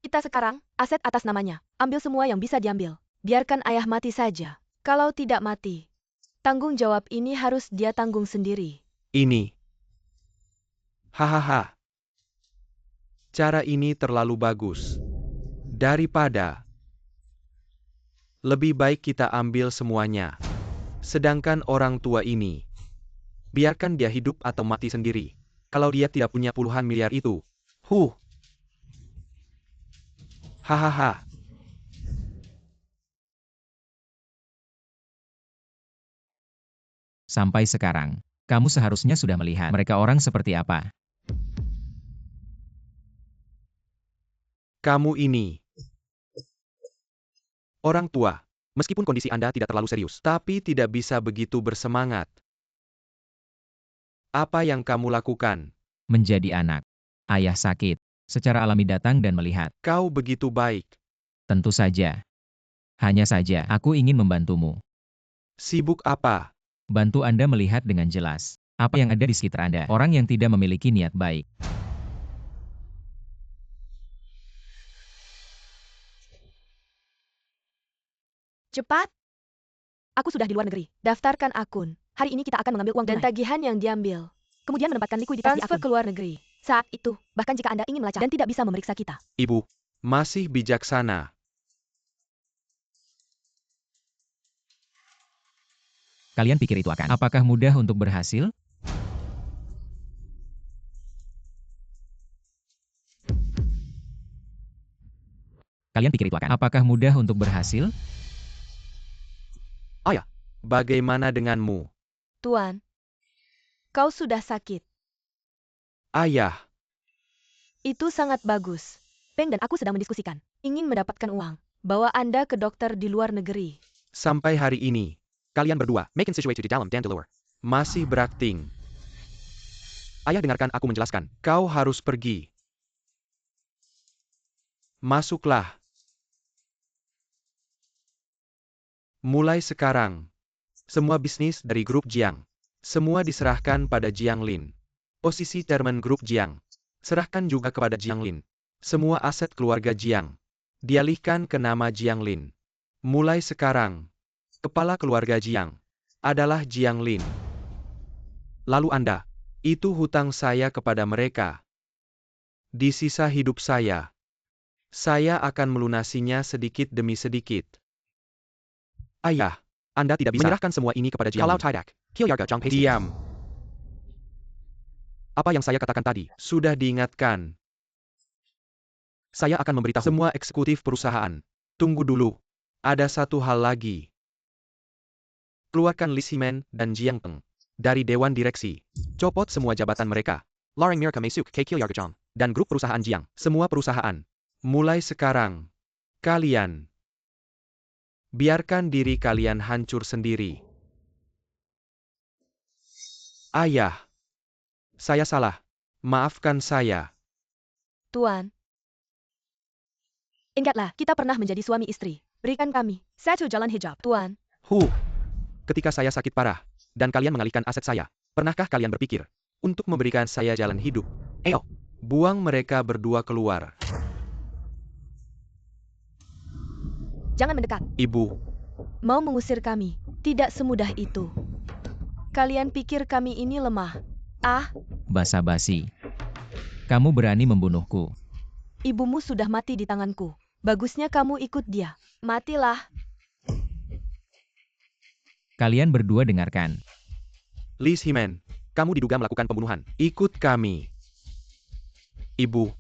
Kita sekarang, aset atas namanya. Ambil semua yang bisa diambil. Biarkan ayah mati saja. Kalau tidak mati, tanggung jawab ini harus dia tanggung sendiri. Ini. Hahaha. Cara ini terlalu bagus. Daripada. Lebih baik kita ambil semuanya. Sedangkan orang tua ini. Biarkan dia hidup atau mati sendiri. Kalau dia tidak punya puluhan miliar itu. Hahaha. Sampai sekarang, kamu seharusnya sudah melihat mereka orang seperti apa. Kamu ini. Orang tua. Meskipun kondisi Anda tidak terlalu serius, tapi tidak bisa begitu bersemangat. Apa yang kamu lakukan? Menjadi anak. Ayah sakit. Secara alami datang dan melihat. Kau begitu baik. Tentu saja. Hanya saja, aku ingin membantumu. Sibuk apa? Bantu Anda melihat dengan jelas. Apa yang ada di sekitar Anda. Orang yang tidak memiliki niat baik. Cepat! Aku sudah di luar negeri. Daftarkan akun. Hari ini kita akan mengambil uang dan tagihan yang diambil. Kemudian menempatkan likuiditas di akun. Transfer ke luar negeri. Saat itu, bahkan jika Anda ingin melacak dan tidak bisa memeriksa kita. Ibu, masih bijaksana. Kalian pikir itu akan apakah mudah untuk berhasil? Kalian pikir itu akan apakah mudah untuk berhasil? Ayah, bagaimana denganmu? Tuan, kau sudah sakit. Ayah, Itu sangat bagus. Peng dan aku sedang mendiskusikan. Ingin mendapatkan uang. Bawa Anda ke dokter di luar negeri. sampai hari ini, kalian berdua, making situation di dalam dan di luar, masih berakting. Ayah dengarkan aku menjelaskan. Kau harus pergi. Masuklah. Mulai sekarang, semua bisnis dari grup Jiang, semua diserahkan pada Jiang Lin. Posisi chairman grup Jiang, serahkan juga kepada Jiang Lin. Semua aset keluarga Jiang, dialihkan ke nama Jiang Lin. Mulai sekarang, kepala keluarga Jiang adalah Jiang Lin. Lalu Anda, itu hutang saya kepada mereka. Di sisa hidup saya akan melunasinya sedikit demi sedikit. Ayah, Anda tidak bisa menyerahkan semua ini kepada Jiang Lin. Kalau tidak, diam. Apa yang saya katakan tadi, sudah diingatkan. Saya akan memberitahu semua eksekutif perusahaan. Tunggu dulu. Ada satu hal lagi. Keluarkan Li Ximen dan Jiang Peng dari Dewan Direksi. Copot semua jabatan mereka. Larang Mirka Mesuk K. Kilyargajong dan grup perusahaan Jiang. Semua perusahaan. Mulai sekarang, kalian biarkan diri kalian hancur sendiri. Ayah, saya salah. Maafkan saya. Tuan. Ingatlah, kita pernah menjadi suami istri. Berikan kami satu jalan hijab, Tuan. Ketika saya sakit parah, dan kalian mengalihkan aset saya, pernahkah kalian berpikir untuk memberikan saya jalan hidup. Ayo, buang mereka berdua keluar. Jangan mendekat. Ibu, Mau mengusir kami? Tidak semudah itu. Kalian pikir kami ini lemah? Ah, Basa-basi. Kamu berani membunuhku. ibumu sudah mati di tanganku. Bagusnya kamu ikut dia. Matilah. Kalian berdua dengarkan. Liz Himen, kamu diduga melakukan pembunuhan. Ikut kami. Ibu,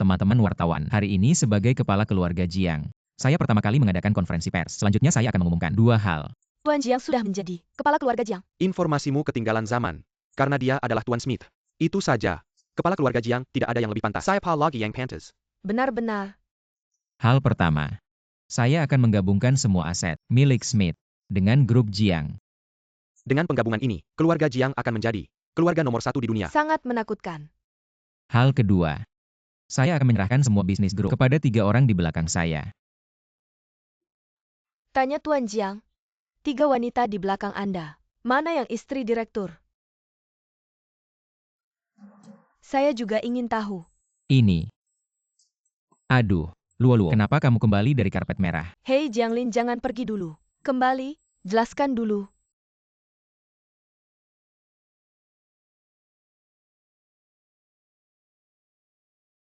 Teman-teman wartawan, hari ini sebagai kepala keluarga Jiang, saya pertama kali mengadakan konferensi pers. Selanjutnya saya akan mengumumkan 2 hal. Tuan Jiang sudah menjadi kepala keluarga Jiang. informasimu ketinggalan zaman. Karena dia adalah Tuan Smith. Itu saja. Kepala keluarga Jiang tidak ada yang lebih pantas. Saya lagi yang pantas. Benar-benar. Hal pertama, saya akan menggabungkan semua aset milik Smith dengan grup Jiang. Dengan penggabungan ini, keluarga Jiang akan menjadi keluarga nomor 1 di dunia. Sangat menakutkan. Hal kedua, saya akan menyerahkan semua bisnis grup kepada 3 orang di belakang saya. Tanya Tuan Jiang. 3 wanita di belakang Anda. Mana yang istri direktur? Saya juga ingin tahu. Ini. Aduh, Luo, kenapa kamu kembali dari karpet merah? Hei Jianglin, jangan pergi dulu. Kembali, jelaskan dulu.